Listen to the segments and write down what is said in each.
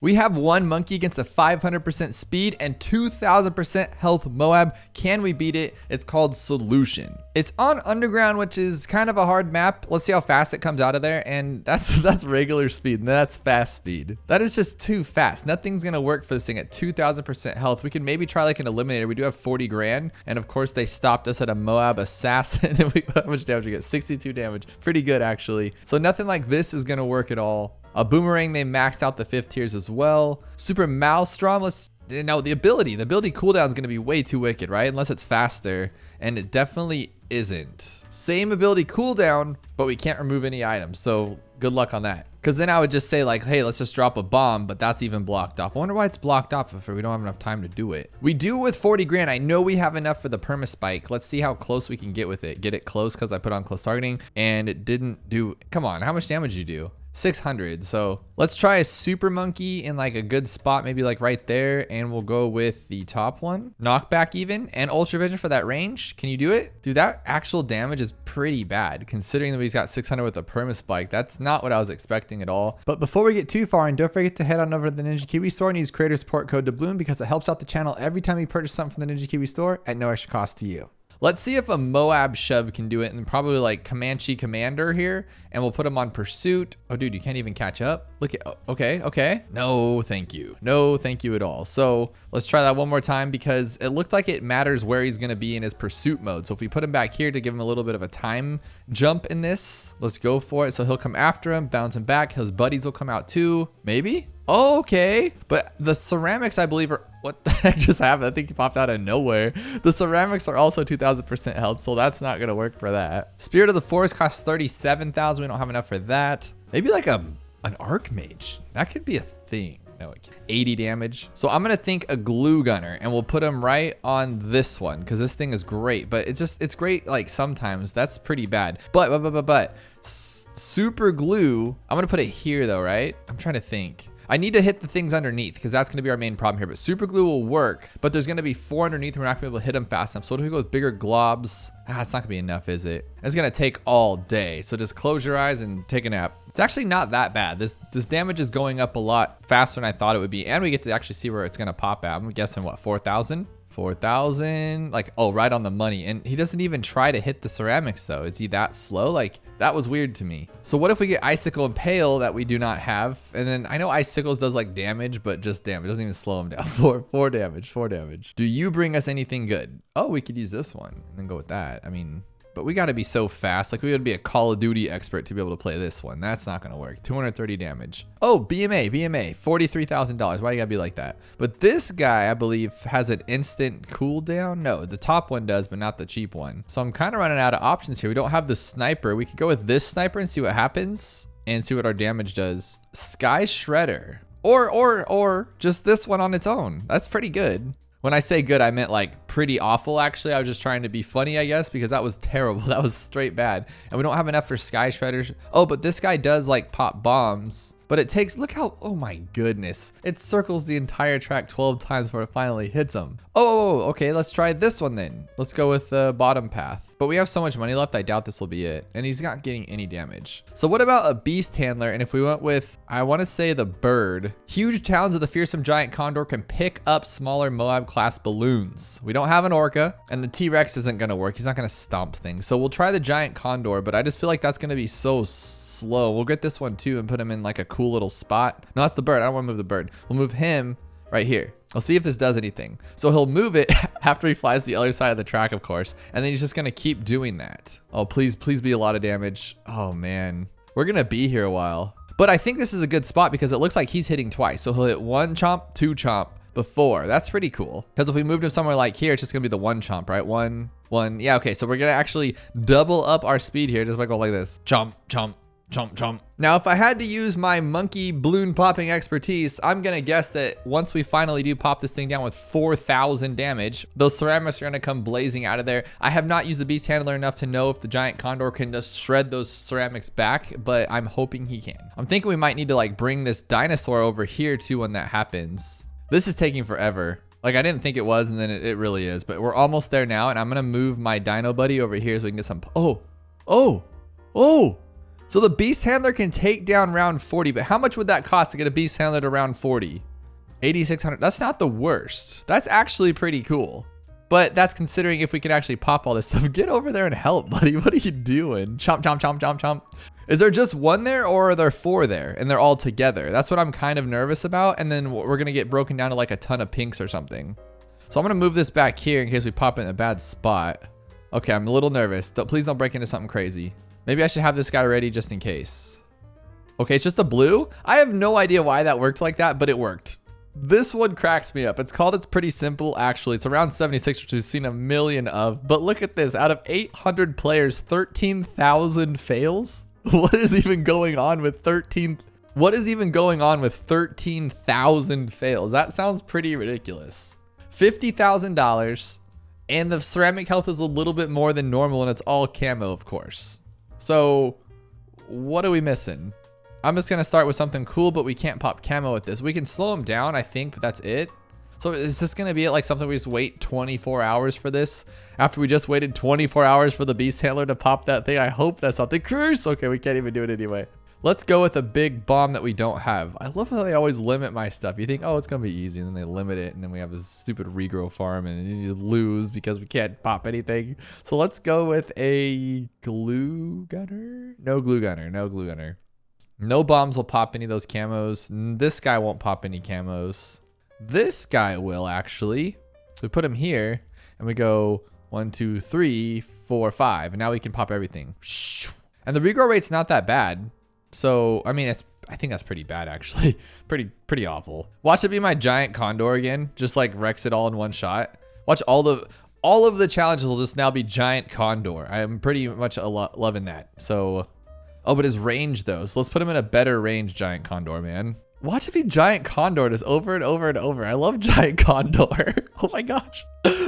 We have one monkey against a 500% speed and 2000% health Moab. Can we beat it? It's called Solution. It's on underground, which is kind of a hard map. Let's see how fast it comes out of there. And that's regular speed. And that's fast speed. That is just too fast. Nothing's going to work for this thing at 2000% health. We can maybe try like an eliminator. We do have 40 grand. And of course they stopped us at a Moab assassin. And how much damage we get? 62 damage. Pretty good actually. So nothing like this is going to work at all. A boomerang, they maxed out the 5th tiers as well. Super Maelstrom, the ability cooldown is going to be way too wicked, right? Unless it's faster, and it definitely isn't. Same ability cooldown, but we can't remove any items, so good luck on that. Because then I would just say like, hey, let's just drop a bomb, but that's even blocked off. I wonder why it's blocked off if we don't have enough time to do it. We do with 40 grand. I know we have enough for the perma spike. Let's see how close we can get with it. Get it close because I put on close targeting, and it didn't do, come on, how much damage did you do? 600. So let's try a super monkey in like a good spot, maybe like right there, and we'll go with the top one. Knockback even, and ultra vision for that range. Can you do it? Dude, that actual damage is pretty bad considering that he's got 600 with a perma spike. That's not what I was expecting at all. But before we get too far, and don't forget to head on over to the Ninja Kiwi store and use creator support code DOUBLOON because it helps out the channel every time you purchase something from the Ninja Kiwi store at no extra cost to you. Let's see if a Moab shove can do it, and probably like Comanche Commander here, and we'll put him on pursuit. Oh, dude, you can't even catch up. Look at, okay. No, thank you. No, thank you at all. So let's try that one more time because it looked like it matters where he's going to be in his pursuit mode. So if we put him back here to give him a little bit of a time jump in this, let's go for it. So he'll come after him, bounce him back. His buddies will come out too, maybe. Oh, okay, but the ceramics, I believe, are, what the heck just happened? I think he popped out of nowhere. The ceramics are also 2000% health, so that's not gonna work for that. Spirit of the Forest costs 37,000. We don't have enough for that. Maybe like an Archmage. That could be a thing. No, it can't. 80 damage. So I'm gonna think a glue gunner, and we'll put him right on this one because this thing is great. But it's great like sometimes. That's pretty bad. But super glue. I'm gonna put it here though, right? I'm trying to think. I need to hit the things underneath because that's going to be our main problem here. But super glue will work, but there's going to be 4 underneath and we're not going to be able to hit them fast enough. So what if we go with bigger globs? It's not going to be enough, is it? It's going to take all day. So just close your eyes and take a nap. It's actually not that bad. This damage is going up a lot faster than I thought it would be. And we get to actually see where it's going to pop at. I'm guessing what, 4,000? 4,000, like, oh, right on the money. And he doesn't even try to hit the ceramics though. Is he that slow? Like, that was weird to me. So what if we get icicle and pale that we do not have? And then I know icicles does like damage, but just damage. It doesn't even slow him down. 4 damage. Do you bring us anything good? Oh, we could use this one and then go with that. I mean, but we got to be so fast. Like we would be a Call of Duty expert to be able to play this one. That's not going to work. 230 damage. Oh, BMA, $43,000. Why you got to be like that? But this guy, I believe, has an instant cooldown. No, the top one does, but not the cheap one. So I'm kind of running out of options here. We don't have the sniper. We could go with this sniper and see what happens and see what our damage does. Sky Shredder. Or just this one on its own. That's pretty good. When I say good, I meant like pretty awful, actually. I was just trying to be funny, I guess, because that was terrible. That was straight bad. And we don't have enough for Sky Shredders. Oh, but this guy does like pop bombs. But it takes, look how, oh my goodness. It circles the entire track 12 times before it finally hits him. Oh, okay, let's try this one then. Let's go with the bottom path. But we have so much money left, I doubt this will be it. And he's not getting any damage. So what about a beast handler? And if we went with, I want to say the bird. Huge talons of the fearsome giant condor can pick up smaller Moab class balloons. We don't have an orca, and the T-Rex isn't going to work. He's not going to stomp things. So we'll try the giant condor, but I just feel like that's going to be so slow. We'll get this one too and put him in like a cool little spot. No, that's the bird. I don't want to move the bird. We'll move him right here. I'll see if this does anything. So he'll move it after he flies to the other side of the track, of course. And then he's just going to keep doing that. Oh, please be a lot of damage. Oh man, we're going to be here a while. But I think this is a good spot because it looks like he's hitting twice. So he'll hit 1 chomp, 2 chomp before. That's pretty cool. Because if we moved him somewhere like here, it's just going to be the 1 chomp, right? One. Yeah, okay. So we're going to actually double up our speed here just by going like this. Chomp, chomp. Chomp, chomp. Now, if I had to use my monkey balloon popping expertise, I'm gonna guess that once we finally do pop this thing down with 4,000 damage, those ceramics are gonna come blazing out of there. I have not used the beast handler enough to know if the giant condor can just shred those ceramics back, but I'm hoping he can. I'm thinking we might need to like bring this dinosaur over here too when that happens. This is taking forever. Like I didn't think it was, and then it really is, but we're almost there now, and I'm gonna move my dino buddy over here so we can get some, oh. So the beast handler can take down round 40, but how much would that cost to get a beast handler to round 40? 8,600. That's not the worst. That's actually pretty cool. But that's considering if we can actually pop all this stuff. Get over there and help, buddy. What are you doing? Chomp, chomp, chomp, chomp, chomp. Is there just one there or are there 4 there and they're all together? That's what I'm kind of nervous about. And then we're going to get broken down to like a ton of pinks or something. So I'm going to move this back here in case we pop in a bad spot. Okay, I'm a little nervous. Please don't break into something crazy. Maybe I should have this guy ready just in case. Okay, it's just a blue. I have no idea why that worked like that, but it worked. This one cracks me up. It's called It's Pretty Simple. Actually, it's around 76, which we've seen a million of. But look at this. Out of 800 players, 13,000 fails. What is even going on with 13,000 fails? That sounds pretty ridiculous. $50,000, and the ceramic health is a little bit more than normal, and it's all camo, of course. So what are we missing? I'm just gonna start with something cool, but we can't pop camo with this. We can slow him down, I think, but that's it. So is this gonna be like something we just wait 24 hours for this after we just waited 24 hours for the beast handler to pop that thing? I hope that's not the curse. Okay, we can't even do it anyway. Let's go with a big bomb that we don't have. I love how they always limit my stuff. You think, oh, it's gonna be easy, and then they limit it, and then we have this stupid regrow farm, and you lose because we can't pop anything. So let's go with a glue gunner. No glue gunner. No glue gunner. No bombs will pop any of those camos. This guy won't pop any camos. This guy will actually. So we put him here and we go 1, 2, 3, 4, 5. And now we can pop everything. And the regrow rate's not that bad. So, I mean, I think that's pretty bad actually. Pretty awful. Watch it be my giant condor again. Just like wrecks it all in one shot. Watch all of the challenges will just now be giant condor. I am pretty much loving that. So, oh, but his range though. So let's put him in a better range, giant condor, man. Watch if he giant condor just over and over and over. I love giant condor. Oh my gosh.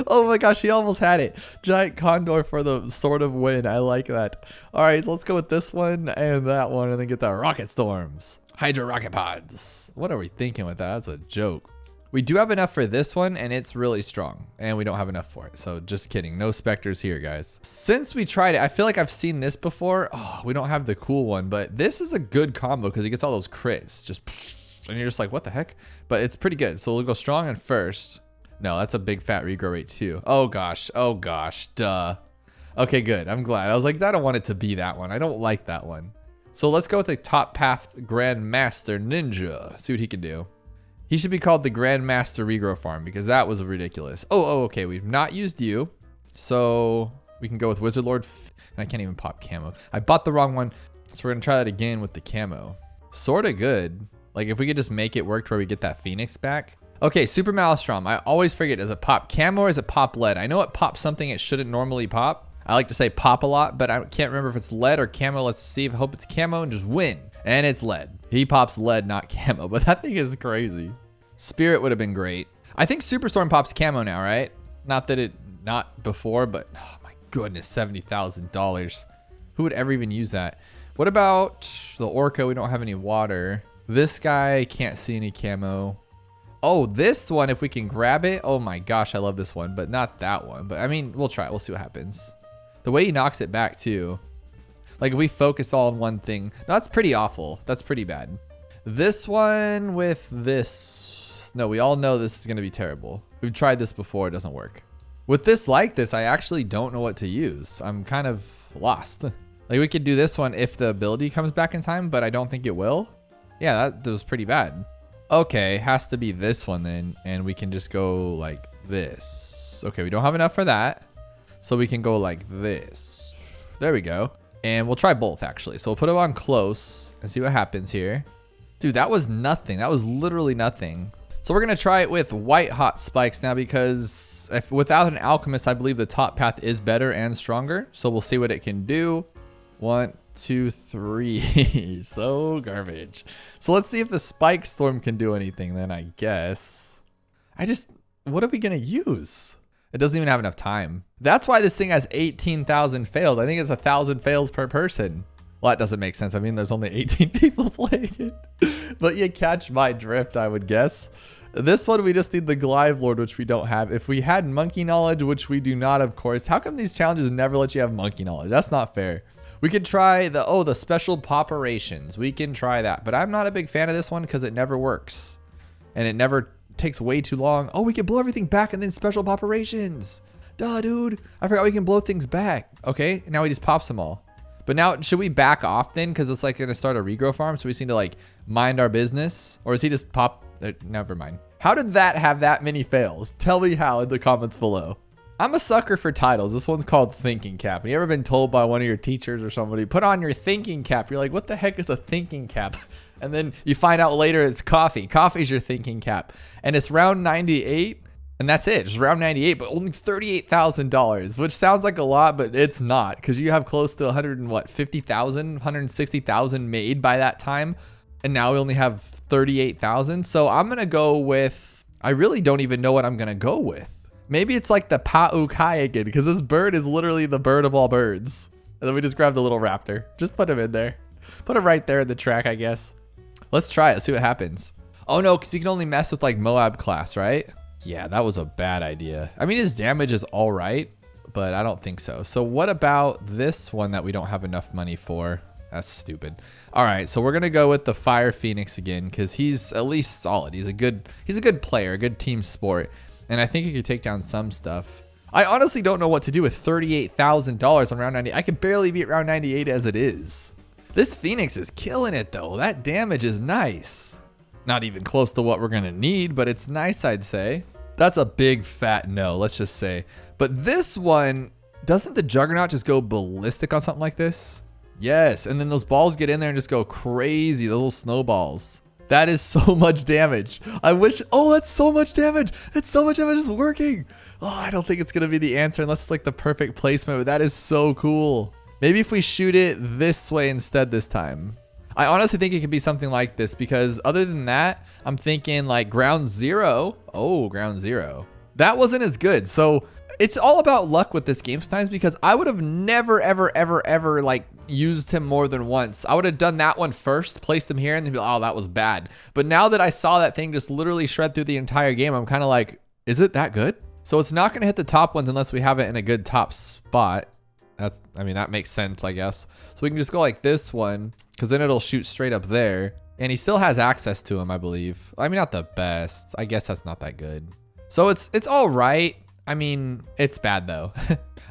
Oh my gosh, he almost had it. Giant condor for the sort of win. I like that. All right, so let's go with this one and that one and then get the rocket storms. Hydro rocket pods. What are we thinking with that? That's a joke. We do have enough for this one and it's really strong and we don't have enough for it. So just kidding. No specters here, guys. Since we tried it, I feel like I've seen this before. Oh, we don't have the cool one, but this is a good combo because he gets all those crits. Just, and you're just like, what the heck? But it's pretty good. So we'll go strong and first. No, that's a big fat regrow rate too. Oh gosh. Oh gosh. Duh. Okay, good. I'm glad. I was like, I don't want it to be that one. I don't like that one. So let's go with the top path Grandmaster Ninja. See what he can do. He should be called the Grandmaster Regrow Farm because that was ridiculous. Oh, okay. We've not used you. So we can go with Wizard Lord. And I can't even pop camo. I bought the wrong one. So we're going to try that again with the camo. Sort of good. Like if we could just make it work to where we get that Phoenix back. Okay, Super Maelstrom. I always forget, does it pop camo or is it pop lead? I know it pops something it shouldn't normally pop. I like to say pop a lot, but I can't remember if it's lead or camo. Let's see. I hope it's camo and just win. And it's lead. He pops lead, not camo, but that thing is crazy. Spirit would have been great. I think Superstorm pops camo now, right? Not before, but oh my goodness, $70,000. Who would ever even use that? What about the Orca? We don't have any water. This guy can't see any camo. Oh, this one, if we can grab it. Oh my gosh, I love this one, but not that one. But I mean, we'll try it. We'll see what happens. The way he knocks it back too. Like if we focus all on one thing. No, that's pretty awful. That's pretty bad. This one with this. No, we all know this is going to be terrible. We've tried this before. It doesn't work. With this like this, I actually don't know what to use. I'm kind of lost. Like we could do this one if the ability comes back in time, but I don't think it will. Yeah, that was pretty bad. Okay, has to be this one then. And we can just go like this. Okay, we don't have enough for that. So we can go like this. There we go. And we'll try both actually. So we'll put it on close and see what happens here. Dude, that was nothing. That was literally nothing. So we're going to try it with white hot spikes now because without an alchemist, I believe the top path is better and stronger. So we'll see what it can do. 1, 2, 3. So garbage. So let's see if the spike storm can do anything then, I guess. What are we going to use? It doesn't even have enough time. That's why this thing has 18,000 fails. I think it's 1,000 fails per person. Well, that doesn't make sense. I mean, there's only 18 people playing it. But you catch my drift, I would guess. This one, we just need the Glyve Lord, which we don't have. If we had Monkey Knowledge, which we do not, of course. How come these challenges never let you have Monkey Knowledge? That's not fair. We could try the special operations. We can try that, but I'm not a big fan of this one because it never works. And it never takes way too long. Oh, we can blow everything back and then special operations. Duh, dude. I forgot we can blow things back. Okay, now he just pops them all. But now, should we back off then? Because it's like going to start a regrow farm, so we just need to like mind our business. Or is he just pop? Never mind. How did that have that many fails? Tell me how in the comments below. I'm a sucker for titles. This one's called thinking cap. You ever been told by one of your teachers or somebody, put on your thinking cap? You're like, what the heck is a thinking cap? And then you find out later it's coffee. Coffee's your thinking cap. And it's round 98. And that's it. Just round 98, but only $38,000, which sounds like a lot, but it's not, because you have close to 150,000, 160,000 made by that time. And now we only have 38,000. So I'm going to go with, I really don't even know what I'm going to go with. Maybe it's like the Paukai again, because this bird is literally the bird of all birds. And then we just grab the little raptor. Just put him in there. Put him right there in the track, I guess. Let's try it. See what happens. Oh no, because you can only mess with like Moab class, right? Yeah, that was a bad idea. I mean, his damage is all right, but I don't think so. So what about this one that we don't have enough money for? That's stupid. All right, so we're gonna go with the Fire Phoenix again, because he's at least solid. He's a good player, a good team sport. And I think he could take down some stuff. I honestly don't know what to do with $38,000 on round 90. I can barely beat round 98 as it is. This Phoenix is killing it though. That damage is nice. Not even close to what we're gonna need, but it's nice, I'd say. That's a big fat no, let's just say. But this one, doesn't the Juggernaut just go ballistic on something like this? Yes, and then those balls get in there and just go crazy, the little snowballs. That is so much damage. I wish, oh, that's so much damage. It's so much damage, it's working. Oh, I don't think it's gonna be the answer unless it's like the perfect placement, but that is so cool. Maybe if we shoot it this way instead this time. I honestly think it could be something like this, because other than that, I'm thinking like ground zero. Oh, ground zero. That wasn't as good. So it's all about luck with this game sometimes, because I would have never, ever like used him more than once. I would have done that one first, placed him here, and then be like, oh, that was bad. But now that I saw that thing just literally shred through the entire game, I'm kind of like, is it that good? So it's not going to hit the top ones unless we have it in a good top spot. I mean, that makes sense, I guess. So we can just go like this one, because then it'll shoot straight up there. And he still has access to him, I believe. I mean, not the best. I guess that's not that good. So it's all right. I mean, it's bad though.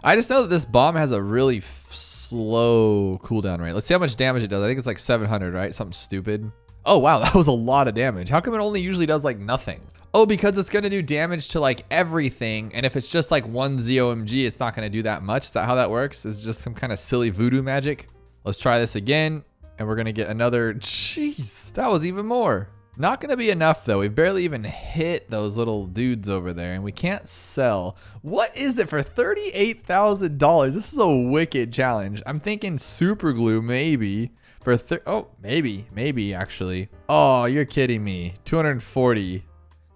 I just know that this bomb has a really slow cooldown rate. Let's see how much damage it does. I think it's like 700, right? Something stupid. Oh, wow. That was a lot of damage. How come it only usually does like nothing? Oh, because it's going to do damage to like everything. And if it's just like one ZOMG, it's not going to do that much. Is that how that works? Is it just some kind of silly voodoo magic? Let's try this again. And we're going to get another. Jeez, that was even more. Not going to be enough though. We've barely even hit those little dudes over there. And we can't sell. What is it for $38,000? This is a wicked challenge. I'm thinking super glue maybe. For maybe actually. Oh, you're kidding me. 240.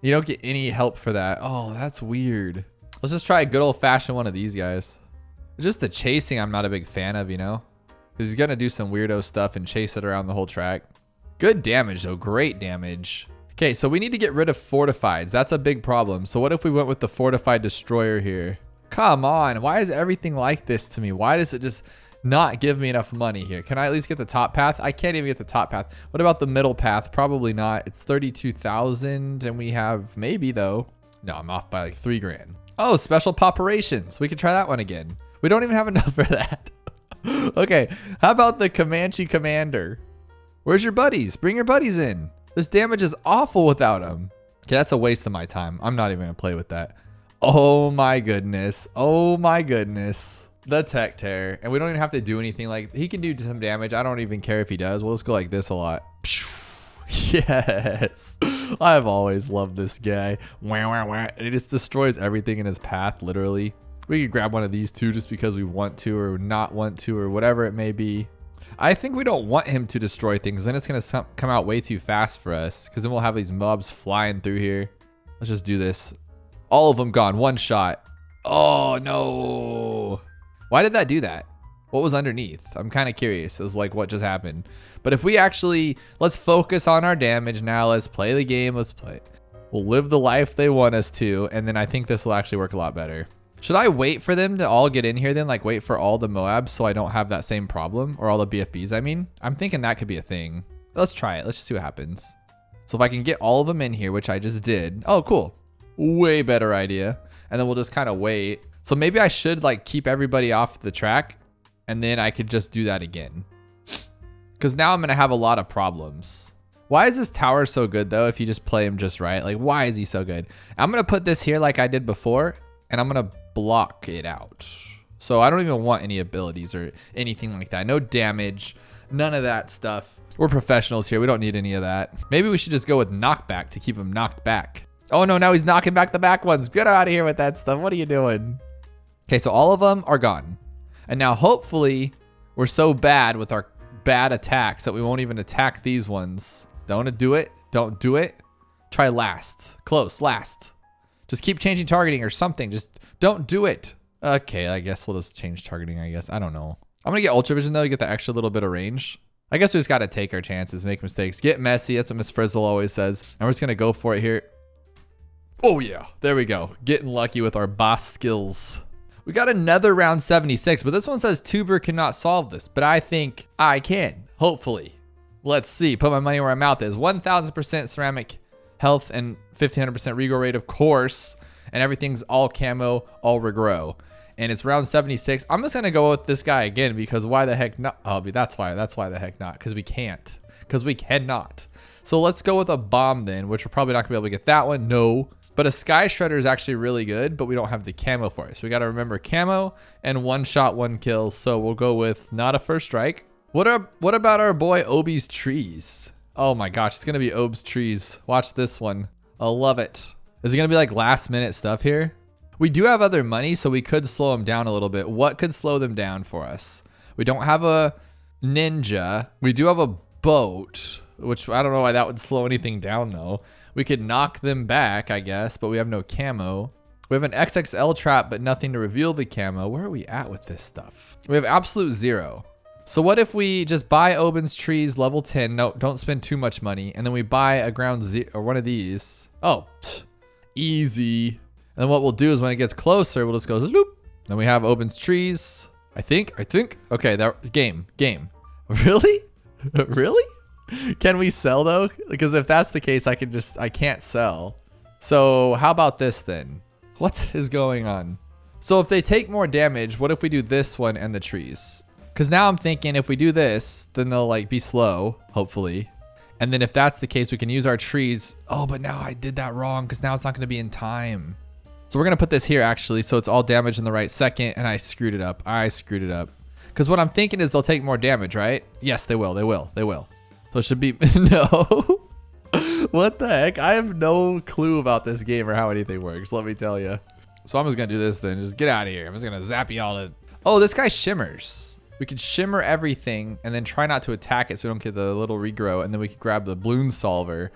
You don't get any help for that. Oh, that's weird. Let's just try a good old fashioned one of these guys. Just the chasing I'm not a big fan of, you know? Because he's going to do some weirdo stuff and chase it around the whole track. Good damage though, great damage. Okay, so we need to get rid of fortifieds. That's a big problem. So what if we went with the fortified destroyer here? Come on, why is everything like this to me? Why does it just not give me enough money here? Can I at least get the top path? I can't even get the top path. What about the middle path? Probably not. It's 32,000 and we have maybe though. No, I'm off by like 3 grand. Oh, special operations. We could try that one again. We don't even have enough for that. Okay, how about the Comanche Commander? Where's your buddies? Bring your buddies in. This damage is awful without them. Okay, that's a waste of my time. I'm not even gonna play with that. Oh my goodness. Oh my goodness. The tech tear, and we don't even have to do anything. Like, he can do some damage. I don't even care if he does. We'll just go like this a lot. Yes, I've always loved this guy. And he just destroys everything in his path, literally. We could grab one of these two just because we want to or not want to or whatever it may be. I think we don't want him to destroy things, then it's gonna come out way too fast for us, because then we'll have these mobs flying through here. Let's just do this. All of them gone, one shot. Oh no. Why did that do that? What was underneath? I'm kind of curious. It was like, what just happened? But if we actually, let's focus on our damage now. Let's play the game. Let's play. We'll live the life they want us to. And then I think this will actually work a lot better. Should I wait for them to all get in here then? Like wait for all the Moabs so I don't have that same problem? Or all the BFBs, I mean? I'm thinking that could be a thing. Let's try it. Let's just see what happens. So if I can get all of them in here, which I just did. Oh, cool. Way better idea. And then we'll just kind of wait. So maybe I should like keep everybody off the track and then I could just do that again. Because now I'm going to have a lot of problems. Why is this tower so good though if you just play him just right? Like why is he so good? I'm going to put this here like I did before and I'm going to block it out. So I don't even want any abilities or anything like that. No damage, none of that stuff. We're professionals here. We don't need any of that. Maybe we should just go with knockback to keep him knocked back. Oh no, now he's knocking back the back ones. Get out of here with that stuff. What are you doing? Okay, so all of them are gone. And now hopefully we're so bad with our bad attacks that we won't even attack these ones. Don't do it. Don't do it. Try last. Close, last. Just keep changing targeting or something. Just don't do it. Okay, I guess we'll just change targeting, I guess. I don't know. I'm going to get Ultra Vision, though, to get the extra little bit of range. I guess we just got to take our chances, make mistakes, get messy. That's what Miss Frizzle always says. And we're just going to go for it here. Oh, yeah. There we go. Getting lucky with our boss skills. We got another round 76, but this one says Tuber cannot solve this. But I think I can, hopefully. Let's see. Put my money where my mouth is. 1,000% ceramic health and 1,500% regrow rate, of course. And everything's all camo, all regrow. And it's round 76. I'm just going to go with this guy again because why the heck not? Oh, that's why the heck not. Because we can't. Because we cannot. So let's go with a bomb then, which we're probably not going to be able to get that one. No. But a Sky Shredder is actually really good, but we don't have the camo for it. So we got to remember camo and one shot, one kill. So we'll go with not a first strike. What about our boy Obi's trees? Oh my gosh, it's going to be Ob's trees. Watch this one. I love it. Is it going to be like last minute stuff here? We do have other money, so we could slow them down a little bit. What could slow them down for us? We don't have a ninja. We do have a boat, which I don't know why that would slow anything down though. We could knock them back, I guess, but we have no camo. We have an XXL trap, but nothing to reveal the camo. Where are we at with this stuff? We have absolute 0. So what if we just buy Oben's trees level 10? No, don't spend too much money. And then we buy a ground Z or one of these. Oh, easy. And then what we'll do is when it gets closer, we'll just go loop. Then we have Oben's trees. I think. Okay, that game. Really? Really? Can we sell though? Because if that's the case, I can't sell. So how about this then? What is going on? So if they take more damage, what if we do this one and the trees? Because now I'm thinking if we do this, then they'll like be slow, hopefully. And then if that's the case, we can use our trees. Oh, but now I did that wrong because now it's not going to be in time. So we're going to put this here actually. So it's all damage in the right second. And I screwed it up. Because what I'm thinking is they'll take more damage, right? Yes, they will. So it should be, no. What the heck? I have no clue about this game or how anything works. Let me tell you. So I'm just going to do this then. Just get out of here. I'm just going to zap you all to. Oh, this guy shimmers. We could shimmer everything and then try not to attack it so we don't get the little regrow. And then we could grab the balloon solver.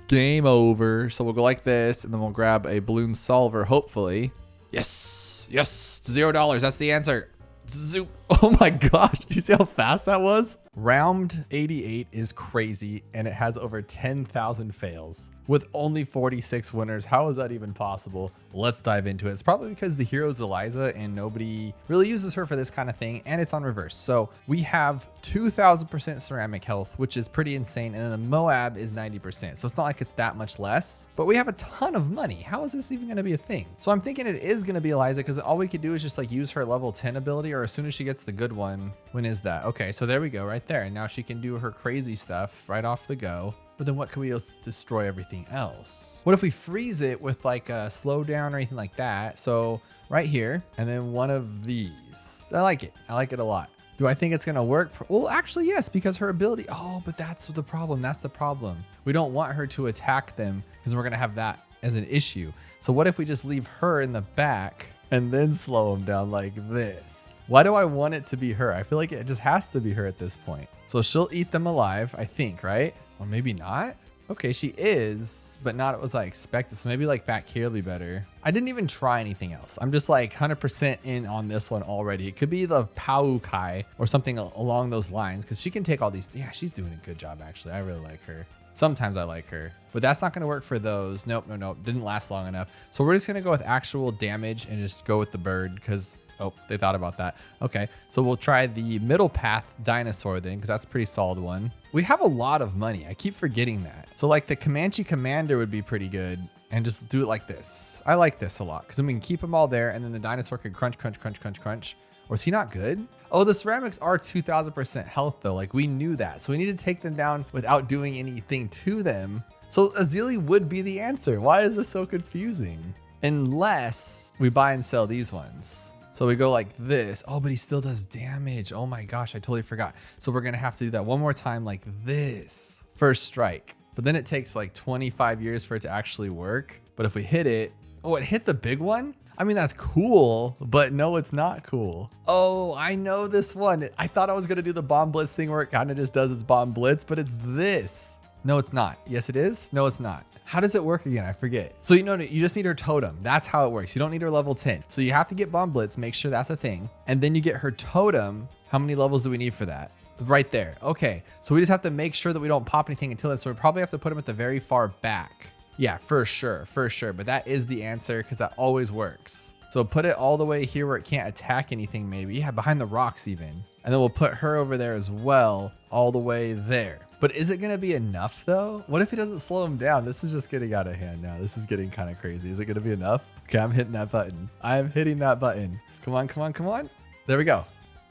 Game over. So we'll go like this and then we'll grab a balloon solver, hopefully. Yes. $0. That's the answer. Zoop. Oh my gosh. Did you see how fast that was? Round 88 is crazy and it has over 10,000 fails with only 46 winners. How is that even possible? Let's dive into it. It's probably because the hero is Eliza and nobody really uses her for this kind of thing, and it's on reverse. So we have 2,000% ceramic health, which is pretty insane, and then the Moab is 90%. So it's not like it's that much less, but we have a ton of money. How is this even going to be a thing? So I'm thinking it is going to be Eliza because all we could do is just like use her level 10 ability, or as soon as she gets the good one. When is that? Okay, so there we go right there. And now she can do her crazy stuff right off the go. But then what can we destroy everything else? What if we freeze it with like a slowdown or anything like that? So right here, and then one of these. I like it. I like it a lot. Do I think it's gonna work? Well, actually, yes, because her ability. Oh, but that's the problem. That's the problem. We don't want her to attack them because we're gonna have that as an issue. So what if we just leave her in the back and then slow them down like this? Why do I want it to be her? I feel like it just has to be her at this point. So she'll eat them alive, I think, right? Or maybe not. Okay, she is, but not as I expected. So maybe like back here will be better. I didn't even try anything else. I'm just like 100% in on this one already. It could be the Paukai or something along those lines because she can take all these. Yeah, she's doing a good job, actually. I really like her. Sometimes I like her, but that's not going to work for those. Nope, nope. Didn't last long enough. So we're just going to go with actual damage and just go with the bird because, oh, they thought about that. Okay, so we'll try the middle path dinosaur then because that's a pretty solid one. We have a lot of money. I keep forgetting that. So like the Comanche Commander would be pretty good and just do it like this. I like this a lot because then we can keep them all there and then the dinosaur could crunch, crunch, crunch, crunch, crunch. Or is he not good? Oh, the ceramics are 2000% health though. Like we knew that. So we need to take them down without doing anything to them. So Azili would be the answer. Why is this so confusing? Unless we buy and sell these ones. So we go like this. Oh, but he still does damage. Oh my gosh, I totally forgot. So we're gonna have to do that one more time like this. First strike. But then it takes like 25 years for it to actually work. But if we hit it, oh, it hit the big one? I mean, that's cool, but no, it's not cool. Oh, I know this one. I thought I was gonna do the bomb blitz thing where it kind of just does its bomb blitz, but it's this. No, it's not. Yes, it is. No, it's not. How does it work again? I forget. So you know, you just need her totem. That's how it works. You don't need her level 10. So you have to get bomb blitz, make sure that's a thing. And then you get her totem. How many levels do we need for that? Right there. Okay. So we just have to make sure that we don't pop anything until it. So we probably have to put him at the very far back. Yeah, for sure. But that is the answer because that always works. So put it all the way here where it can't attack anything maybe. Yeah, behind the rocks even. And then we'll put her over there as well, all the way there. But is it gonna be enough though? What if it doesn't slow him down? This is just getting out of hand now. This is getting kind of crazy. Is it gonna be enough? Okay, I'm hitting that button. I'm hitting that button. Come on, come on, come on. There we go.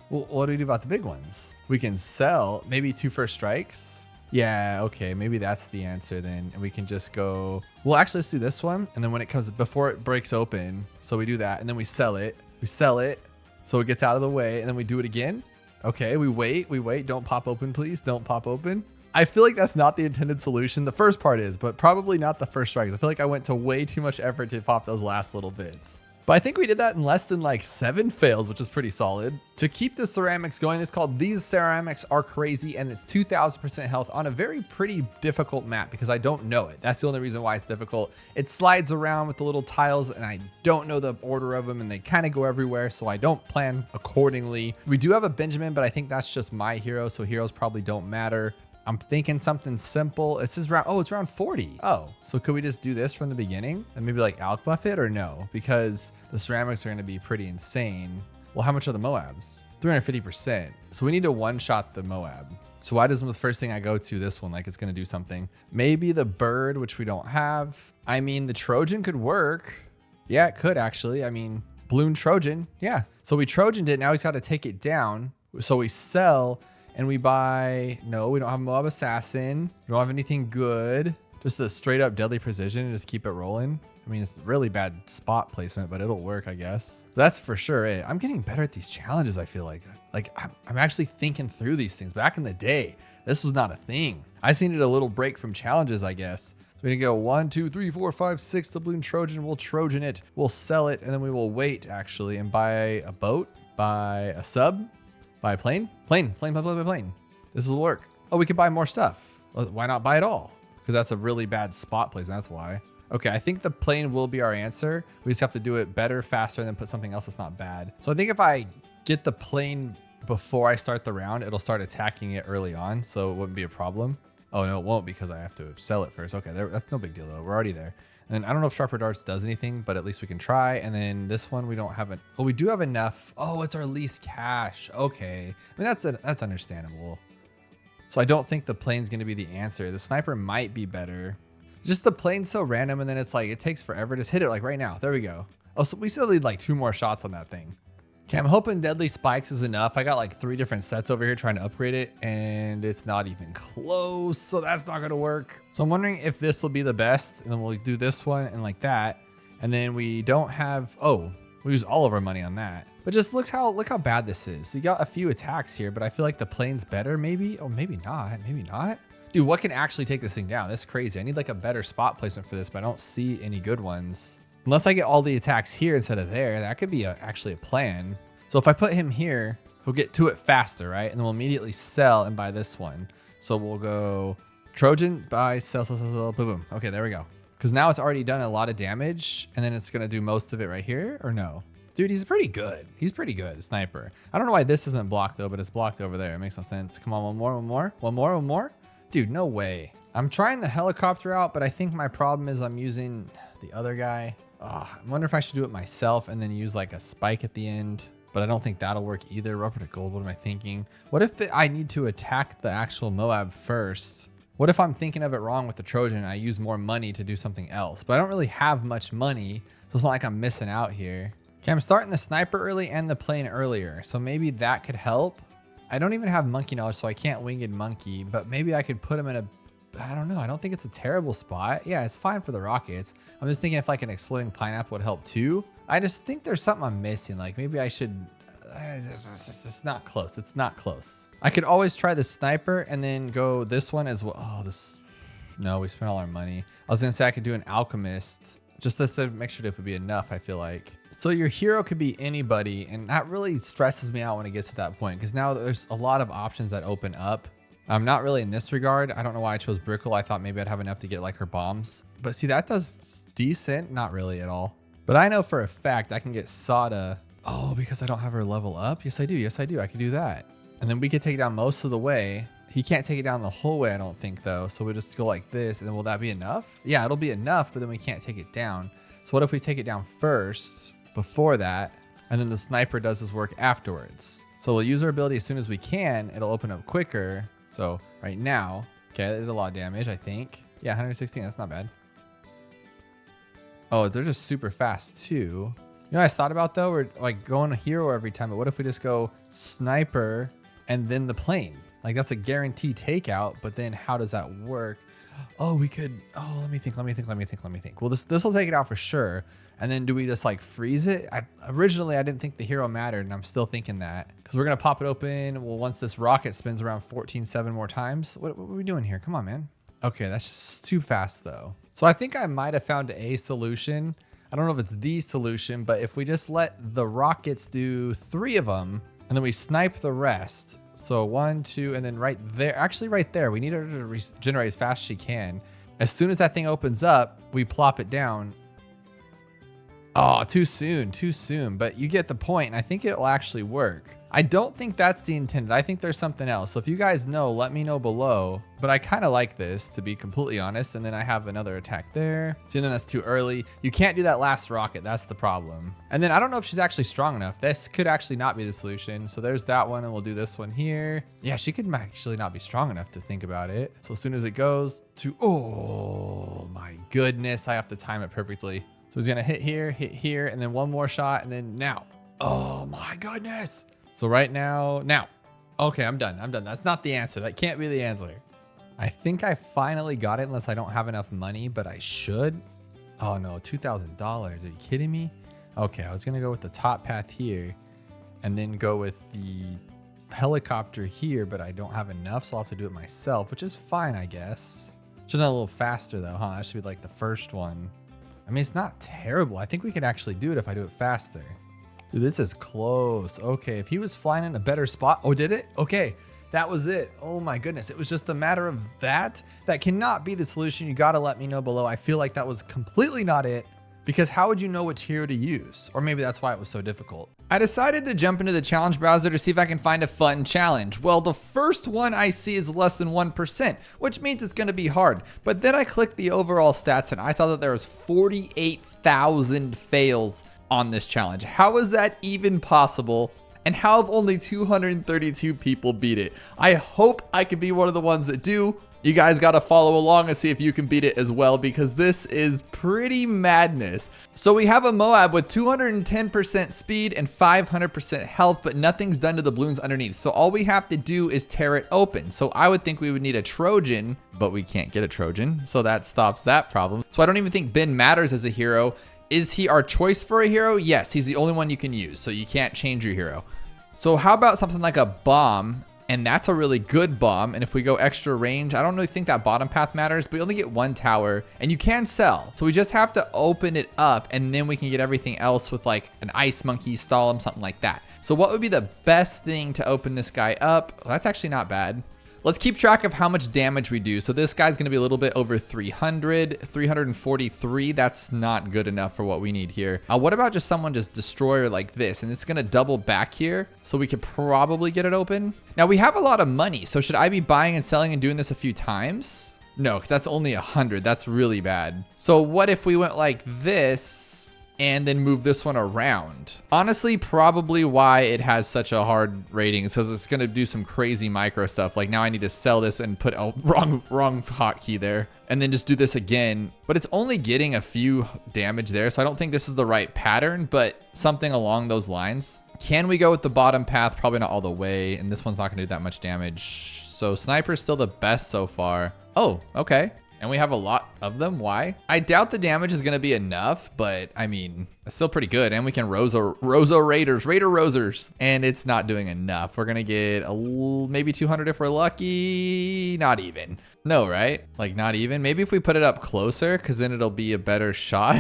Well, what do we do about the big ones? We can sell maybe 2 first strikes. Yeah, okay, maybe that's the answer then. And we can just go, well, actually let's do this one. And then when it comes, before it breaks open, so we do that and then we sell it. So it gets out of the way and then we do it again. Okay, we wait, don't pop open, please. Don't pop open. I feel like that's not the intended solution. The first part is, but probably not the first strikes. I feel like I went to way too much effort to pop those last little bits. But I think we did that in less than like 7 fails, which is pretty solid. To keep the ceramics going, it's called These Ceramics Are Crazy, and it's 2000% health on a very pretty difficult map because I don't know it. That's the only reason why it's difficult. It slides around with the little tiles and I don't know the order of them and they kind of go everywhere, so I don't plan accordingly. We do have a Benjamin, but I think that's just my hero, so heroes probably don't matter. I'm thinking something simple. It says round, oh, it's round 40. Oh, so could we just do this from the beginning and maybe like out buff it or no? Because the ceramics are gonna be pretty insane. Well, how much are the Moabs? 350%. So we need to one-shot the Moab. So why doesn't the first thing I go to this one like it's gonna do something? Maybe the bird, which we don't have. I mean, the Trojan could work. Yeah, it could actually. I mean, Bloon Trojan, yeah. So we Trojaned it, now he's gotta take it down. So we sell, and we buy, no, we don't have Moab Assassin. We don't have anything good. Just a straight up deadly precision and just keep it rolling. I mean, it's really bad spot placement, but it'll work, I guess. That's for sure it. I'm getting better at these challenges, I feel like. Like, I'm actually thinking through these things. Back in the day, this was not a thing. I just needed a little break from challenges, I guess. So we're gonna go 1, 2, 3, 4, 5, 6, the Bloon Trojan. We'll Trojan it, we'll sell it, and then we will wait, actually, and buy a boat, buy a sub, buy a plane. Plane. This will work. Oh, we could buy more stuff. Well, why not buy it all? Because that's a really bad spot placement, that's why. Okay, I think the plane will be our answer. We just have to do it better, faster, and then put something else that's not bad. So I think if I get the plane before I start the round, it'll start attacking it early on, so it wouldn't be a problem. Oh no, it won't because I have to sell it first. Okay, that's no big deal though. We're already there. And I don't know if Sharper Darts does anything, but at least we can try. And then this one, we don't have it. Oh, we do have enough. Oh, it's our least cash. Okay. I mean, that's understandable. So I don't think the plane's going to be the answer. The sniper might be better. Just the plane's so random. And then it's like, it takes forever. Just hit it like right now. There we go. Oh, so we still need like 2 more shots on that thing. Okay, I'm hoping Deadly Spikes is enough. I got like 3 different sets over here trying to upgrade it and it's not even close. So that's not gonna work. So I'm wondering if this will be the best and then we'll do this one and like that. And then we don't have, oh, we use all of our money on that. But just look how bad this is. So you got a few attacks here, but I feel like the plane's better maybe. Oh, maybe not, maybe not. Dude, what can actually take this thing down? This is crazy. I need like a better spot placement for this, but I don't see any good ones. Unless I get all the attacks here instead of there, that could be actually a plan. So if I put him here, we'll get to it faster, right? And then we'll immediately sell and buy this one. So we'll go Trojan, buy, sell, boom, boom. Okay, there we go. Because now it's already done a lot of damage and then it's gonna do most of it right here, or no? Dude, he's pretty good. He's pretty good, sniper. I don't know why this isn't blocked though, but it's blocked over there. It makes no sense. Come on, one more. Dude, no way. I'm trying the helicopter out, but I think my problem is I'm using the other guy. I wonder if I should do it myself and then use like a spike at the end, but I don't think that'll work either. Rubber to gold, what am I thinking? What if I need to attack the actual Moab first? What if I'm thinking of it wrong with the Trojan and I use more money to do something else? But I don't really have much money, so it's not like I'm missing out here. Okay, I'm starting the sniper early and the plane earlier, so maybe that could help. I don't even have monkey knowledge, so I can't winged monkey, but maybe I could put him in a, I don't know. I don't think it's a terrible spot. Yeah, it's fine for the rockets. I'm just thinking if like an exploding pineapple would help too. I just think there's something I'm missing. Like maybe I should, it's not close. It's not close. I could always try the sniper and then go this one as well. Oh, this, no, we spent all our money. I was gonna say I could do an alchemist. Just this mixture dip would be enough, I feel like. So your hero could be anybody, and that really stresses me out when it gets to that point, because now there's a lot of options that open up. Not really in this regard. I don't know why I chose Brickle. I thought maybe I'd have enough to get like her bombs. But see, that does decent. Not really at all. But I know for a fact I can get Sada. Oh, because I don't have her level up? Yes, I do. Yes, I do. I can do that. And then we can take it down most of the way. He can't take it down the whole way, I don't think, though. So we'll just go like this, and then will that be enough? Yeah, it'll be enough, but then we can't take it down. So what if we take it down first, before that, and then the sniper does his work afterwards? So we'll use our ability as soon as we can. It'll open up quicker. So right now, okay, it did a lot of damage, I think. Yeah, 116, that's not bad. Oh, they're just super fast, too. You know what I thought about, though? We're like going hero every time, but what if we just go sniper and then the plane? Like that's a guaranteed takeout, but then how does that work? Oh, we could, oh, let me think. Well, this will take it out for sure. And then do we just like freeze it? Originally, I didn't think the hero mattered, and I'm still thinking that. Because we're going to pop it open. Well, once this rocket spins around 14-7 more times. What are we doing here? Come on, man. Okay, that's just too fast, though. So I think I might have found a solution. I don't know if it's the solution, but if we just let the rockets do 3 of them, and then we snipe the rest. So 1, 2, and then right there, actually right there, we need her to regenerate as fast as she can. As soon as that thing opens up, we plop it down. Oh, too soon, but you get the point, and I think it will actually work. I don't think that's the intended. I think there's something else. So if you guys know, let me know below. But I kind of like this, to be completely honest. And then I have another attack there. So then that's too early. You can't do that last rocket. That's the problem. And then I don't know if she's actually strong enough. This could actually not be the solution. So there's that one, and we'll do this one here. Yeah, she could actually not be strong enough to think about it. So as soon as it goes to, oh my goodness, I have to time it perfectly. So he's gonna hit here, and then one more shot, and then now. Oh my goodness. So right now, okay, I'm done. That's not the answer. That can't be the answer. I think I finally got it unless I don't have enough money, but I should. Oh no, $2,000. Are you kidding me? Okay, I was gonna go with the top path here and then go with the helicopter here, but I don't have enough, so I'll have to do it myself, which is fine, I guess. Should have done a little faster though, huh? That should be like the first one. I mean, it's not terrible. I think we could actually do it if I do it faster. Dude, this is close. Okay, if he was flying in a better spot. Oh, did it? Okay, that was it. Oh my goodness. It was just a matter of that. That cannot be the solution. You got to let me know below. I feel like that was completely not it, because how would you know which hero to use? Or maybe that's why it was so difficult. I decided to jump into the challenge browser to see if I can find a fun challenge. Well, the first one I see is less than 1%, which means it's going to be hard. But then I clicked the overall stats and I saw that there was 48,000 fails on this challenge. How is that even possible? And how have only 232 people beat it? I hope I can be one of the ones that do. You guys got to follow along and see if you can beat it as well, because this is pretty madness. So we have a Moab with 210% speed and 500% health, but nothing's done to the balloons underneath. So all we have to do is tear it open. So I would think we would need a Trojan, but we can't get a Trojan. So that stops that problem. So I don't even think Ben matters as a hero. Is he our choice for a hero? Yes, he's the only one you can use, so you can't change your hero. So how about something like a bomb? And that's a really good bomb. And if we go extra range, I don't really think that bottom path matters, but you only get 1 tower and you can sell. So we just have to open it up, and then we can get everything else with like an ice monkey, stall him, something like that. So what would be the best thing to open this guy up? Well, that's actually not bad. Let's keep track of how much damage we do. So this guy's gonna be a little bit over 343. That's not good enough for what we need here. What about just someone just destroyer like this? And it's gonna double back here. So we could probably get it open. Now we have a lot of money. So should I be buying and selling and doing this a few times? No, 'cause that's only 100. That's really bad. So what if we went like this and then move this one around? Honestly, probably why it has such a hard rating is because it's going to do some crazy micro stuff. Like now I need to sell this and put a wrong hotkey there and then just do this again. But it's only getting a few damage there. So I don't think this is the right pattern, but something along those lines. Can we go with the bottom path? Probably not all the way. And this one's not going to do that much damage. So sniper's still the best so far. Oh, okay. And we have a lot of them. Why? I doubt the damage is going to be enough, but I mean, it's still pretty good. And we can Raider Rosers, and it's not doing enough. We're going to get maybe 200 if we're lucky. Not even. No, right? Like not even. Maybe if we put it up closer, because then it'll be a better shot.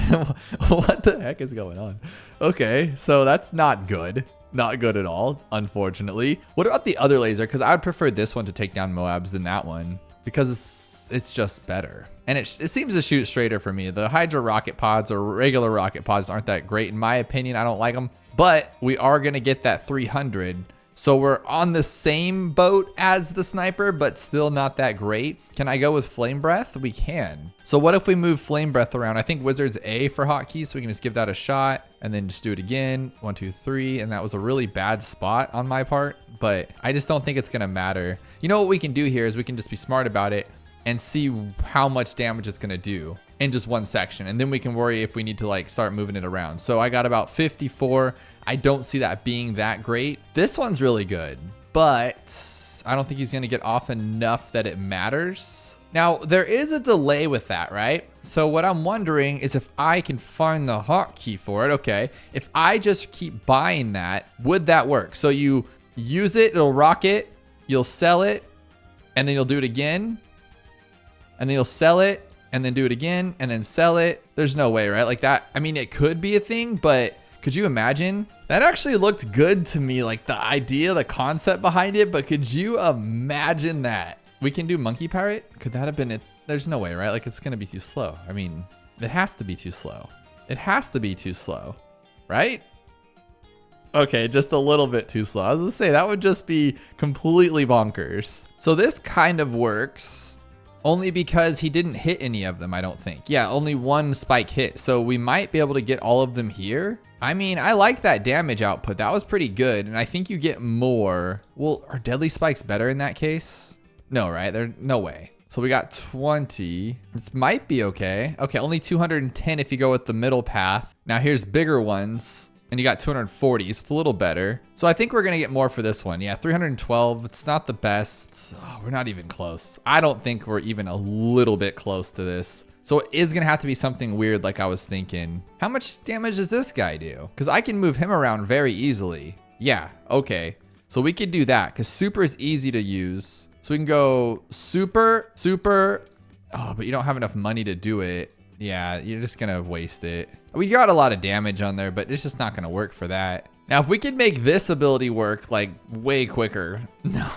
What the heck is going on? Okay, so that's not good. Not good at all, unfortunately. What about the other laser? Because I would prefer this one to take down Moabs than that one, because it's just better. And it seems to shoot straighter for me. The Hydra rocket pods or regular rocket pods aren't that great in my opinion. I don't like them, but we are going to get that 300. So we're on the same boat as the sniper, but still not that great. Can I go with Flame Breath? We can. So what if we move Flame Breath around? I think Wizard's A for hotkeys, so we can just give that a shot and then just do it again. 1, 2, 3. And that was a really bad spot on my part, but I just don't think it's going to matter. You know what we can do here is we can just be smart about it and see how much damage it's gonna do in just one section. And then we can worry if we need to like start moving it around. So I got about 54. I don't see that being that great. This one's really good, but I don't think he's gonna get off enough that it matters. Now there is a delay with that, right? So what I'm wondering is if I can find the hotkey for it. Okay, if I just keep buying that, would that work? So you use it, it'll rocket, you'll sell it, and then you'll do it again. And then you'll sell it and then do it again and then sell it. There's no way, right? Like that. I mean, it could be a thing, but could you imagine? That actually looked good to me. Like the idea, the concept behind it, but could you imagine that? We can do Monkey Pirate. Could that have been it? There's no way, right? Like it's going to be too slow. I mean, it has to be too slow. It has to be too slow, right? Okay, just a little bit too slow. I was gonna say that would just be completely bonkers. So this kind of works. Only because he didn't hit any of them, I don't think. Yeah, only one spike hit. So we might be able to get all of them here. I mean, I like that damage output. That was pretty good. And I think you get more. Well, are deadly spikes better in that case? No, right? No way. So we got 20. This might be okay. Okay, only 210 if you go with the middle path. Now here's bigger ones. And you got 240, so it's a little better. So I think we're gonna get more for this one. Yeah, 312, it's not the best. Oh, we're not even close. I don't think we're even a little bit close to this. So it is gonna have to be something weird like I was thinking. How much damage does this guy do? Because I can move him around very easily. Yeah, okay. So we could do that, because super is easy to use. So we can go super. Oh, but you don't have enough money to do it. Yeah, you're just gonna waste it. We got a lot of damage on there, but it's just not gonna work for that. Now, if we could make this ability work like way quicker. No.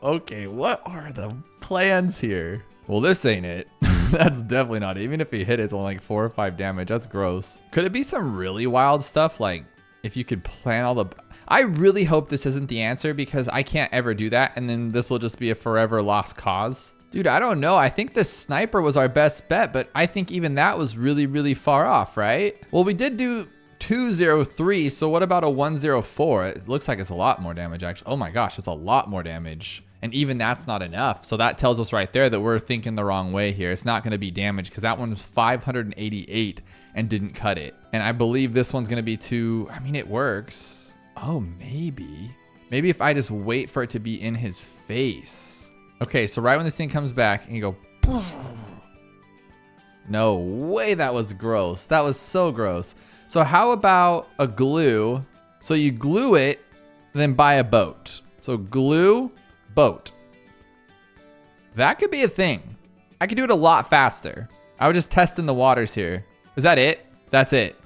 Okay, what are the plans here? Well, this ain't it. That's definitely not. Even if he hit it, it's only like 4 or 5 damage. That's gross. Could it be some really wild stuff? Like if you could plan all the... I really hope this isn't the answer because I can't ever do that. And then this will just be a forever lost cause. Dude, I don't know. I think the sniper was our best bet, but I think even that was really, really far off, right? Well, we did do 203, so what about a 104? It looks like it's a lot more damage, actually. Oh my gosh, it's a lot more damage. And even that's not enough. So that tells us right there that we're thinking the wrong way here. It's not going to be damage because that one was 588 and didn't cut it. And I believe this one's going to be I mean, it works. Oh, maybe. Maybe if I just wait for it to be in his face. Okay, so right when this thing comes back and you go, no way, that was gross. That was so gross. So how about a glue? So you glue it, then buy a boat. So glue, boat. That could be a thing. I could do it a lot faster. I would just test in the waters here. Is that it? That's it.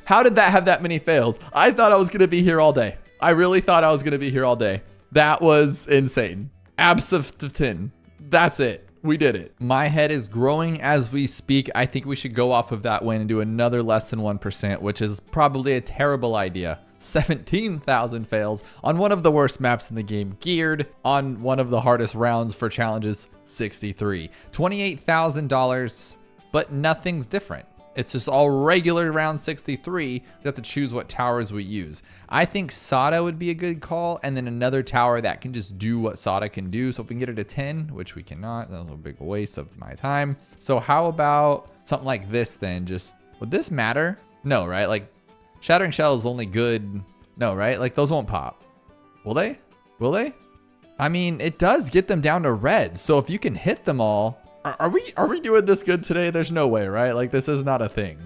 How did that have that many fails? I thought I was gonna be here all day. I really thought I was gonna be here all day. That was insane. Absolutely. That's it. We did it. My head is growing as we speak. I think we should go off of that win and do another less than 1%, which is probably a terrible idea. 17,000 fails on one of the worst maps in the game, geared on one of the hardest rounds for challenges, 63. $28,000, but nothing's different. It's just all regular round 63. We have to choose what towers we use. I think Sada would be a good call, and then another tower that can just do what Sada can do. So if we can get it to 10, which we cannot, that's a big waste of my time. So how about something like this then? Just, would this matter? No, right? Like Shattering Shell is only good. No, right? Like those won't pop. Will they? Will they? I mean, it does get them down to red. So if you can hit them all, are we doing this good today? There's no way, right? Like this is not a thing.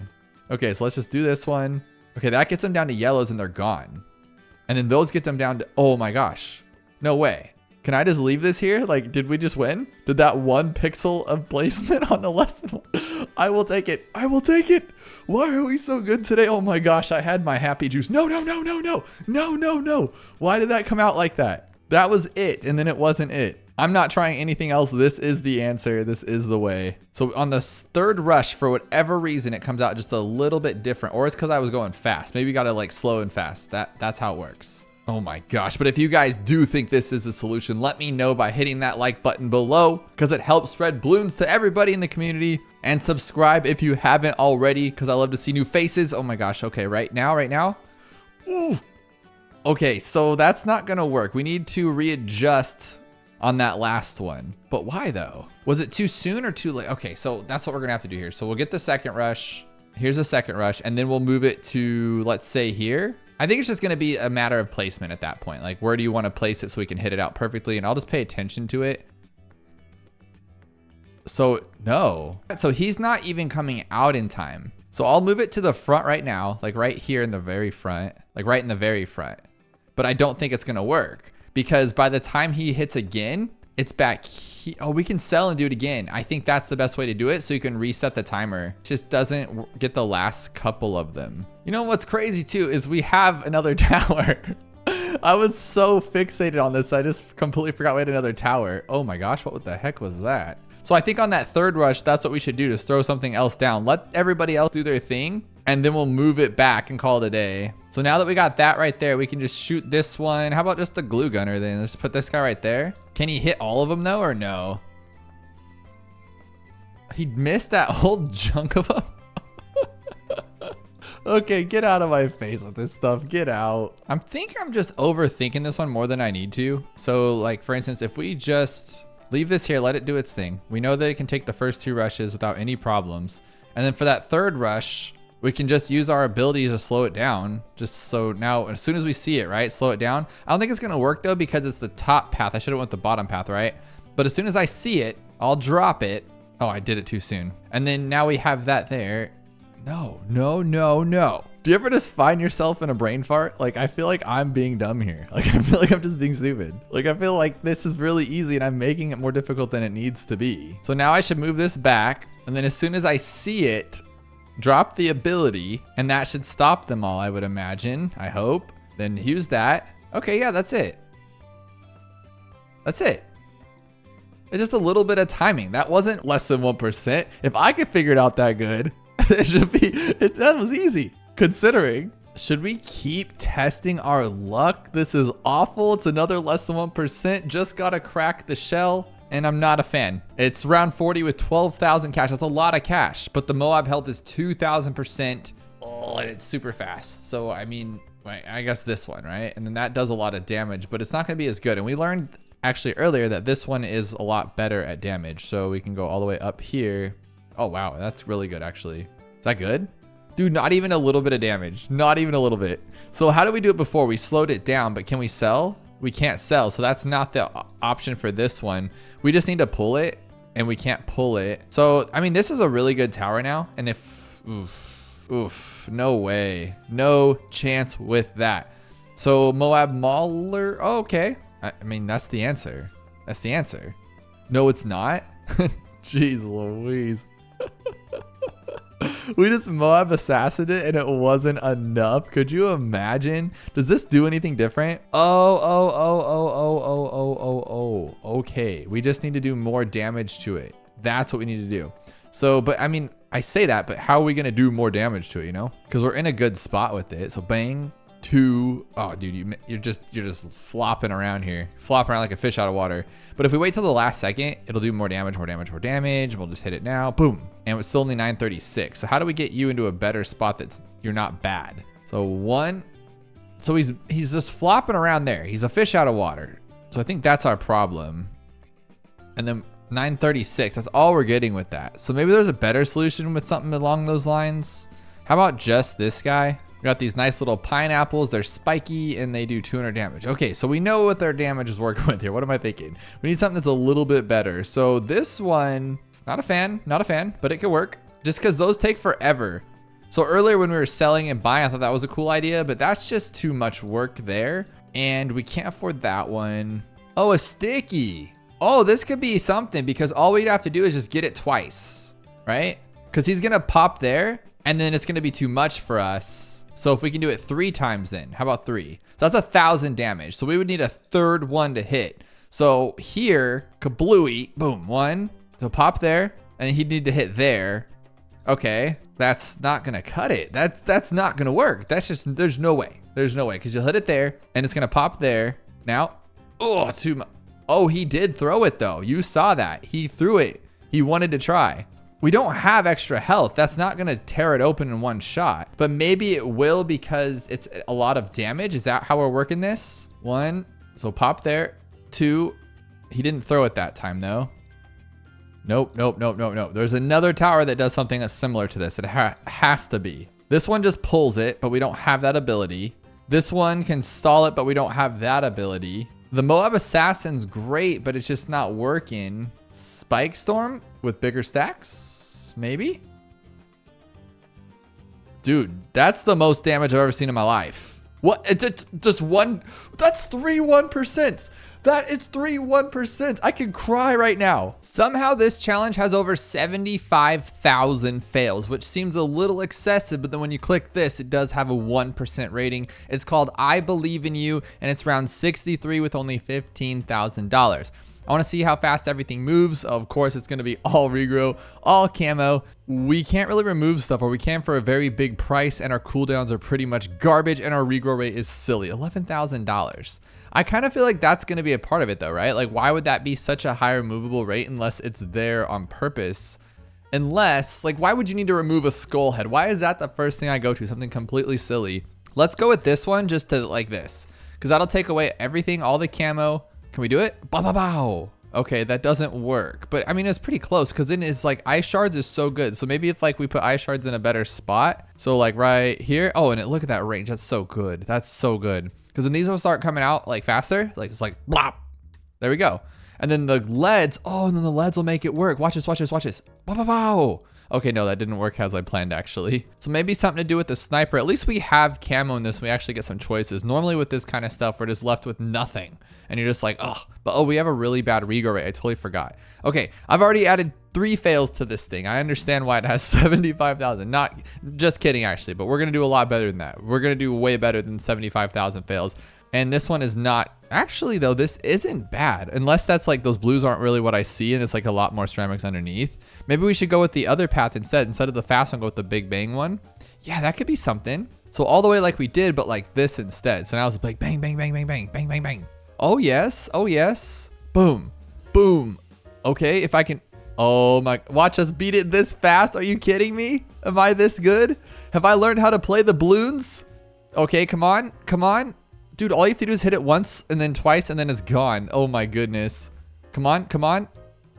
Okay, so let's just do this one. Okay, that gets them down to yellows and they're gone. And then those get them down to, oh my gosh, no way. Can I just leave this here? Like, did we just win? Did that 1 pixel of placement on the less than one? I will take it. I will take it. Why are we so good today? Oh my gosh, I had my happy juice. No, no, no, no, no, no, no, no. Why did that come out like that? That was it. And then it wasn't it. I'm not trying anything else. This is the answer. This is the way. So on the third rush, for whatever reason, it comes out just a little bit different, or it's because I was going fast. Maybe you got to like slow and fast. That's how it works. Oh my gosh. But if you guys do think this is a solution, let me know by hitting that like button below, because it helps spread balloons to everybody in the community, and subscribe if you haven't already, because I love to see new faces. Oh my gosh. Okay. Right now. Ooh. Okay. So that's not going to work. We need to readjust on that last one. But why though? Was it too soon or too late? Okay, so that's what we're gonna have to do here. So we'll get the second rush. Here's a second rush, and then we'll move it to, let's say here. I think it's just gonna be a matter of placement at that point. Like, where do you wanna place it so we can hit it out perfectly? And I'll just pay attention to it. So no, so he's not even coming out in time. So I'll move it to the front right now, like right here in the very front, like right in the very front. But I don't think it's gonna work, because by the time he hits again, it's back. Oh, we can sell and do it again. I think that's the best way to do it, so you can reset the timer. It just doesn't get the last couple of them. You know what's crazy too is we have another tower. I was so fixated on this, I just completely forgot we had another tower. Oh my gosh, what the heck was that? So I think on that third rush, that's what we should do, is throw something else down. Let everybody else do their thing, and then we'll move it back and call it a day. So now that we got that right there, we can just shoot this one. How about just the glue gunner then? Let's put this guy right there. Can he hit all of them though, or no? He missed that whole chunk of them. Okay, get out of my face with this stuff. Get out. I think I'm just overthinking this one more than I need to. So like, for instance, if we just leave this here, let it do its thing. We know that it can take the first 2 rushes without any problems. And then for that third rush, we can just use our ability to slow it down. Just so now, as soon as we see it, right, slow it down. I don't think it's gonna work though, because it's the top path. I should have went the bottom path, right? But as soon as I see it, I'll drop it. Oh, I did it too soon. And then now we have that there. No, no, no, no. Do you ever just find yourself in a brain fart? Like, I feel like I'm being dumb here. Like, I feel like I'm just being stupid. Like, I feel like this is really easy and I'm making it more difficult than it needs to be. So now I should move this back. And then as soon as I see it, drop the ability, and that should stop them all, I would imagine. I hope. Then use that. Okay, yeah, that's it. That's it. It's just a little bit of timing. That wasn't less than 1%. If I could figure it out that good, it should be, that was easy, considering. Should we keep testing our luck? This is awful. It's another less than 1%. Just gotta crack the shell. And I'm not a fan. It's round 40 with 12,000 cash. That's a lot of cash, but the Moab health is 2,000%. Oh, and it's super fast. So, I mean, I guess this one, right? And then that does a lot of damage, but it's not gonna be as good. And we learned actually earlier that this one is a lot better at damage. So we can go all the way up here. Oh, wow, that's really good actually. Is that good? Dude, not even a little bit of damage. Not even a little bit. So how did we do it before? We slowed it down, but can we sell? We can't sell, so that's not the option for this one. We just need to pull it, and we can't pull it. So, I mean, this is a really good tower now, and if, oof, no way. No chance with that. So, Moab Mauler, oh, okay. I mean, that's the answer. That's the answer. No, it's not. Jeez Louise. We just Moab Assassined it and it wasn't enough. Could you imagine? Does this do anything different? Oh. Okay. We just need to do more damage to it. That's what we need to do. So, but I mean, I say that, but how are we going to do more damage to it, you know? Because we're in a good spot with it. So bang, 2. Oh, dude, you're just flopping around here, flopping around like a fish out of water. But if we wait till the last second, it'll do more damage, more damage, more damage. We'll just hit it now, boom, and it's still only 936. So how do we get you into a better spot that's you're not bad? So 1. So he's just flopping around there. He's a fish out of water. So I think that's our problem. And then 936. That's all we're getting with that. So maybe there's a better solution with something along those lines. How about just this guy? We got these nice little pineapples. They're spiky and they do 200 damage. Okay, so we know what their damage is working with here. What am I thinking? We need something that's a little bit better. So this one, not a fan, but it could work. Just because those take forever. So earlier when we were selling and buying, I thought that was a cool idea, but that's just too much work there. And we can't afford that one. Oh, a sticky. Oh, this could be something because all we'd have to do is just get it twice, right? Because he's gonna pop there and then it's gonna be too much for us. So if we can do it 3 times then, how about 3? So that's 1,000 damage. So we would need a third one to hit. So here, kablooey, boom, 1. So pop there, and he'd need to hit there. Okay, that's not gonna cut it. That's not gonna work. That's just, there's no way. There's no way, because you'll hit it there, and it's gonna pop there. Now, oh, too much. Oh, he did throw it though. You saw that. He threw it. He wanted to try. We don't have extra health. That's not gonna tear it open in one shot, but maybe it will because it's a lot of damage. Is that how we're working this? 1, so pop there. 2, he didn't throw it that time though. Nope. There's another tower that does something that's similar to this. It has to be. This one just pulls it, but we don't have that ability. This one can stall it, but we don't have that ability. The Moab Assassin's great, but it's just not working. Spike Storm with bigger stacks, maybe? Dude, that's the most damage I've ever seen in my life. What? It's just 1. That's 3-1%. That is 3-1%. I can cry right now. Somehow this challenge has over 75,000 fails, which seems a little excessive, but then when you click this, it does have a 1% rating. It's called I Believe in You, and it's round 63 with only $15,000. I want to see how fast everything moves. Of course, it's going to be all regrow, all camo. We can't really remove stuff, or we can for a very big price, and our cooldowns are pretty much garbage, and our regrow rate is silly, $11,000. I kind of feel like that's going to be a part of it though, right? Like, why would that be such a high removable rate unless it's there on purpose? Unless, like, why would you need to remove a skull head? Why is that the first thing I go to? Something completely silly. Let's go with this one just to like this, because that'll take away everything, all the camo. Can we do it? Bow, bow, bow. Okay, that doesn't work. But I mean, it's pretty close because then it's like ice shards is so good. So maybe if like we put ice shards in a better spot. So like right here. Oh, and look at that range. That's so good. That's so good. Because then these will start coming out like faster. Like it's like blop. There we go. And then the leads. Oh, and then the leads will make it work. Watch this, watch this, watch this. Bow, bow, bow. Okay, no, that didn't work as I planned actually. So maybe something to do with the sniper. At least we have camo in this. We actually get some choices. Normally with this kind of stuff, we're just left with nothing. And you're just like, oh, but oh, we have a really bad regrow rate. I totally forgot. Okay, I've already added 3 fails to this thing. I understand why it has 75,000. Not just kidding actually, but we're gonna do a lot better than that. We're gonna do way better than 75,000 fails. And this one is not, actually though, this isn't bad. Unless that's like those blues aren't really what I see and it's like a lot more ceramics underneath. Maybe we should go with the other path instead. Instead of the fast one, go with the big bang one. Yeah, that could be something. So all the way like we did, but like this instead. So now it's like bang, bang, bang, bang, bang, bang, bang, bang. Oh yes, oh yes. Boom, boom. Okay, if I can, oh my, watch us beat it this fast. Are you kidding me? Am I this good? Have I learned how to play the balloons? Okay, come on, come on. Dude, all you have to do is hit it once and then twice and then it's gone. Oh my goodness. Come on, come on.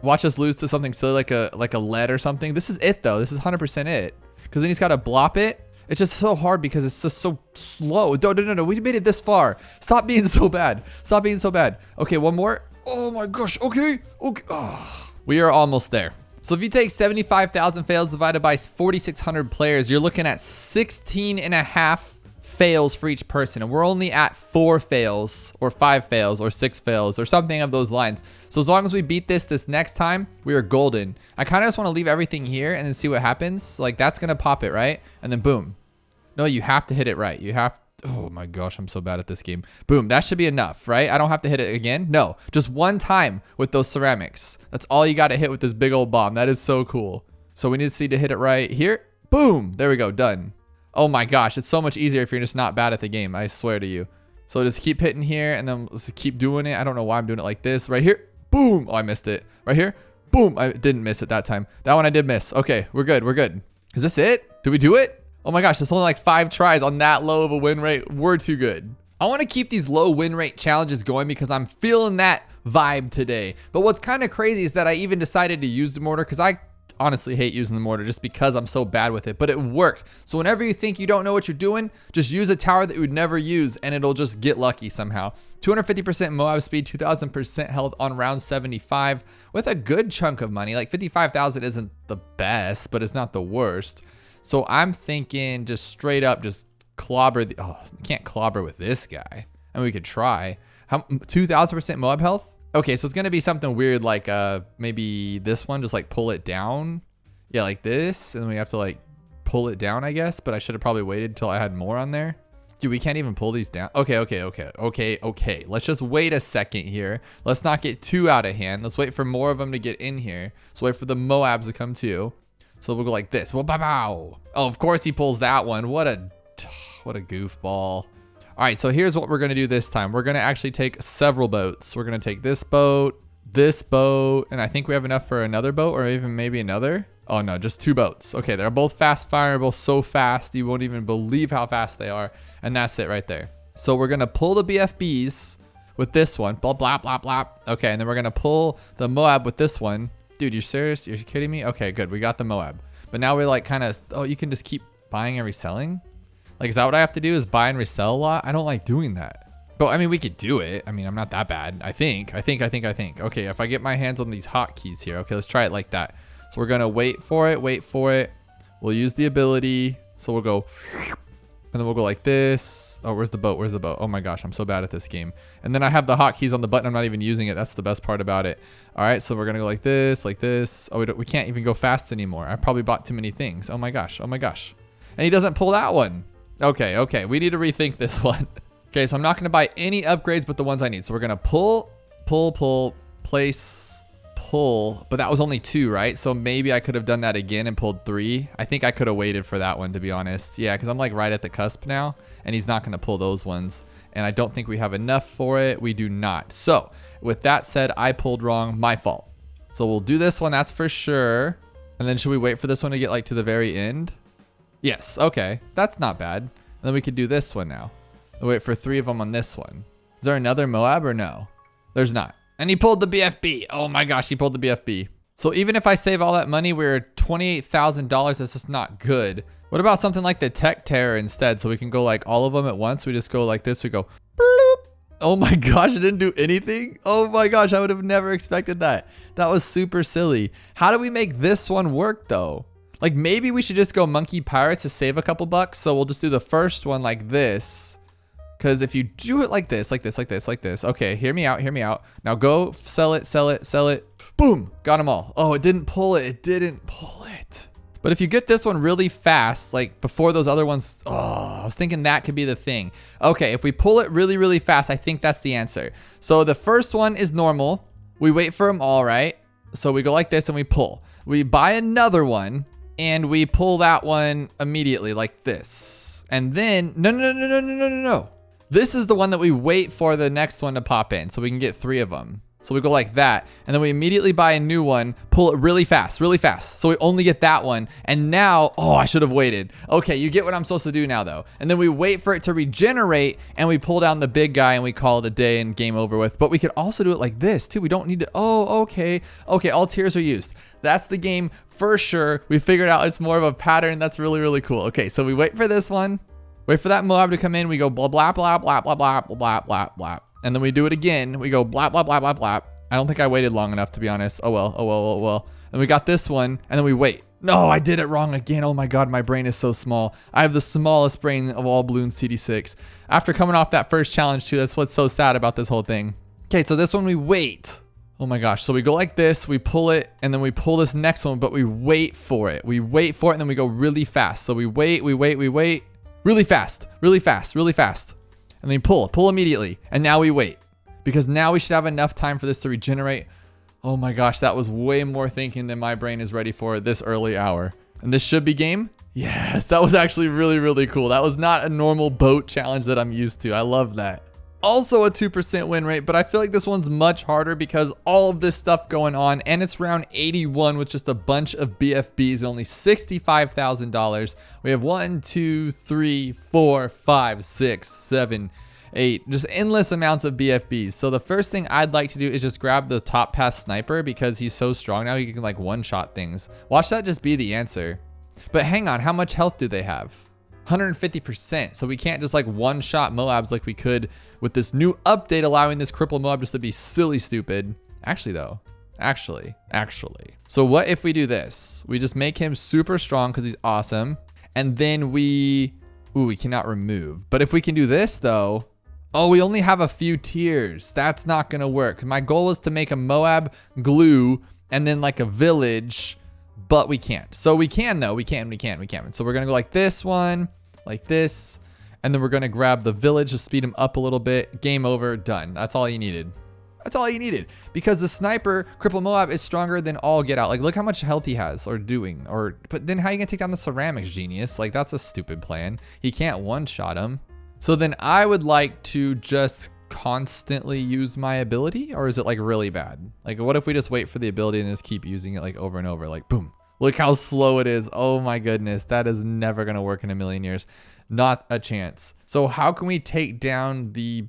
Watch us lose to something silly like a lead or something. This is it though. This is 100% it. Because then he's got to blop it. It's just so hard because it's just so slow. No. We made it this far. Stop being so bad. Stop being so bad. Okay, one more. Oh my gosh. Okay. Okay. Oh. We are almost there. So if you take 75,000 fails divided by 4,600 players, you're looking at 16.5 fails for each person, and we're only at 4 fails or 5 fails or 6 fails or something of those lines. So as long as we beat this next time, we are golden. I kind of just want to leave everything here and then see what happens. Like that's gonna pop it, right? And then boom. No, you have to hit it right. You have, oh my gosh, I'm so bad at this game. Boom, that should be enough, right? I don't have to hit it again. No, just one time with those ceramics. That's all you got to hit with this big old bomb. That is so cool. So we need to see to hit it right here. Boom, there we go, done. Oh my gosh, it's so much easier if you're just not bad at the game. I swear to you. So just keep hitting here and then just keep doing it. I don't know why I'm doing it like this. Right here, boom. Oh, I missed it. Right here, boom. I didn't miss it that time. That one I did miss. Okay, we're good. We're good. Is this it? Did we do it? Oh my gosh, it's only like 5 tries on that low of a win rate. We're too good. I want to keep these low win rate challenges going because I'm feeling that vibe today. But what's kind of crazy is that I even decided to use the mortar because I honestly hate using the mortar just because I'm so bad with it, but it worked. So whenever you think you don't know what you're doing, just use a tower that you would never use and it'll just get lucky somehow. 250% Moab speed, 2000% health on round 75 with a good chunk of money. Like 55,000 isn't the best, but it's not the worst. So I'm thinking just straight up, just clobber the, oh, can't clobber with this guy. And we could try. How 2000% Moab health? Okay, so it's gonna be something weird like maybe this one, just like pull it down. Yeah, like this, and we have to like pull it down, I guess, but I should have probably waited till I had more on there. Dude, we can't even pull these down. Okay. Let's just wait a second here. Let's not get too out of hand. Let's wait for more of them to get in here. Let's wait for the Moabs to come too. So we'll go like this. Well, bow. Oh, of course he pulls that one. What a goofball. All right, so here's what we're gonna do this time. We're gonna actually take several boats. We're gonna take this boat, and I think we have enough for another boat or even maybe another. Oh no, just 2 boats. Okay, they're both fast fire, both so fast, you won't even believe how fast they are. And that's it right there. So we're gonna pull the BFBs with this one, blah, blah, blah, blah. Okay, and then we're gonna pull the Moab with this one. Dude, you serious? You're kidding me? Okay, good, we got the Moab. But now we're like kind of, oh, you can just keep buying and reselling? Like, is that what I have to do is buy and resell a lot? I don't like doing that. But I mean, we could do it. I mean, I'm not that bad. I think. Okay, if I get my hands on these hotkeys here. Okay, let's try it like that. So we're gonna wait for it. We'll use the ability. So we'll go, and then we'll go like this. Oh, where's the boat? Oh my gosh, I'm so bad at this game. And then I have the hotkeys on the button. I'm not even using it. That's the best part about it. All right, so we're gonna go like this. Oh, we can't even go fast anymore. I probably bought too many things. Oh my gosh. And he doesn't pull that one. Okay, we need to rethink this one. Okay, so I'm not gonna buy any upgrades but the ones I need. So we're gonna pull, place, pull, but that was only 2, right? So maybe I could have done that again and pulled 3. I think I could have waited for that one, to be honest. Yeah, because I'm like right at the cusp now and he's not gonna pull those ones. And I don't think we have enough for it. We do not. So with that said, I pulled wrong, my fault. So we'll do this one, that's for sure. And then should we wait for this one to get like to the very end? Yes, okay, that's not bad. And then we could do this one now. We'll wait for 3 of them on this one. Is there another Moab or no? There's not. And he pulled the BFB. Oh my gosh, he pulled the BFB. So even if I save all that money, we're at $28,000. That's just not good. What about something like the Tech Terror instead? So we can go like all of them at once. We just go like this. We go, bloop. Oh my gosh, it didn't do anything. Oh my gosh, I would have never expected that. That was super silly. How do we make this one work though? Like maybe we should just go Monkey Pirates to save a couple bucks. So we'll just do the first one like this. Because if you do it like this. Okay, hear me out. Now go sell it. Boom, got them all. Oh, it didn't pull it. But if you get this one really fast, like before those other ones, oh, I was thinking that could be the thing. Okay, if we pull it really, really fast, I think that's the answer. So the first one is normal. We wait for them all, right? So we go like this and we pull. We buy another one. And we pull that one immediately like this. And then, no. This is the one that we wait for the next one to pop in so we can get 3 of them. So we go like that. And then we immediately buy a new one, pull it really fast. So we only get that one. And now, oh, I should have waited. Okay, you get what I'm supposed to do now though. And then we wait for it to regenerate and we pull down the big guy and we call it a day and game over with. But we could also do it like this too. We don't need to, oh, okay. Okay, all tiers are used. That's the game for sure. We figured out it's more of a pattern. That's really, really cool. Okay, so we wait for this one. Wait for that Moab to come in. We go blah, blah, blah, blah, blah, blah, blah, blah, blah. And then we do it again. We go blah, blah, blah, blah, blah. I don't think I waited long enough, to be honest. Oh well. And we got this one, and then we wait. No, I did it wrong again. Oh my God, my brain is so small. I have the smallest brain of all Bloons TD6. After coming off that first challenge too, that's what's so sad about this whole thing. Okay, so this one we wait. Oh my gosh, so we go like this, we pull it, and then we pull this next one, but we wait for it. And then we go really fast. So we wait. Really fast. And then you pull immediately. And now we wait. Because now we should have enough time for this to regenerate. Oh my gosh, that was way more thinking than my brain is ready for at this early hour. And this should be game. Yes, that was actually really, really cool. That was not a normal boat challenge that I'm used to. I love that. Also a 2% win rate, but I feel like this one's much harder because all of this stuff going on, and it's round 81 with just a bunch of BFBs and only $65,000. We have 1, 2, 3, 4, 5, 6, 7, 8, just endless amounts of BFBs. So the first thing I'd like to do is just grab the top pass sniper because he's so strong now. He can like one-shot things. Watch that just be the answer. But hang on, how much health do they have? 150%. So we can't just like one-shot Moabs like we could with this new update allowing this crippled Moab just to be silly stupid. Actually though, actually. So what if we do this? We just make him super strong because he's awesome. And then we cannot remove. But if we can do this though, oh, we only have a few tiers. That's not gonna work. My goal is to make a Moab glue and then like a village, but we can't. So we can though, we can. So we're gonna go like this one, like this, and then we're gonna grab the village to speed him up a little bit. Game over, done. That's all you needed. That's all you needed. Because the sniper, Cripple Moab, is stronger than all get out. Like, look how much health he has, or doing. But then how are you gonna take down the ceramics, genius? Like, that's a stupid plan. He can't one-shot him. So then I would like to just constantly use my ability, or is it like really bad? Like, what if we just wait for the ability and just keep using it like over and over? Like, boom. Look how slow it is. Oh my goodness. That is never gonna work in a million years. Not a chance. So how can we take down those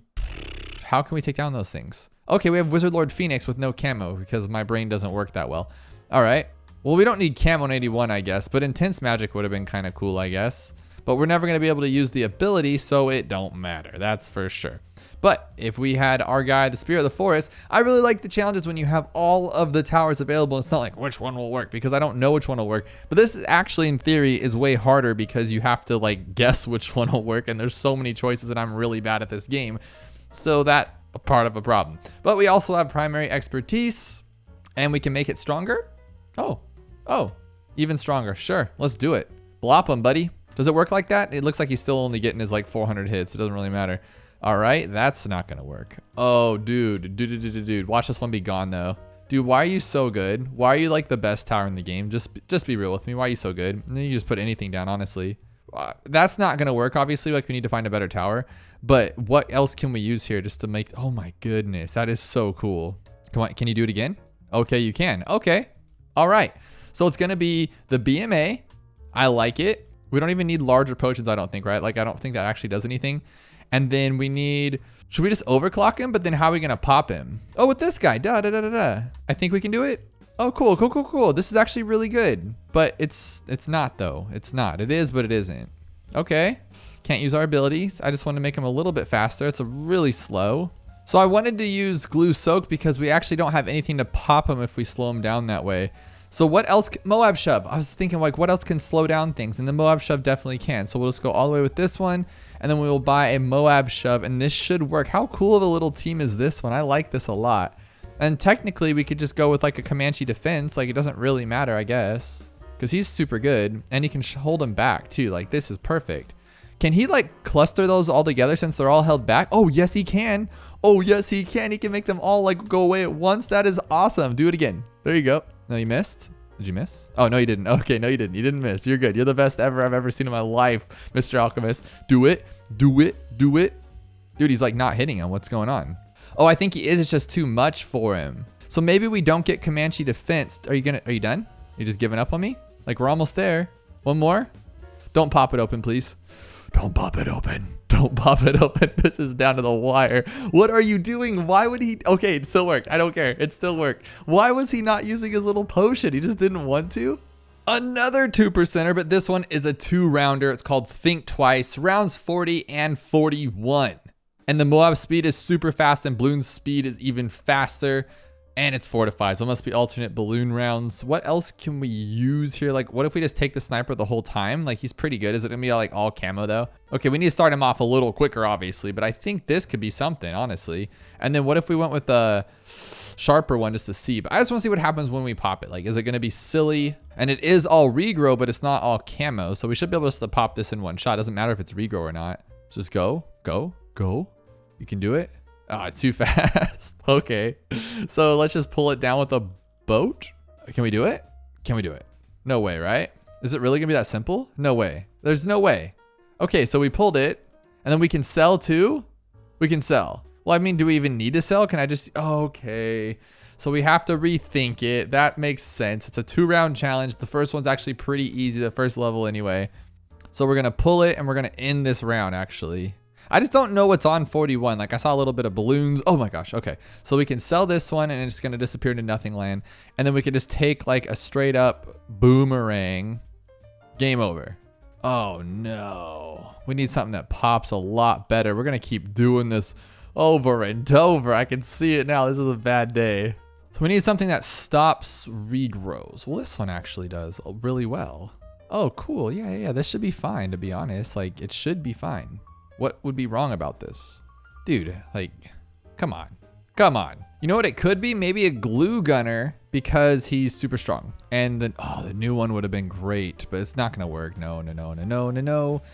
things? Okay, we have Wizard Lord Phoenix with no camo because my brain doesn't work that well. All right. Well, we don't need camo in 81, I guess, but intense magic would have been kind of cool, I guess. But we're never going to be able to use the ability, so it don't matter. That's for sure. But if we had our guy, the Spirit of the Forest, I really like the challenges when you have all of the towers available. It's not like which one will work because I don't know which one will work. But this is actually, in theory, is way harder because you have to like guess which one will work. And there's so many choices and I'm really bad at this game. So that's a part of a problem. But we also have primary expertise and we can make it stronger. Oh, even stronger. Sure, let's do it. Blop him, buddy. Does it work like that? It looks like he's still only getting his like 400 hits. It doesn't really matter. All right, that's not gonna work. Oh, dude. Watch this one be gone though. Dude, why are you so good? Why are you like the best tower in the game? Just be real with me. Why are you so good? And then you just put anything down, honestly. That's not gonna work, obviously. Like, we need to find a better tower. But what else can we use here just to make? Oh my goodness, that is so cool. Come on, can you do it again? Okay, you can. Okay, all right. So it's gonna be the BMA. I like it. We don't even need larger potions, I don't think, right? Like, I don't think that actually does anything. And then we need, should we just overclock him? But then how are we gonna pop him? Oh, with this guy, I think we can do it. Oh, cool. This is actually really good. But it's not though. It's not. It is, but it isn't. Okay. Can't use our abilities. I just want to make him a little bit faster. It's a really slow. So I wanted to use Glue Soak because we actually don't have anything to pop him if we slow him down that way. So what else? Moab Shove. I was thinking like, what else can slow down things? And the Moab Shove definitely can. So we'll just go all the way with this one. And then we will buy a Moab Shove. And this should work. How cool of a little team is this one? I like this a lot. And technically we could just go with like a Comanche defense. Like, it doesn't really matter, I guess. Because he's super good. And he can hold him back too. Like, this is perfect. Can he like cluster those all together since they're all held back? Oh, yes, he can. Oh, yes, he can. He can make them all like go away at once. That is awesome. Do it again. There you go. No, you missed. Did you miss? Oh, no, you didn't. Okay, no, you didn't. You didn't miss. You're good. You're the best ever I've ever seen in my life, Mr. Alchemist. Do it. Dude, he's like not hitting him. What's going on? Oh, I think he is. It's just too much for him. So maybe we don't get Comanche defense. Are you done? You just giving up on me? Like, we're almost there. One more. Don't pop it open, please. Don't pop it open. Don't pop it open. This is down to the wire. What are you doing? Why would he? Okay, it still worked. I don't care. It still worked. Why was he not using his little potion? He just didn't want to. Another 2%er, but this one is a 2-rounder. It's called Think Twice. Rounds 40 and 41. And the Moab speed is super fast and Bloon's speed is even faster. And it's fortified, so it must be alternate balloon rounds. What else can we use here? Like, what if we just take the sniper the whole time? Like, he's pretty good. Is it gonna be like all camo though? Okay, we need to start him off a little quicker, obviously, but I think this could be something, honestly. And then what if we went with a sharper one just to see? But I just wanna see what happens when we pop it. Like, is it gonna be silly? And it is all regrow, but it's not all camo. So we should be able to pop this in one shot. Doesn't matter if it's regrow or not. Just go. You can do it. Oh, too fast. Okay. So let's just pull it down with a boat. Can we do it? No way, right? Is it really gonna be that simple? No way. There's no way. Okay, so we pulled it and then we can sell too? We can sell. Well, I mean, do we even need to sell? Can I just, okay. So we have to rethink it. That makes sense. It's a 2-round challenge. The first one's actually pretty easy, the first level anyway. So we're gonna pull it and we're gonna end this round actually. I just don't know what's on 41. Like I saw a little bit of balloons. Oh my gosh, okay. So we can sell this one and it's gonna disappear into nothing land. And then we can just take like a straight up boomerang. Game over. Oh no. We need something that pops a lot better. We're gonna keep doing this over and over. I can see it now. This is a bad day. So we need something that stops regrows. Well, this one actually does really well. Oh, cool. Yeah. This should be fine, to be honest. Like, it should be fine. What would be wrong about this? Dude, like, come on. Come on. You know what it could be? Maybe a glue gunner because he's super strong. And then, the new one would have been great, but it's not going to work. No.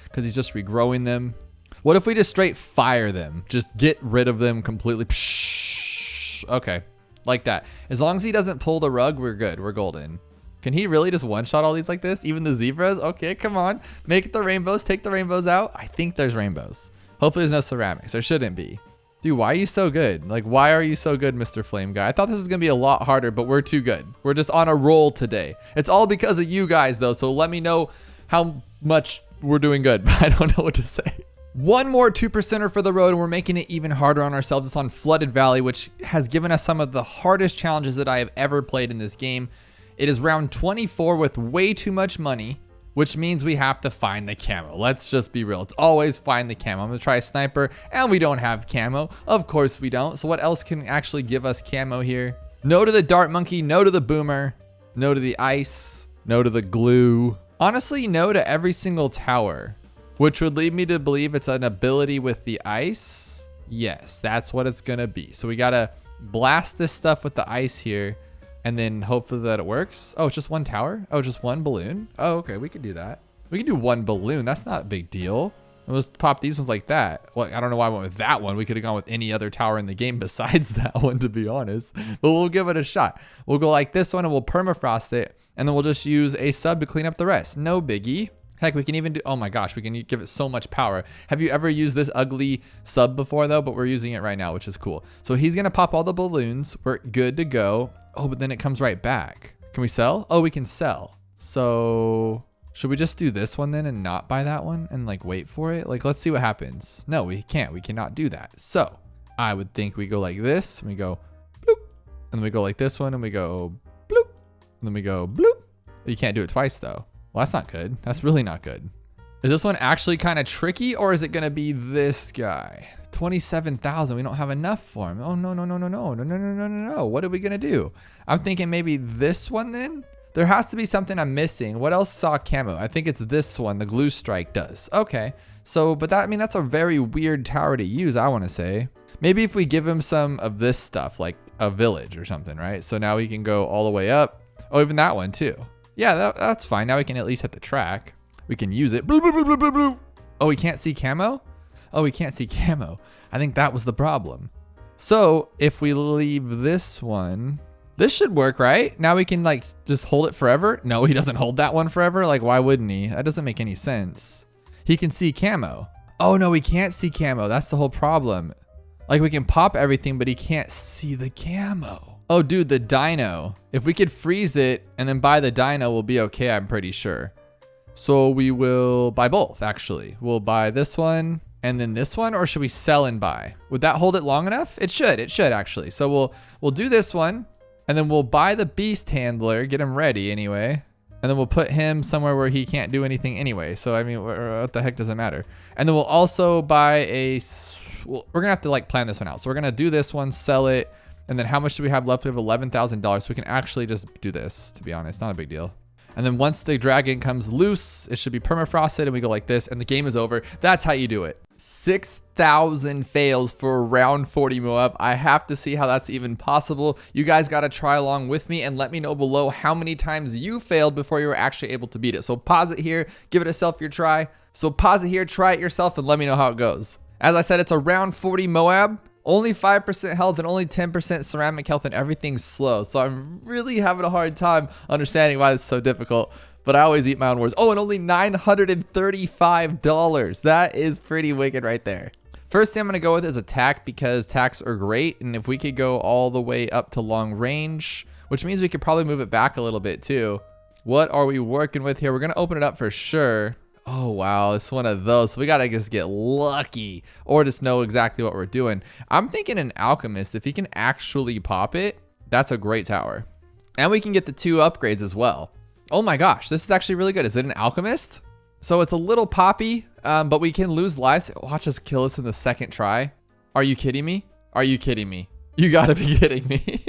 Because he's just regrowing them. What if we just straight fire them? Just get rid of them completely. Psh, okay. Like that. As long as he doesn't pull the rug, we're good. We're golden. Can he really just one-shot all these like this? Even the zebras? Okay, come on. Make it the rainbows. Take the rainbows out. I think there's rainbows. Hopefully there's no ceramics. There shouldn't be. Dude, why are you so good? Like, why are you so good, Mr. Flame Guy? I thought this was going to be a lot harder, but we're too good. We're just on a roll today. It's all because of you guys, though, so let me know how much we're doing good. I don't know what to say. One more 2%er for the road, and we're making it even harder on ourselves. It's on Flooded Valley, which has given us some of the hardest challenges that I have ever played in this game. It is round 24 with way too much money, which means we have to find the camo. Let's just be real. It's always find the camo. I'm gonna try a sniper, and we don't have camo. Of course we don't. So what else can actually give us camo here? No to the dart monkey, no to the boomer, no to the ice, no to the glue. Honestly, no to every single tower. Which would lead me to believe it's an ability with the ice. Yes, that's what it's gonna be. So we gotta blast this stuff with the ice here and then hopefully that it works. Oh, it's just one tower? Oh, just one balloon? Oh, okay, we could do that. We can do one balloon. That's not a big deal. We'll just pop these ones like that. Well, I don't know why I went with that one. We could have gone with any other tower in the game besides that one, to be honest. But we'll give it a shot. We'll go like this one and we'll permafrost it. And then we'll just use a sub to clean up the rest. No biggie. Heck, we can even do, oh my gosh, we can give it so much power. Have you ever used this ugly sub before though? But we're using it right now, which is cool. So he's gonna pop all the balloons. We're good to go. Oh, but then it comes right back. Can we sell? Oh, we can sell. So should we just do this one then and not buy that one and like wait for it? Like, let's see what happens. No, we can't. We cannot do that. So I would think we go like this and we go bloop. And then we go like this one and we go bloop. And then we go bloop. You can't do it twice though. Well, that's not good. That's really not good. Is this one actually kind of tricky or is it going to be this guy? 27,000. We don't have enough for him. Oh, no. What are we going to do? I'm thinking maybe this one then? There has to be something I'm missing. What else saw camo? I think it's this one. The glue strike does. Okay. So, but that, I mean, that's a very weird tower to use, I want to say. Maybe if we give him some of this stuff, like a village or something, right? So now we can go all the way up. Oh, even that one too. Yeah, that's fine. Now we can at least hit the track. We can use it. Bloop, bloop, bloop, bloop, bloop. Oh, we can't see camo? Oh, we can't see camo. I think that was the problem. So if we leave this one, this should work, right? Now we can like just hold it forever. No, he doesn't hold that one forever. Like, why wouldn't he? That doesn't make any sense. He can see camo. Oh no, we can't see camo. That's the whole problem. Like we can pop everything, but he can't see the camo. Oh, dude, the dino. If we could freeze it and then buy the dino, we'll be okay, I'm pretty sure. So we will buy both, actually. We'll buy this one and then this one, or should we sell and buy? Would that hold it long enough? It should actually. So we'll do this one and then we'll buy the beast handler, get him ready anyway. And then we'll put him somewhere where he can't do anything anyway. So, I mean, what the heck does it matter? And then we'll also buy we're gonna have to like plan this one out. So we're gonna do this one, sell it. And then how much do we have left? We have $11,000. So we can actually just do this, to be honest. Not a big deal. And then once the dragon comes loose, it should be permafrosted and we go like this and the game is over. That's how you do it. 6,000 fails for round 40 Moab. I have to see how that's even possible. You guys got to try along with me and let me know below how many times you failed before you were actually able to beat it. So pause it here, give it your try. So pause it here, try it yourself and let me know how it goes. As I said, it's a round 40 Moab. Only 5% health and only 10% ceramic health and everything's slow. So I'm really having a hard time understanding why it's so difficult. but I always eat my own words. Oh, and only $935. That is pretty wicked right there. First thing I'm going to go with is attack because attacks are great. And if we could go all the way up to long range, which means we could probably move it back a little bit too. What are we working with here? We're going to open it up for sure. Oh, wow. It's one of those. So we got to just get lucky or just know exactly what we're doing. I'm thinking an alchemist, if he can actually pop it, that's a great tower. And we can get the 2 upgrades as well. Oh my gosh, this is actually really good. Is it an alchemist? So it's a little poppy, but we can lose lives. Watch us kill us in the second try. Are you kidding me? Are you kidding me? You gotta be kidding me.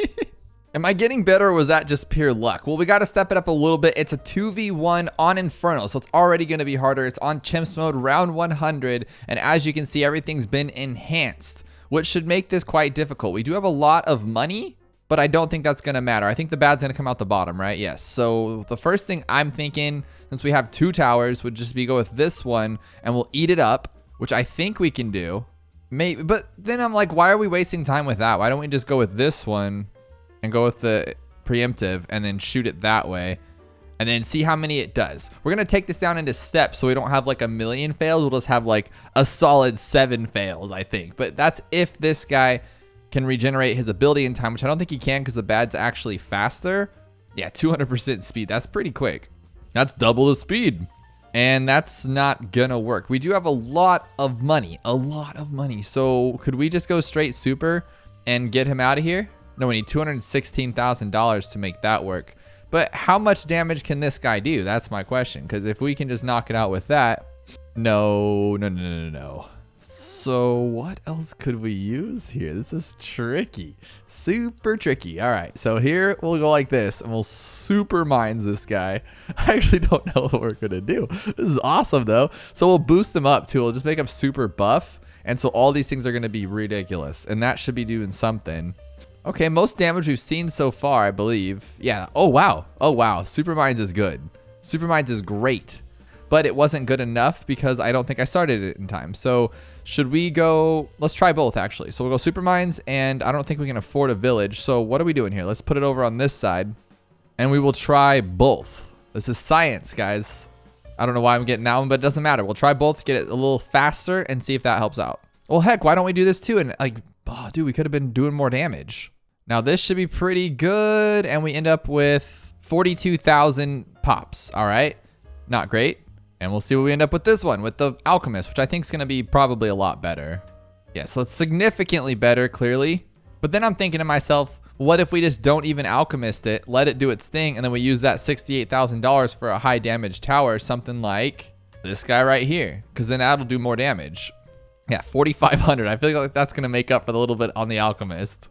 Am I getting better or was that just pure luck? Well, we got to step it up a little bit. It's a 2v1 on Inferno, so it's already going to be harder. It's on Chimps mode, round 100, and as you can see, everything's been enhanced, which should make this quite difficult. We do have a lot of money, but I don't think that's going to matter. I think the bad's going to come out the bottom, right? Yes. So the first thing I'm thinking, since we have 2 towers, would just be go with this one, and we'll eat it up, which I think we can do. Maybe, but then I'm like, why are we wasting time with that? Why don't we just go with this one and go with the preemptive and then shoot it that way and then see how many it does. We're going to take this down into steps so we don't have like a million fails. We'll just have like a solid 7 fails, I think. But that's if this guy can regenerate his ability in time, which I don't think he can because the bad's actually faster. Yeah, 200% speed. That's pretty quick. That's double the speed. And that's not gonna work. We do have a lot of money, So could we just go straight super and get him out of here? No, we need $216,000 to make that work. But how much damage can this guy do? That's my question. Because if we can just knock it out with that, no. So what else could we use here? This is tricky, super tricky. All right, so here we'll go like this and we'll super mines this guy. I actually don't know what we're gonna do. This is awesome though. So we'll boost him up too. We'll just make him super buff. And so all these things are gonna be ridiculous and that should be doing something. Okay, most damage we've seen so far, I believe. Yeah, oh wow. Super Mines is good. Super Mines is great, but it wasn't good enough because I don't think I started it in time. So should we go, let's try both actually. So we'll go Super Mines and I don't think we can afford a village. So what are we doing here? Let's put it over on this side and we will try both. This is science, guys. I don't know why I'm getting that one, but it doesn't matter. We'll try both, get it a little faster and see if that helps out. Well, heck, why don't we do this too? And like, oh dude, we could have been doing more damage. Now this should be pretty good. And we end up with 42,000 pops. All right. Not great. And we'll see what we end up with this one with the Alchemist, which I think is going to be probably a lot better. Yeah, so it's significantly better, clearly. But then I'm thinking to myself, what if we just don't even Alchemist it, let it do its thing, and then we use that $68,000 for a high damage tower, something like this guy right here, because then that'll do more damage. Yeah, 4,500. I feel like that's going to make up for the little bit on the Alchemist.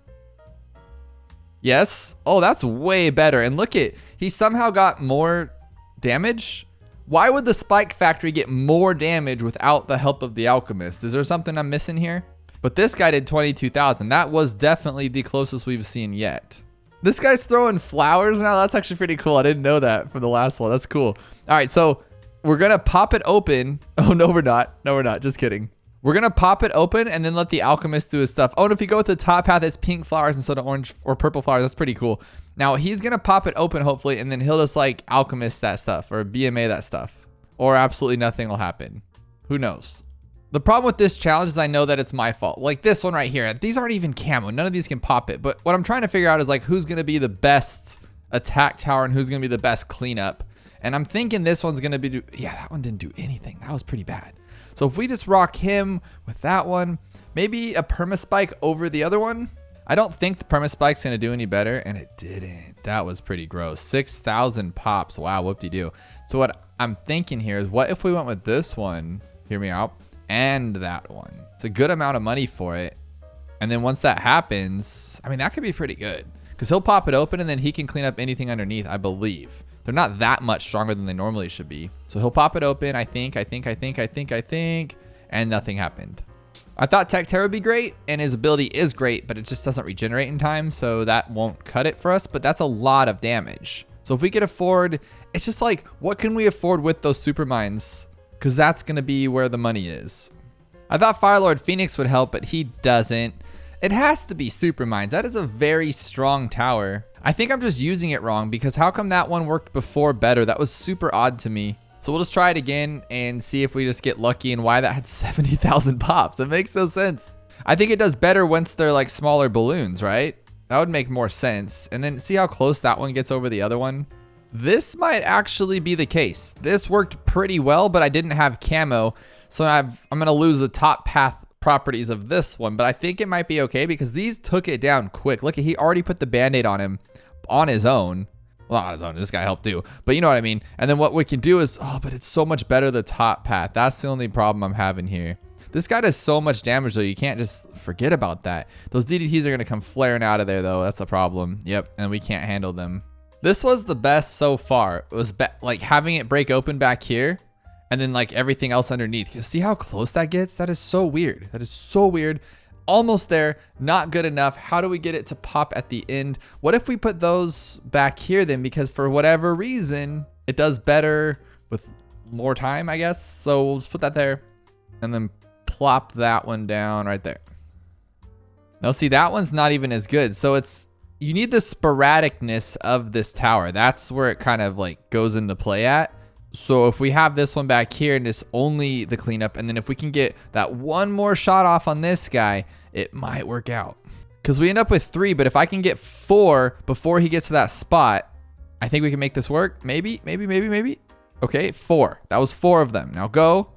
Yes. Oh, that's way better. And look at, he somehow got more damage. Why would the Spike Factory get more damage without the help of the Alchemist? Is there something I'm missing here? But this guy did 22,000. That was definitely the closest we've seen yet. This guy's throwing flowers now. That's actually pretty cool. I didn't know that from the last one. That's cool. All right, so we're going to pop it open. Oh, no, we're not. No, we're not. Just kidding. We're going to pop it open and then let the Alchemist do his stuff. Oh, and if you go with the top path, it's pink flowers instead of orange or purple flowers. That's pretty cool. Now, he's going to pop it open, hopefully, and then he'll just, like, Alchemist that stuff or BMA that stuff. Or absolutely nothing will happen. Who knows? The problem with this challenge is I know that it's my fault. Like this one right here. These aren't even camo. None of these can pop it. But what I'm trying to figure out is, like, who's going to be the best attack tower and who's going to be the best cleanup. And I'm thinking this one's going to be... Yeah, that one didn't do anything. That was pretty bad. So if we just rock him with that one, maybe a permaspike over the other one. I don't think the permaspike's going to do any better, and it didn't. That was pretty gross. 6,000 pops. Wow, whoop-de-doo. So what I'm thinking here is, what if we went with this one, hear me out, and that one? It's a good amount of money for it. And then once that happens, I mean, that could be pretty good because he'll pop it open and then he can clean up anything underneath, I believe. They're not that much stronger than they normally should be. So he'll pop it open, I think, and nothing happened. I thought Tech Terror would be great, and his ability is great, but it just doesn't regenerate in time, so that won't cut it for us, but that's a lot of damage. So if we could afford, it's just like, what can we afford with those super mines? Because that's going to be where the money is. I thought Firelord Phoenix would help, but he doesn't. It has to be super mines. That is a very strong tower. I think I'm just using it wrong because how come that one worked before better? That was super odd to me. So we'll just try it again and see if we just get lucky and why that had 70,000 pops. It makes no sense. I think it does better once they're like smaller balloons, right? That would make more sense. And then see how close that one gets over the other one? This might actually be the case. This worked pretty well, but I didn't have camo. So I'm going to lose the top path properties of this one, but I think it might be okay because these took it down quick. Look, he already put the band-aid on him on his own. Well, not on his own. This guy helped too, but you know what I mean? And then what we can do is, oh, but it's so much better the top path. That's the only problem I'm having here. This guy does so much damage though. You can't just forget about that. Those DDTs are going to come flaring out of there though. That's the problem. Yep. And we can't handle them. This was the best so far. It was like having it break open back here and then like everything else underneath. See how close that gets? That is so weird. That is so weird. Almost there, not good enough. How do we get it to pop at the end? What if we put those back here then? Because for whatever reason, it does better with more time, I guess. So we'll just put that there and then plop that one down right there. Now see, that one's not even as good. So you need the sporadicness of this tower. That's where it kind of like goes into play at. So if we have this one back here and it's only the cleanup, and then if we can get that one more shot off on this guy, it might work out. Because we end up with 3, but if I can get 4 before he gets to that spot, I think we can make this work. Maybe. Okay, 4. That was 4 of them. Now go.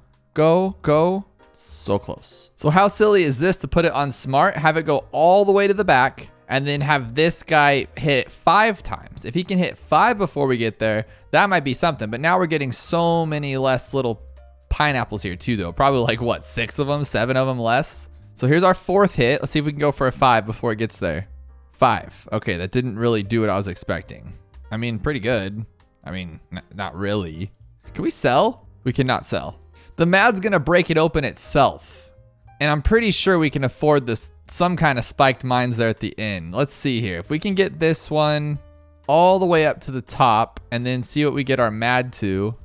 So close. So how silly is this to put it on smart, have it go all the way to the back, and then have this guy hit 5 times. If he can hit 5 before we get there, that might be something. But now we're getting so many less little pineapples here too, though. Probably like, what, 6 of them, 7 of them less? So here's our 4th hit. Let's see if we can go for a 5 before it gets there. 5. Okay, that didn't really do what I was expecting. I mean, pretty good. I mean, not really. Can we sell? We cannot sell. The mad's gonna break it open itself. And I'm pretty sure we can afford this, some kind of spiked mines there at the end. Let's see here. If we can get this one all the way up to the top and then see what we get our mad to.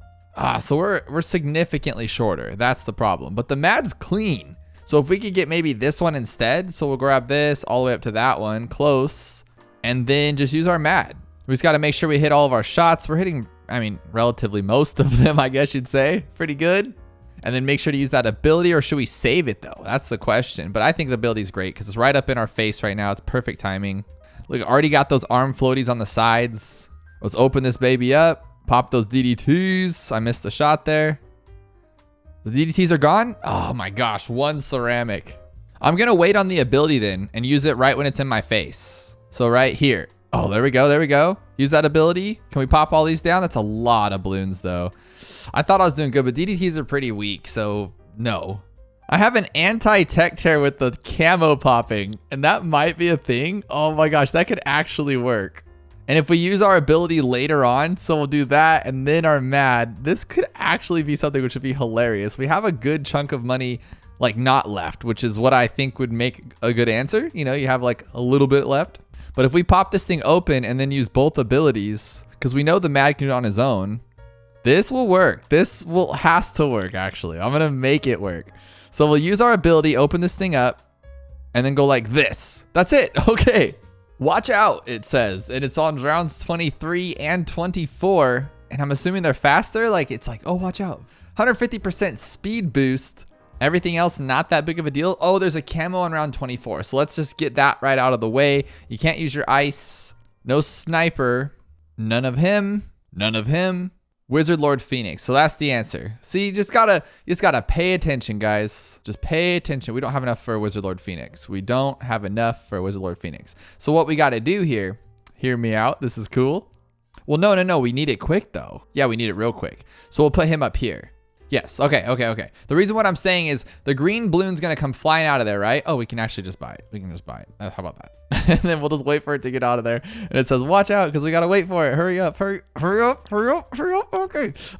So we're significantly shorter. That's the problem. But the mad's clean. So if we could get maybe this one instead. So we'll grab this all the way up to that one. Close. And then just use our mad. We just got to make sure we hit all of our shots. We're hitting, I mean, relatively most of them, I guess you'd say. Pretty good. And then make sure to use that ability, or should we save it though? That's the question. But I think the ability is great because it's right up in our face right now. It's perfect timing. Look, already got those arm floaties on the sides. Let's open this baby up. Pop those DDTs. I missed the shot there. The DDTs are gone. Oh my gosh, 1 ceramic. I'm going to wait on the ability then and use it right when it's in my face. So right here. Oh, there we go. Use that ability. Can we pop all these down? That's a lot of balloons though. I thought I was doing good, but DDTs are pretty weak, so no. I have an anti-tech tear with the camo popping, and that might be a thing. Oh my gosh, that could actually work. And if we use our ability later on, so we'll do that and then our mad, this could actually be something which would be hilarious. We have a good chunk of money like not left, which is what I think would make a good answer. You know, you have like a little bit left. But if we pop this thing open and then use both abilities, because we know the mad can do it on his own, this will work. Has to work actually. I'm gonna make it work. So we'll use our ability, open this thing up, and then go like this. That's it. Okay. Watch out, it says. And it's on rounds 23 and 24. And I'm assuming they're faster. Like, it's like, oh, watch out. 150% speed boost. Everything else, not that big of a deal. Oh, there's a camo on round 24. So let's just get that right out of the way. You can't use your ice. No sniper. None of him. None of him. Wizard Lord Phoenix. So that's the answer. See, you just gotta pay attention, guys. Just pay attention. We don't have enough for a Wizard Lord Phoenix. We don't have enough for a Wizard Lord Phoenix. So what we gotta do here, hear me out. This is cool. Well, no. We need it quick though. Yeah, we need it real quick. So we'll put him up here. Yes. Okay. The reason what I'm saying is the green balloon's going to come flying out of there, right? Oh, we can actually just buy it. We can just buy it. How about that? And then we'll just wait for it to get out of there. And it says, watch out, because we got to wait for it. Hurry up. Okay. So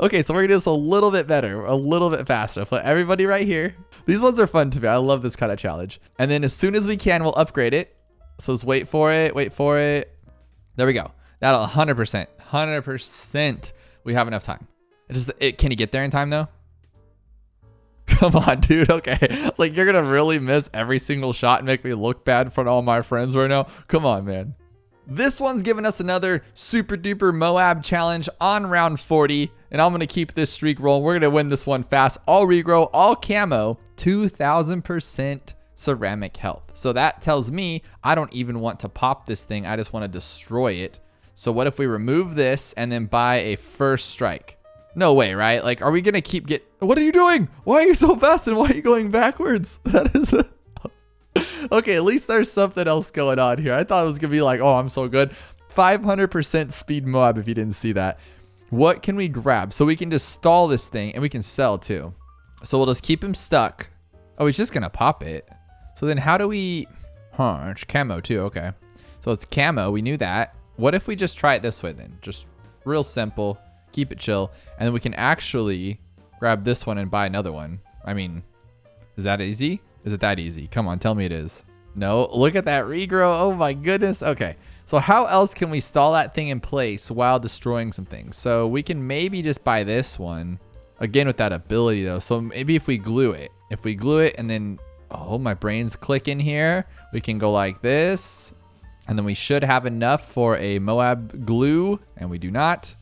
we're going to do this a little bit better, a little bit faster. I'll put everybody right here. These ones are fun to me. I love this kind of challenge. And then as soon as we can, we'll upgrade it. So just wait for it. There we go. That'll 100%. We have enough time. Can he get there in time though? Come on, dude. Okay. It's like, you're going to really miss every single shot and make me look bad in front of all my friends right now. Come on, man. This one's giving us another super duper Moab challenge on round 40. And I'm going to keep this streak rolling. We're going to win this one fast. All regrow, all camo, 2000% ceramic health. So that tells me I don't even want to pop this thing. I just want to destroy it. So what if we remove this and then buy a first strike? No way, right? Like, are we going to keep what are you doing? Why are you so fast and why are you going backwards? That is okay, at least there's something else going on here. I thought it was going to be like, oh, I'm so good. 500% speed Moab if you didn't see that. What can we grab? So we can just stall this thing and we can sell too. So we'll just keep him stuck. Oh, he's just going to pop it. So then how do we... it's camo too. Okay. So it's camo. We knew that. What if we just try it this way then? Just real simple. Keep it chill. And then we can actually grab this one and buy another one. I mean, is that easy? Is it that easy? Come on, tell me it is. No, look at that regrow. Oh my goodness. Okay. So how else can we stall that thing in place while destroying some things? So we can maybe just buy this one. Again, with that ability though. So maybe if we glue it. If we glue it and then... Oh, my brain's clicking here. We can go like this. And then we should have enough for a Moab glue. And we do not.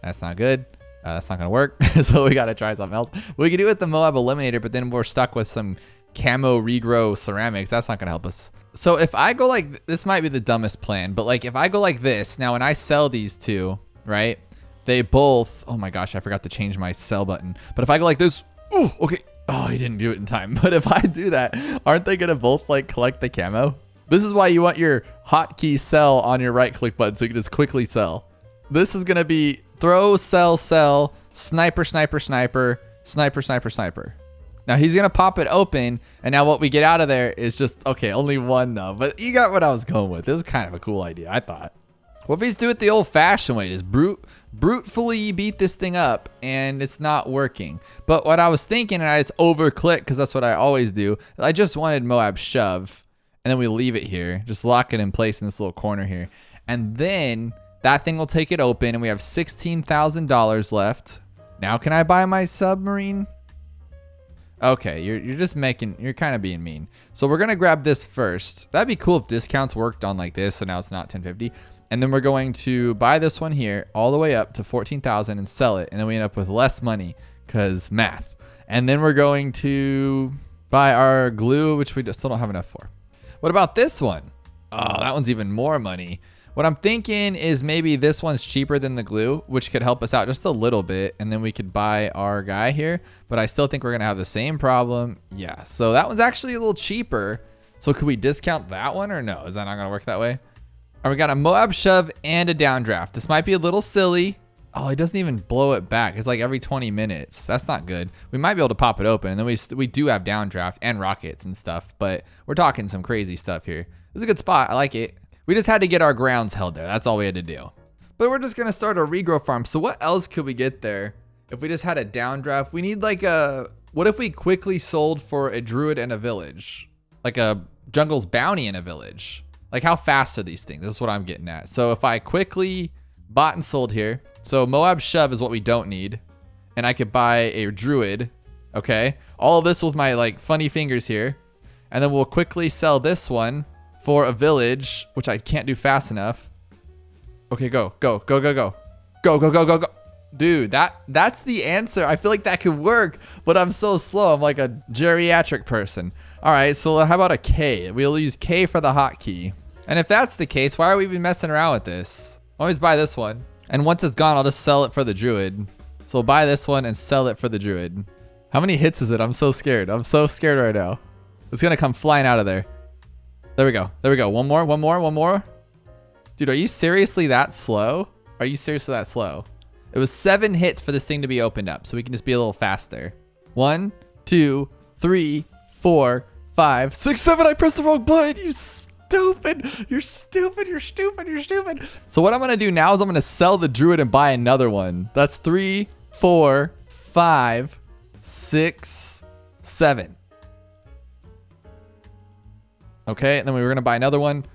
That's not good. That's not going to work. So we got to try something else. We can do it with the Moab eliminator, but then we're stuck with some camo regrow ceramics. That's not going to help us. So if I go like, this might be the dumbest plan, but like if I go like this, now when I sell these two, right? They both, oh my gosh, I forgot to change my sell button. But if I go like this, ooh, okay. Oh, he didn't do it in time. But if I do that, aren't they going to both like collect the camo? This is why you want your hotkey sell on your right click button so you can just quickly sell. This is going to be throw, sell, sell, sniper, sniper, sniper, sniper, sniper, sniper. Now he's going to pop it open. And now what we get out of there is just, okay, only one though. But you got what I was going with. This is kind of a cool idea, I thought. What if he's do it the old fashioned way? Just brutefully beat this thing up and it's not working. But what I was thinking, and it's over click because that's what I always do. I just wanted Moab shove and then we leave it here. Just lock it in place in this little corner here. And then that thing will take it open and we have $16,000 left. Now can I buy my submarine? Okay, you're just you're kind of being mean. So we're going to grab this first. That'd be cool if discounts worked on like this. So now it's not 1050. And then we're going to buy this one here all the way up to 14,000 and sell it. And then we end up with less money because math. And then we're going to buy our glue, which we still don't have enough for. What about this one? Oh, that one's even more money. What I'm thinking is maybe this one's cheaper than the glue, which could help us out just a little bit. And then we could buy our guy here. But I still think we're going to have the same problem. Yeah, so that one's actually a little cheaper. So could we discount that one or no? Is that not going to work that way? All right, we got a Moab shove and a downdraft. This might be a little silly. Oh, it doesn't even blow it back. It's like every 20 minutes. That's not good. We might be able to pop it open. And then we do have downdraft and rockets and stuff. But we're talking some crazy stuff here. This is a good spot. I like it. We just had to get our grounds held there. That's all we had to do. But we're just going to start a regrow farm. So what else could we get there if we just had a downdraft? We need like a... What if we quickly sold for a druid and a village? Like a jungle's bounty in a village? Like how fast are these things? This is what I'm getting at. So if I quickly bought and sold here. So Moab shove is what we don't need. And I could buy a druid. Okay. All of this with my like funny fingers here. And then we'll quickly sell this one for a village, which I can't do fast enough. Okay, go, go, go, go, go. Go, go, go, go, go. Dude, that's the answer. I feel like that could work, but I'm so slow. I'm like a geriatric person. All right, so how about a K? We'll use K for the hotkey. And if that's the case, why are we even messing around with this? Always buy this one. And once it's gone, I'll just sell it for the druid. So we'll buy this one and sell it for the druid. How many hits is it? I'm so scared. I'm so scared right now. It's gonna come flying out of there. There we go. There we go. One more, one more, one more. Dude, are you seriously that slow? Are you seriously that slow? It was 7 hits for this thing to be opened up, so we can just be a little faster. 1, 2, 3, 4, 5, 6, 7. I pressed the wrong button. You stupid. You're stupid. You're stupid. You're stupid. So what I'm going to do now is I'm going to sell the druid and buy another one. That's 3, 4, 5, 6, 7. Okay, and then we were going to buy another one.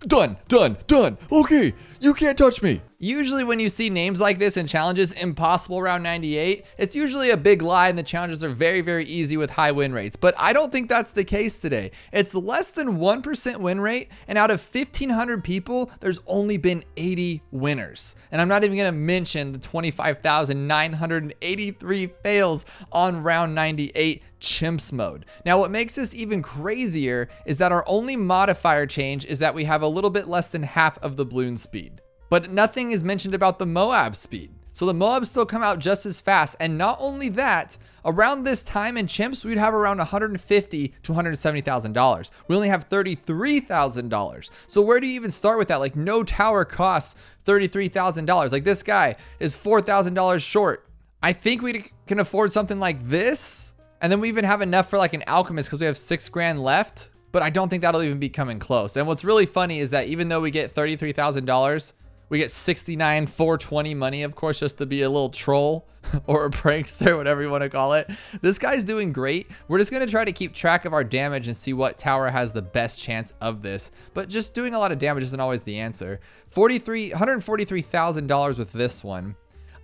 Done, done, done. Okay, you can't touch me. Usually when you see names like this in challenges, impossible round 98, it's usually a big lie and the challenges are very, very easy with high win rates. But I don't think that's the case today. It's less than 1% win rate, and out of 1,500 people, there's only been 80 winners. And I'm not even gonna mention the 25,983 fails on round 98 chimps mode. Now, what makes this even crazier is that our only modifier change is that we have a little bit less than half of the balloon speed. But nothing is mentioned about the Moab speed. So the Moabs still come out just as fast. And not only that, around this time in chimps, we'd have around $150,000 to $170,000. We only have $33,000. So where do you even start with that? Like, no tower costs $33,000. Like, this guy is $4,000 short. I think we can afford something like this. And then we even have enough for like an alchemist because we have $6,000 left. But I don't think that'll even be coming close. And what's really funny is that even though we get $33,000, we get 69,420 money, of course, just to be a little troll or a prankster, whatever you want to call it. This guy's doing great. We're just going to try to keep track of our damage and see what tower has the best chance of this. But just doing a lot of damage isn't always the answer. $143,000 with this one.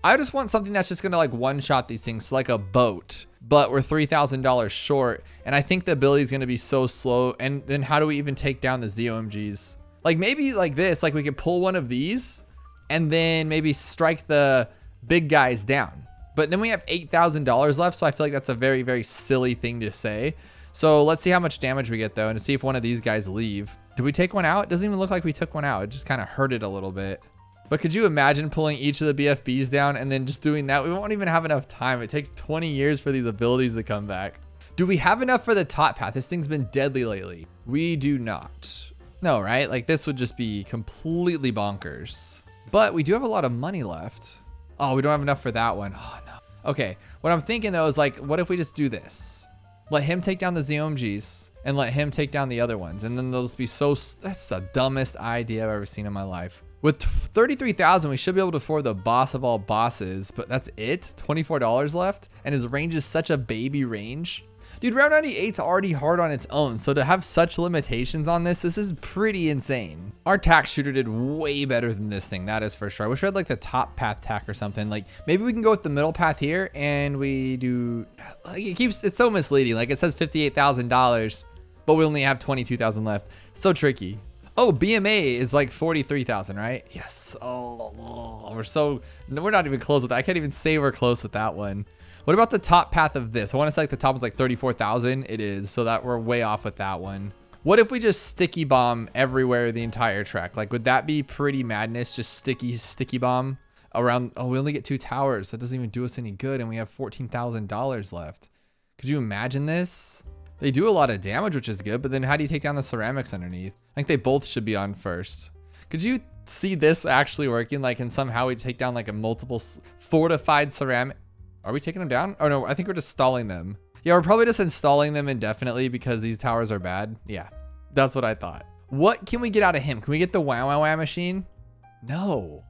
I just want something that's just going to like one-shot these things, so like a boat. But we're $3,000 short. And I think the ability is going to be so slow. And then how do we even take down the ZOMGs? Like maybe like this, like we could pull one of these and then maybe strike the big guys down. But then we have $8,000 left. So I feel like that's a very, very silly thing to say. So let's see how much damage we get though, and to see if one of these guys leave. Did we take one out? It doesn't even look like we took one out. It just kind of hurt it a little bit. But could you imagine pulling each of the BFBs down and then just doing that? We won't even have enough time. It takes 20 years for these abilities to come back. Do we have enough for the top path? This thing's been deadly lately. We do not. No, right? Like this would just be completely bonkers. But we do have a lot of money left. Oh, we don't have enough for that one. Oh no. Okay, what I'm thinking though is like, what if we just do this? Let him take down the ZOMGs and let him take down the other ones. And then they'll just be so, that's the dumbest idea I've ever seen in my life. With 33,000, we should be able to afford the boss of all bosses, but that's it? $24 left? And his range is such a baby range. Dude, round 98's already hard on its own, so to have such limitations on this is pretty insane. Our tack shooter did way better than this thing, that is for sure. I wish we had like the top path tack or something. Like maybe we can go with the middle path here and we do, like it's so misleading. Like it says $58,000, but we only have 22,000 left. So tricky. Oh, BMA is like 43,000, right? Yes. Oh, we're not even close with that. I can't even say we're close with that one. What about the top path of this? I want to say like the top is like 34,000. It is, so that we're way off with that one. What if we just sticky bomb everywhere the entire track? Like, would that be pretty madness? Just sticky bomb around. Oh, we only get 2 towers. That doesn't even do us any good, and we have $14,000 left. Could you imagine this? They do a lot of damage, which is good, but then how do you take down the ceramics underneath? I think they both should be on first. Could you see this actually working? Like, and somehow we take down like a multiple fortified ceramic. Are we taking them down? Oh no, I think we're just stalling them. Yeah, we're probably just installing them indefinitely because these towers are bad. Yeah, that's what I thought. What can we get out of him? Can we get the wow machine? No.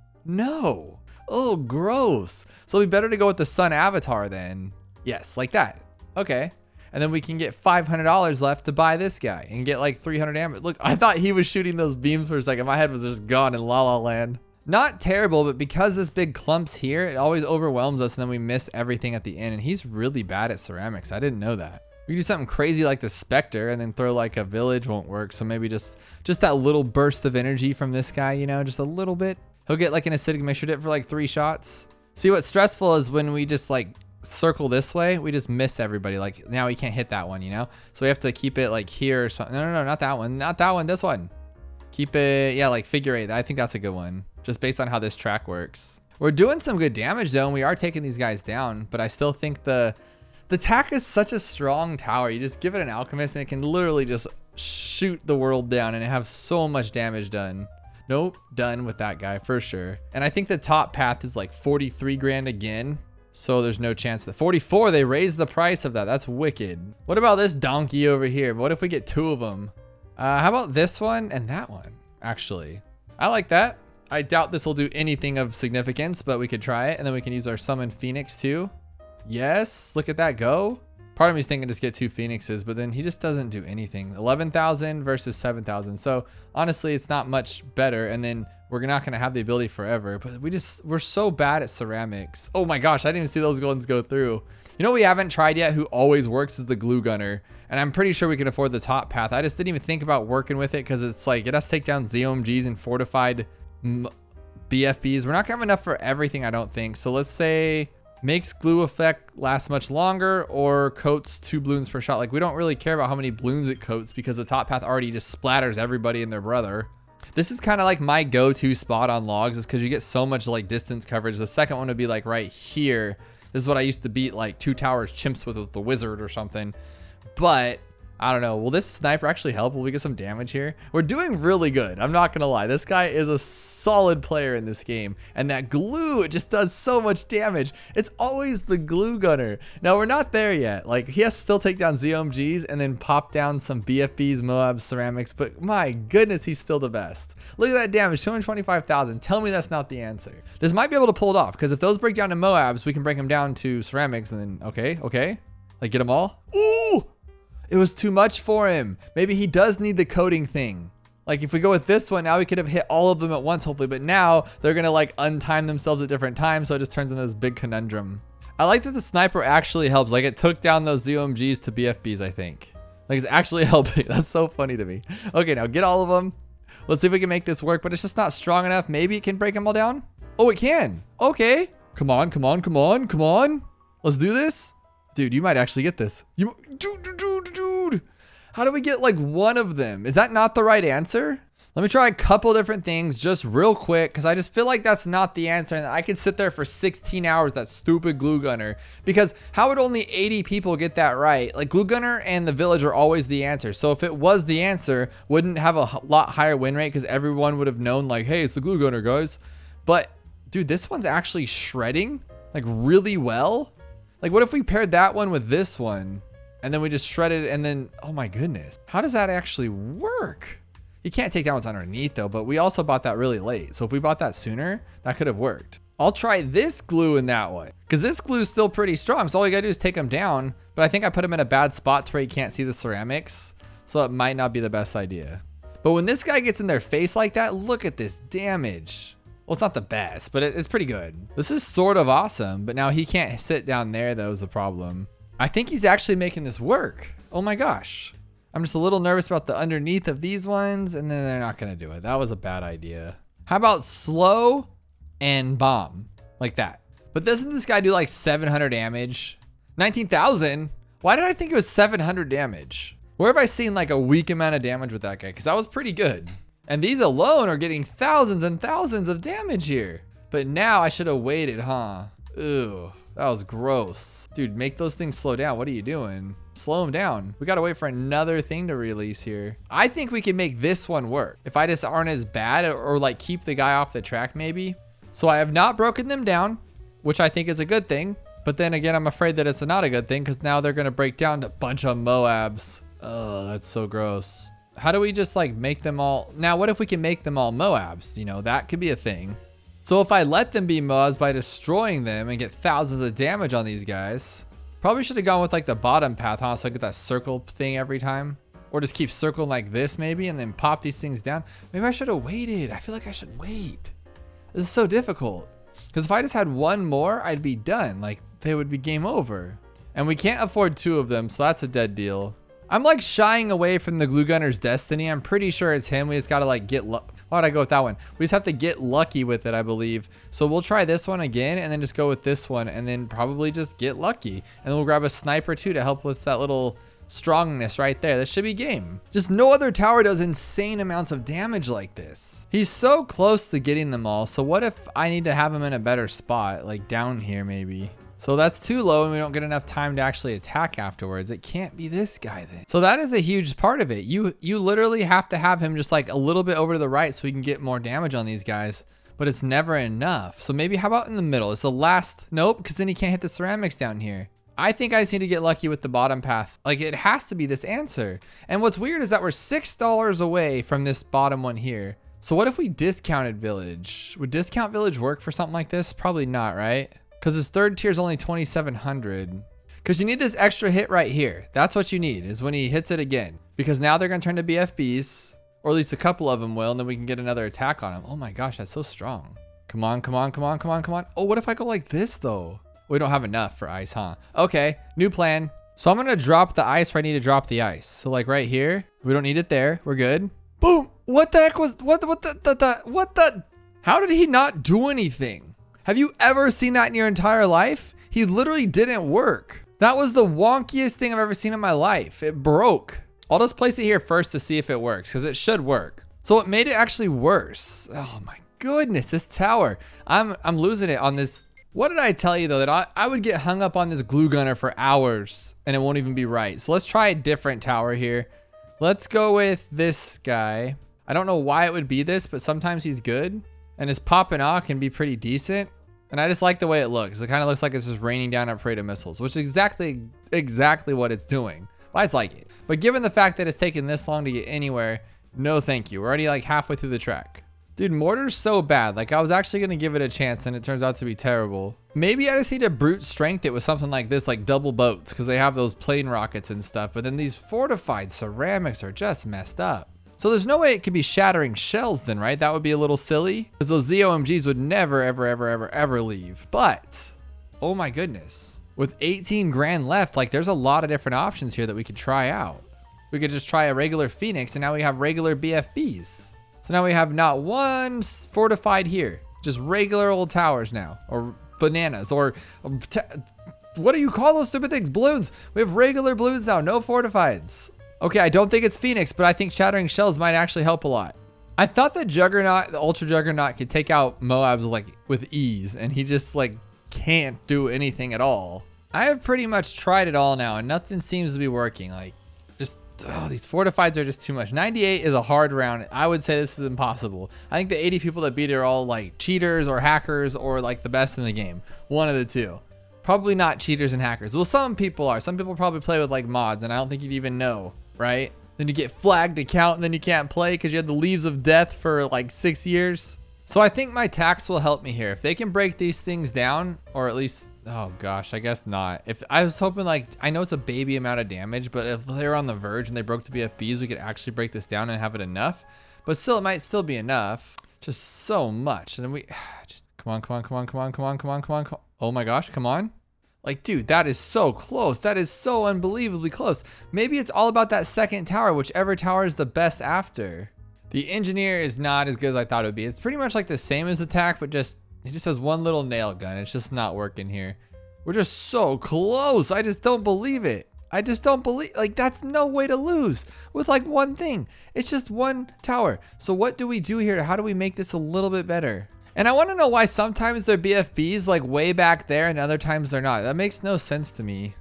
Oh, gross. So it'd be better to go with the sun avatar then. Yes, like that. Okay. And then we can get $500 left to buy this guy and get like 300 damage. Look, I thought he was shooting those beams for a second. My head was just gone in La La Land. Not terrible, but because this big clump's here, it always overwhelms us and then we miss everything at the end. And he's really bad at ceramics. I didn't know that. We can do something crazy like the Spectre and then throw like a village won't work. So maybe just that little burst of energy from this guy, you know, just a little bit. He'll get like an acidic mixture dip for like 3 shots. See, what's stressful is when we just like circle this way, we just miss everybody. Like now we can't hit that one, you know? So we have to keep it like here or something. No, not that one. Not that one. This one. Keep it, yeah, like figure 8. I think that's a good one. Just based on how this track works. We're doing some good damage though, and we are taking these guys down, but I still think the tack is such a strong tower. You just give it an alchemist and it can literally just shoot the world down and have so much damage done. Nope, done with that guy for sure. And I think the top path is like 43 grand again. So there's no chance that 44, they raised the price of that. That's wicked. What about this donkey over here? What if we get 2 of them? How about this one and that one? Actually, I like that. I doubt this will do anything of significance, but we could try it. And then we can use our summon Phoenix too. Yes, look at that go. Part of me is thinking just get 2 Phoenixes, but then he just doesn't do anything. 11,000 versus 7,000. So honestly, it's not much better. And then we're not going to have the ability forever, but we're so bad at ceramics. Oh my gosh, I didn't even see those ones go through. You know what we haven't tried yet who always works is the glue gunner. And I'm pretty sure we can afford the top path. I just didn't even think about working with it because it's like it has to take down ZOMGs and fortified BFBs. We're not gonna have enough for everything, I don't think. So let's say makes glue effect last much longer or coats 2 balloons per shot. Like we don't really care about how many balloons it coats because the top path already just splatters everybody and their brother. This is kind of like my go-to spot on logs is because you get so much like distance coverage. The second one would be like right here. This is what I used to beat like 2 towers chimps with the wizard or something. But I don't know. Will this sniper actually help? Will we get some damage here? We're doing really good. I'm not going to lie. This guy is a solid player in this game. And that glue, it just does so much damage. It's always the glue gunner. Now, we're not there yet. Like, he has to still take down ZOMGs and then pop down some BFBs, Moabs, ceramics. But my goodness, he's still the best. Look at that damage, 225,000. Tell me that's not the answer. This might be able to pull it off. Because if those break down to Moabs, we can break them down to ceramics. And then, okay. Like, get them all. Ooh! It was too much for him. Maybe he does need the coding thing. Like if we go with this one, now we could have hit all of them at once, hopefully. But now they're going to like untime themselves at different times. So it just turns into this big conundrum. I like that the sniper actually helps. Like it took down those ZOMGs to BFBs, I think. Like it's actually helping. That's so funny to me. Okay, now get all of them. Let's see if we can make this work. But it's just not strong enough. Maybe it can break them all down. Oh, it can. Okay. Come on. Let's do this. Dude, you might actually get this. Dude. How do we get like one of them? Is that not the right answer? Let me try a couple different things just real quick because I just feel like that's not the answer. And I could sit there for 16 hours, that stupid glue gunner. Because how would only 80 people get that right? Like glue gunner and the village are always the answer. So if it was the answer, wouldn't have a lot higher win rate because everyone would have known like, hey, it's the glue gunner, guys. But dude, this one's actually shredding like really well. Like what if we paired that one with this one and then we just shredded and then, oh my goodness, how does that actually work? You can't take down what's underneath though, but we also bought that really late. So if we bought that sooner, that could have worked. I'll try this glue in that one because this glue is still pretty strong. So all you gotta do is take them down, but I think I put them in a bad spot to where you can't see the ceramics. So it might not be the best idea. But when this guy gets in their face like that, look at this damage. Well, it's not the best, but it's pretty good. This is sort of awesome, but now he can't sit down there. That was the problem. I think he's actually making this work. Oh my gosh. I'm just a little nervous about the underneath of these ones, and then they're not gonna do it. That was a bad idea. How about slow and bomb like that? But doesn't this guy do like 700 damage? 19,000? Why did I think it was 700 damage? Where have I seen like a weak amount of damage with that guy? Because that was pretty good. And these alone are getting thousands and thousands of damage here. But now I should have waited, huh? Ew, that was gross. Dude, make those things slow down. What are you doing? Slow them down. We gotta wait for another thing to release here. I think we can make this one work. If I just aren't as bad or like keep the guy off the track maybe. So I have not broken them down, which I think is a good thing. But then again, I'm afraid that it's not a good thing because now they're gonna break down to a bunch of Moabs. Oh, that's so gross. How do we just like make them all? Now, what if we can make them all Moabs? You know, that could be a thing. So if I let them be Moabs by destroying them and get thousands of damage on these guys, probably should have gone with like the bottom path, huh? So I get that circle thing every time. Or just keep circling like this maybe and then pop these things down. Maybe I should have waited. I feel like I should wait. This is so difficult. Because if I just had one more, I'd be done. Like they would be game over. And we can't afford 2 of them, so that's a dead deal. I'm like shying away from the glue gunner's destiny. I'm pretty sure it's him. We just gotta like get lucky. Why would I go with that one? We just have to get lucky with it, I believe. So we'll try this one again and then just go with this one and then probably just get lucky. And then we'll grab a sniper too to help with that little strongness right there. This should be game. Just no other tower does insane amounts of damage like this. He's so close to getting them all. So what if I need to have him in a better spot, like down here maybe? So that's too low and we don't get enough time to actually attack afterwards. It can't be this guy then. So that is a huge part of it. You literally have to have him just like a little bit over to the right so we can get more damage on these guys, but it's never enough. So maybe how about in the middle? It's the last, nope, because then he can't hit the ceramics down here. I think I just need to get lucky with the bottom path. Like it has to be this answer. And what's weird is that we're $6 away from this bottom one here. So what if we discounted village? Would discount village work for something like this? Probably not, right? Because his third tier is only 2,700. Because you need this extra hit right here. That's what you need, is when he hits it again. Because now they're going to turn to BFBs, or at least a couple of them will, and then we can get another attack on him. Oh my gosh, that's so strong. Come on, come on, come on, come on, come on. Oh, what if I go like this though? We don't have enough for ice, huh? Okay, new plan. So I'm going to drop the ice where I need to drop the ice. So like right here, we don't need it there. We're good. Boom. What the heck was, what the, how did he not do anything? Have you ever seen that in your entire life? He literally didn't work. That was the wonkiest thing I've ever seen in my life. It broke. I'll just place it here first to see if it works, because it should work. So it made it actually worse. Oh my goodness, this tower. I'm losing it on this. What did I tell you though, that I would get hung up on this glue gunner for hours and it won't even be right. So let's try a different tower here. Let's go with this guy. I don't know why it would be this, but sometimes he's good. And his popping off can be pretty decent. And I just like the way it looks. It kind of looks like it's just raining down at Pareto missiles, which is exactly what it's doing. I just like it. But given the fact that it's taken this long to get anywhere, no thank you. We're already like halfway through the track. Dude, mortar's so bad. Like I was actually going to give it a chance and it turns out to be terrible. Maybe I just need to brute strength it with something like this, like double boats, because they have those plane rockets and stuff. But then these fortified ceramics are just messed up. So there's no way it could be shattering shells then, right? That would be a little silly because those ZOMGs would never, ever leave. But, oh my goodness. With 18 grand left, like there's a lot of different options here that we could try out. We could just try a regular Phoenix and now we have regular BFBs. So now we have not one fortified here, just regular old towers now, or bananas, or what do you call those stupid things? Balloons. We have regular balloons now, no fortifieds. Okay, I don't think it's Phoenix, but I think shattering shells might actually help a lot. I thought the Juggernaut, the Ultra Juggernaut, could take out Moabs like with ease, and he just like can't do anything at all. I have pretty much tried it all now, and nothing seems to be working. Like, just these fortifieds are just too much. 98 is a hard round. I would say this is impossible. I think the 80 people that beat it are all like cheaters or hackers or like the best in the game. One of the two. Probably not cheaters and hackers. Well, some people are. Some people probably play with like mods, and I don't think you'd even know. Right? Then you get flagged to count and then you can't play because you had the leaves of death for like 6 years. So I think my tax will help me here. If they can break these things down, or at least, oh gosh, I guess not. If I was hoping, like, I know it's a baby amount of damage, but if they're on the verge and they broke the BFBs, we could actually break this down and have it enough. But still, it might still be enough. Just so much. And then we just, come on. Oh my gosh, come on. Like, dude, that is so close. That is so unbelievably close. Maybe it's all about that second tower, whichever tower is the best after. The engineer is not as good as I thought it would be. It's pretty much like the same as attack, but it just has one little nail gun. It's just not working here. We're just so close. I just don't believe it. I just don't believe, like, that's no way to lose with like one thing. It's just one tower. So what do we do here? How do we make this a little bit better? And I want to know why sometimes they're BFBs like way back there and other times they're not. That makes no sense to me.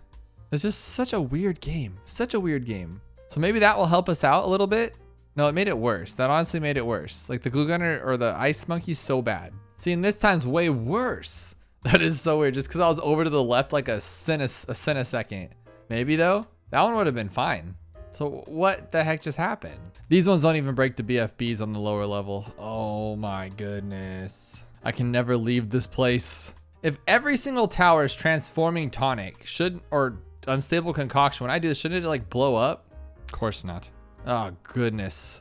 It's just such a weird game. Such a weird game. So maybe that will help us out a little bit. No, it made it worse. That honestly made it worse. Like the glue gunner or the ice monkey's so bad. See, and this time's way worse. That is so weird. Just because I was over to the left like a centisecond. Maybe though, that one would have been fine. So what the heck just happened? These ones don't even break the BFBs on the lower level. Oh my goodness. I can never leave this place. If every single tower is transforming tonic, or unstable concoction, when I do this, shouldn't it like blow up? Of course not. Oh goodness.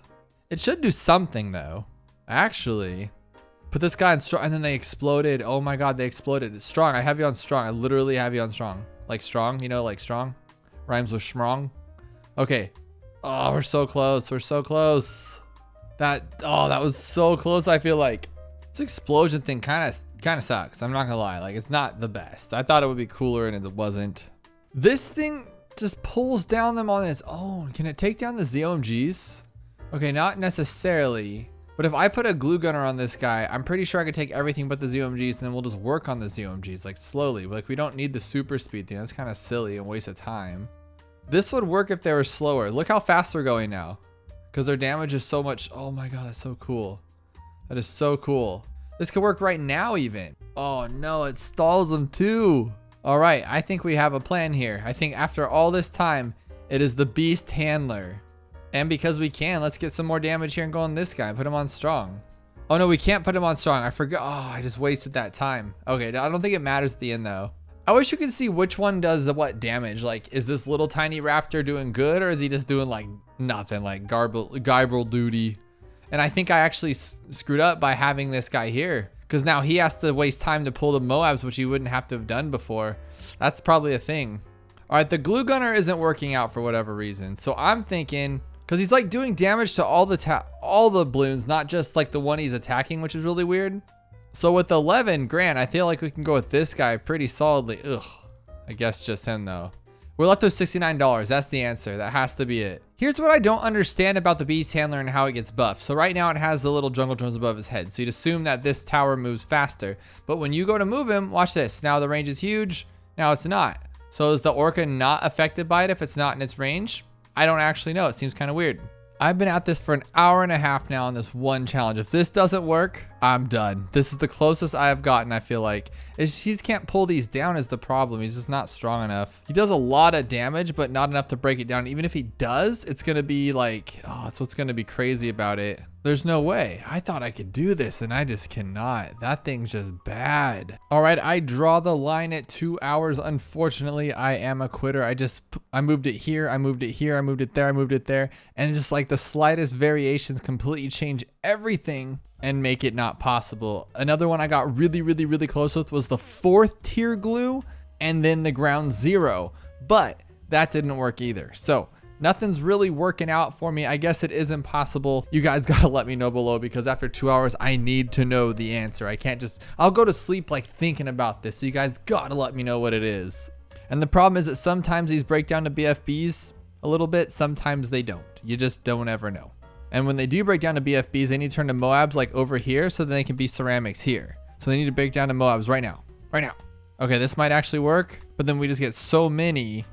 It should do something though. Actually, put this guy on strong and then they exploded. Oh my God, they exploded. It's strong. I have you on strong. I literally have you on strong. Like strong, you know, like strong. Rhymes with schmrong. Okay. Oh, we're so close. We're so close. That was so close. I feel like this explosion thing kind of sucks. I'm not gonna lie. Like, it's not the best. I thought it would be cooler and it wasn't. This thing just pulls down them on its own. Can it take down the ZOMGs? Okay, not necessarily. But if I put a glue gunner on this guy, I'm pretty sure I could take everything but the ZOMGs and then we'll just work on the ZOMGs like slowly. Like, we don't need the super speed thing. That's kind of silly and waste of time. This would work if they were slower. Look how fast we're going now. Because their damage is so much. Oh my God, that's so cool. That is so cool. This could work right now even. Oh no, it stalls them too. All right, I think we have a plan here. I think after all this time, it is the beast handler. And because we can, let's get some more damage here and go on this guy and put him on strong. Oh no, we can't put him on strong. I forgot. Oh, I just wasted that time. Okay, I don't think it matters at the end though. I wish you could see which one does what damage. Like, is this little tiny raptor doing good, or is he just doing like nothing, like garble duty? And I think I actually screwed up by having this guy here, because now he has to waste time to pull the Moabs, which he wouldn't have to have done before. That's probably a thing. All right, the glue gunner isn't working out for whatever reason. So I'm thinking, because he's like doing damage to all the balloons, not just like the one he's attacking, which is really weird. So with 11 grand, I feel like we can go with this guy pretty solidly. Ugh, I guess just him though. We're left with $69. That's the answer. That has to be it. Here's what I don't understand about the beast handler and how it gets buffed. So right now it has the little jungle drones above his head. So you'd assume that this tower moves faster. But when you go to move him, watch this. Now the range is huge. Now it's not. So is the orca not affected by it if it's not in its range? I don't actually know. It seems kind of weird. I've been at this for an hour and a half now on this one challenge. If this doesn't work, I'm done. This is the closest I have gotten, I feel like. He can't pull these down is the problem. He's just not strong enough. He does a lot of damage, but not enough to break it down. Even if he does, it's gonna be like, oh, that's what's gonna be crazy about it. There's no way. I thought I could do this and I just cannot. That thing's just bad. All right, I draw the line at 2 hours. Unfortunately, I am a quitter. I moved it here, I moved it here, I moved it there, I moved it there. And just like the slightest variations completely change everything and make it not possible. Another one I got really close with was the 4th tier glue and then the ground 0, but that didn't work either. So nothing's really working out for me. I guess it is impossible. You guys gotta let me know below, because after 2 hours, I need to know the answer. I can't just, I'll go to sleep like thinking about this. So you guys gotta let me know what it is. And the problem is that sometimes these break down to BFBs a little bit. Sometimes they don't. You just don't ever know. And when they do break down to BFBs, they need to turn to Moabs like over here so then they can be ceramics here. So they need to break down to Moabs right now. Right now. Okay, this might actually work, but then we just get so many,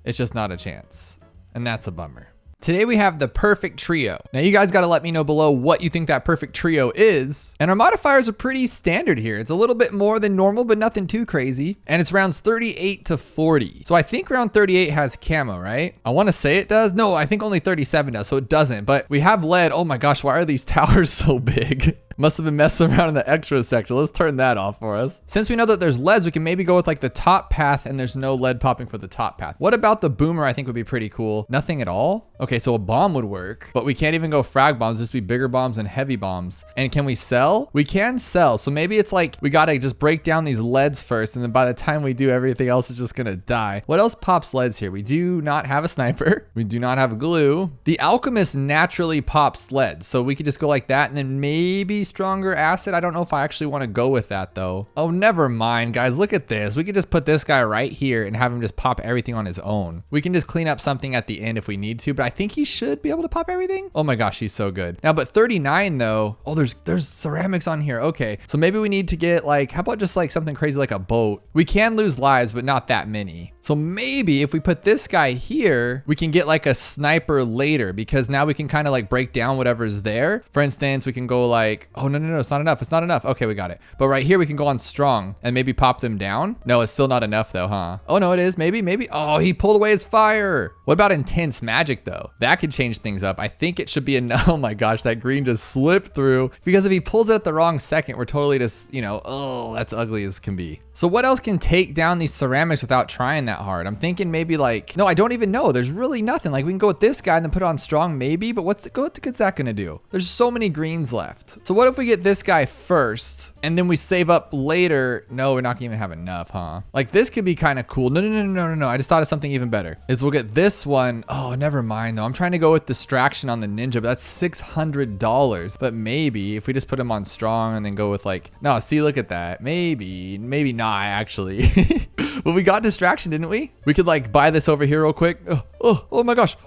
it's just not a chance. And that's a bummer. Today we have the perfect trio. Now you guys got to let me know below what you think that perfect trio is. And our modifiers are pretty standard here. It's a little bit more than normal, but nothing too crazy. And it's rounds 38 to 40. So I think round 38 has camo, right? I want to say it does. No, I think only 37 does, so it doesn't. But we have lead. Oh my gosh, why are these towers so big? Must have been messing around in the extra section. Let's turn that off for us. Since we know that there's leads, we can maybe go with like the top path and there's no lead popping for the top path. What about the boomer? I think would be pretty cool. Nothing at all? Okay, so a bomb would work, but we can't even go frag bombs. Just be bigger bombs and heavy bombs. And can we sell? We can sell. So maybe it's like we got to just break down these leads first, and then by the time we do, everything else is just gonna die. What else pops leads here? We do not have a sniper. We do not have glue. The alchemist naturally pops leads. So we could just go like that and then maybe stronger acid. I don't know if I actually want to go with that though. Oh, never mind, guys. Look at this. We could just put this guy right here and have him just pop everything on his own. We can just clean up something at the end if we need to, but I think he should be able to pop everything. Oh my gosh, he's so good. Now, but 39 though. Oh, there's ceramics on here. Okay, so maybe we need to get like, how about just like something crazy like a boat? We can lose lives, but not that many. So maybe if we put this guy here, we can get like a sniper later, because now we can kind of like break down whatever's there. For instance, we can go like, oh no, it's not enough. It's not enough. Okay, we got it. But right here we can go on strong and maybe pop them down. No, it's still not enough though, huh? Oh no, it is. Maybe. Oh, he pulled away his fire. What about intense magic though? That could change things up. I think it should be enough. Oh my gosh, that green just slipped through, because if he pulls it at the wrong second, we're totally just, you know, oh, that's ugly as can be. So what else can take down these ceramics without trying that hard? I'm thinking maybe like, no, I don't even know. There's really nothing. Like we can go with this guy and then put it on strong maybe, but what's that gonna do? There's so many greens left. So what if we get this guy first and then we save up later? No, we're not gonna even have enough, huh? Like this could be kind of cool. No. I just thought of something even better. Is we'll get this one. Oh, never mind though. I'm trying to go with distraction on the ninja, but that's $600. But maybe if we just put him on strong and then go with like, no, see, look at that. Maybe not actually. Well, we got distraction, didn't we? We could like buy this over here real quick. Oh my gosh.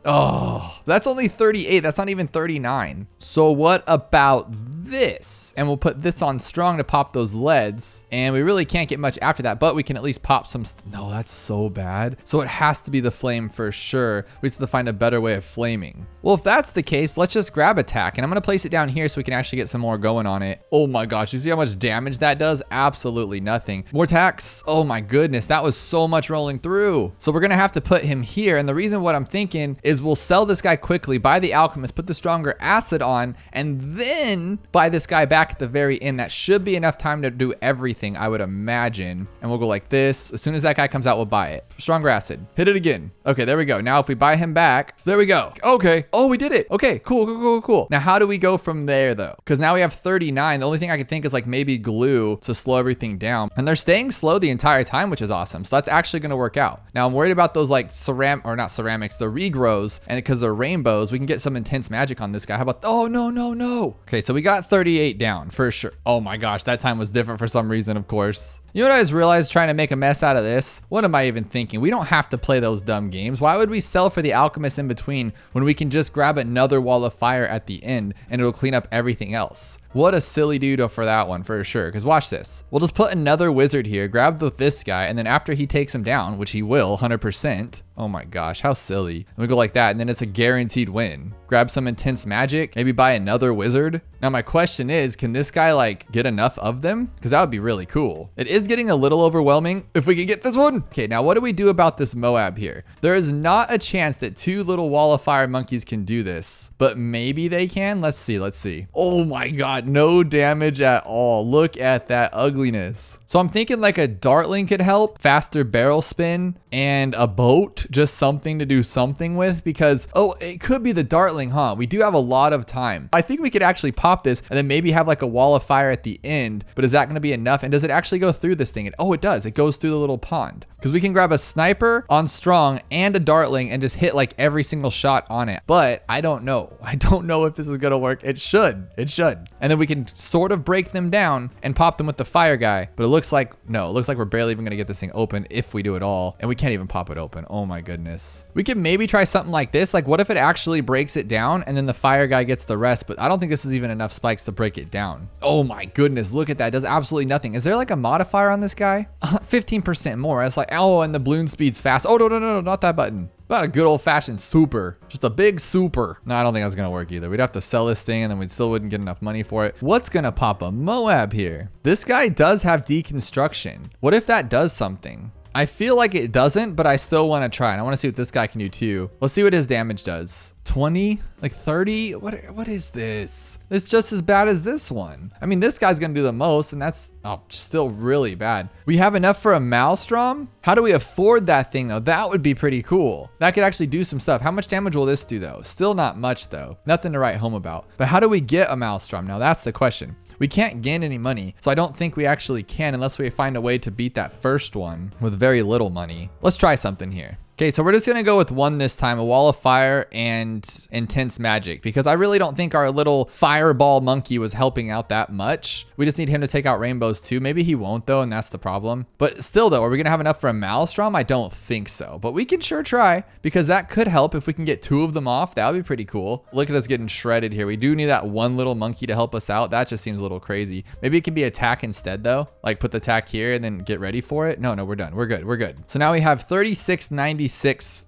Oh, that's only 38. That's not even 39. So what about this? And we'll put this on strong to pop those leads. And we really can't get much after that, but we can at least pop some. No, that's so bad. So it has to be the flame for sure. We have to find a better way of flaming. Well, if that's the case, let's just grab attack. And I'm going to place it down here so we can actually get some more going on it. Oh my gosh. You see how much damage that does? Absolutely nothing. More attacks. Oh my goodness. That was so much rolling through. So we're going to have to put him here. And the reason what I'm thinking is we'll sell this guy quickly, buy the alchemist, put the stronger acid on, and then buy this guy back at the very end. That should be enough time to do everything, I would imagine. And we'll go like this. As soon as that guy comes out, we'll buy it. Stronger acid. Hit it again. Okay, there we go. Now if we buy him back, there we go. Okay. Oh, we did it. Okay, cool. Now how do we go from there though? Because now we have 39. The only thing I can think is like maybe glue to slow everything down. And they're staying slow the entire time, which is awesome. So that's actually going to work out. Now I'm worried about those like not ceramics, the regrows. And because they're rainbows, we can get some intense magic on this guy. How about, oh, no. Okay, so we got 38 down for sure. Oh my gosh, that time was different for some reason, of course. You know what I just realized trying to make a mess out of this? What am I even thinking? We don't have to play those dumb games. Why would we sell for the alchemist in between when we can just grab another wall of fire at the end and it'll clean up everything else? What a silly doodle for that one, for sure. Because watch this. We'll just put another wizard here, grab this guy, and then after he takes him down, which he will, 100%. Oh my gosh, how silly. And we go like that, and then it's a guaranteed win. Grab some intense magic, maybe buy another wizard. Now my question is, can this guy like get enough of them? Because that would be really cool. It is getting a little overwhelming if we can get this one. Okay, now what do we do about this Moab here? There is not a chance that two little wall of fire monkeys can do this, but maybe they can. Let's see. Oh my God, no damage at all. Look at that ugliness. So I'm thinking like a dartling could help, faster barrel spin, and a boat, just something to do something with, because, oh, it could be the dartling, huh? We do have a lot of time. I think we could actually pop this and then maybe have like a wall of fire at the end, but is that going to be enough? And does it actually go through this thing? Oh, it does. It goes through the little pond, because we can grab a sniper on strong and a dartling and just hit like every single shot on it. But I don't know. I don't know if this is going to work. It should. And then we can sort of break them down and pop them with the fire guy. But it looks like, no, it looks like we're barely even going to get this thing open if we do it all. And we can't even pop it open. Oh my goodness. We could maybe try something like this. Like what if it actually breaks it down and then the fire guy gets the rest? But I don't think this is even enough spikes to break it down. Oh my goodness. Look at that. It does absolutely nothing. Is there like a modifier on this guy? 15% more. It's like, oh, and the balloon speed's fast. Oh, no, not that button. About a good old fashioned super. Just a big super. No, I don't think that's gonna work either. We'd have to sell this thing and then we still wouldn't get enough money for it. What's gonna pop a Moab here? This guy does have deconstruction. What if that does something? I feel like it doesn't, but I still want to try. And I want to see what this guy can do too. Let's see what his damage does. 20, like 30. What is this? It's just as bad as this one. I mean, this guy's going to do the most, and that's still really bad. We have enough for a Maelstrom. How do we afford that thing though? That would be pretty cool. That could actually do some stuff. How much damage will this do though? Still not much though. Nothing to write home about. But how do we get a Maelstrom? Now that's the question. We can't gain any money, so I don't think we actually can unless we find a way to beat that first one with very little money. Let's try something here. Okay, so we're just gonna go with one this time, a wall of fire and intense magic, because I really don't think our little fireball monkey was helping out that much. We just need him to take out rainbows too. Maybe he won't though, and that's the problem. But still though, are we gonna have enough for a Maelstrom? I don't think so, but we can sure try, because that could help if we can get two of them off. That would be pretty cool. Look at us getting shredded here. We do need that one little monkey to help us out. That just seems a little crazy. Maybe it can be attack instead though. Like put the attack here and then get ready for it. No, we're done. We're good. So now we have 36.96.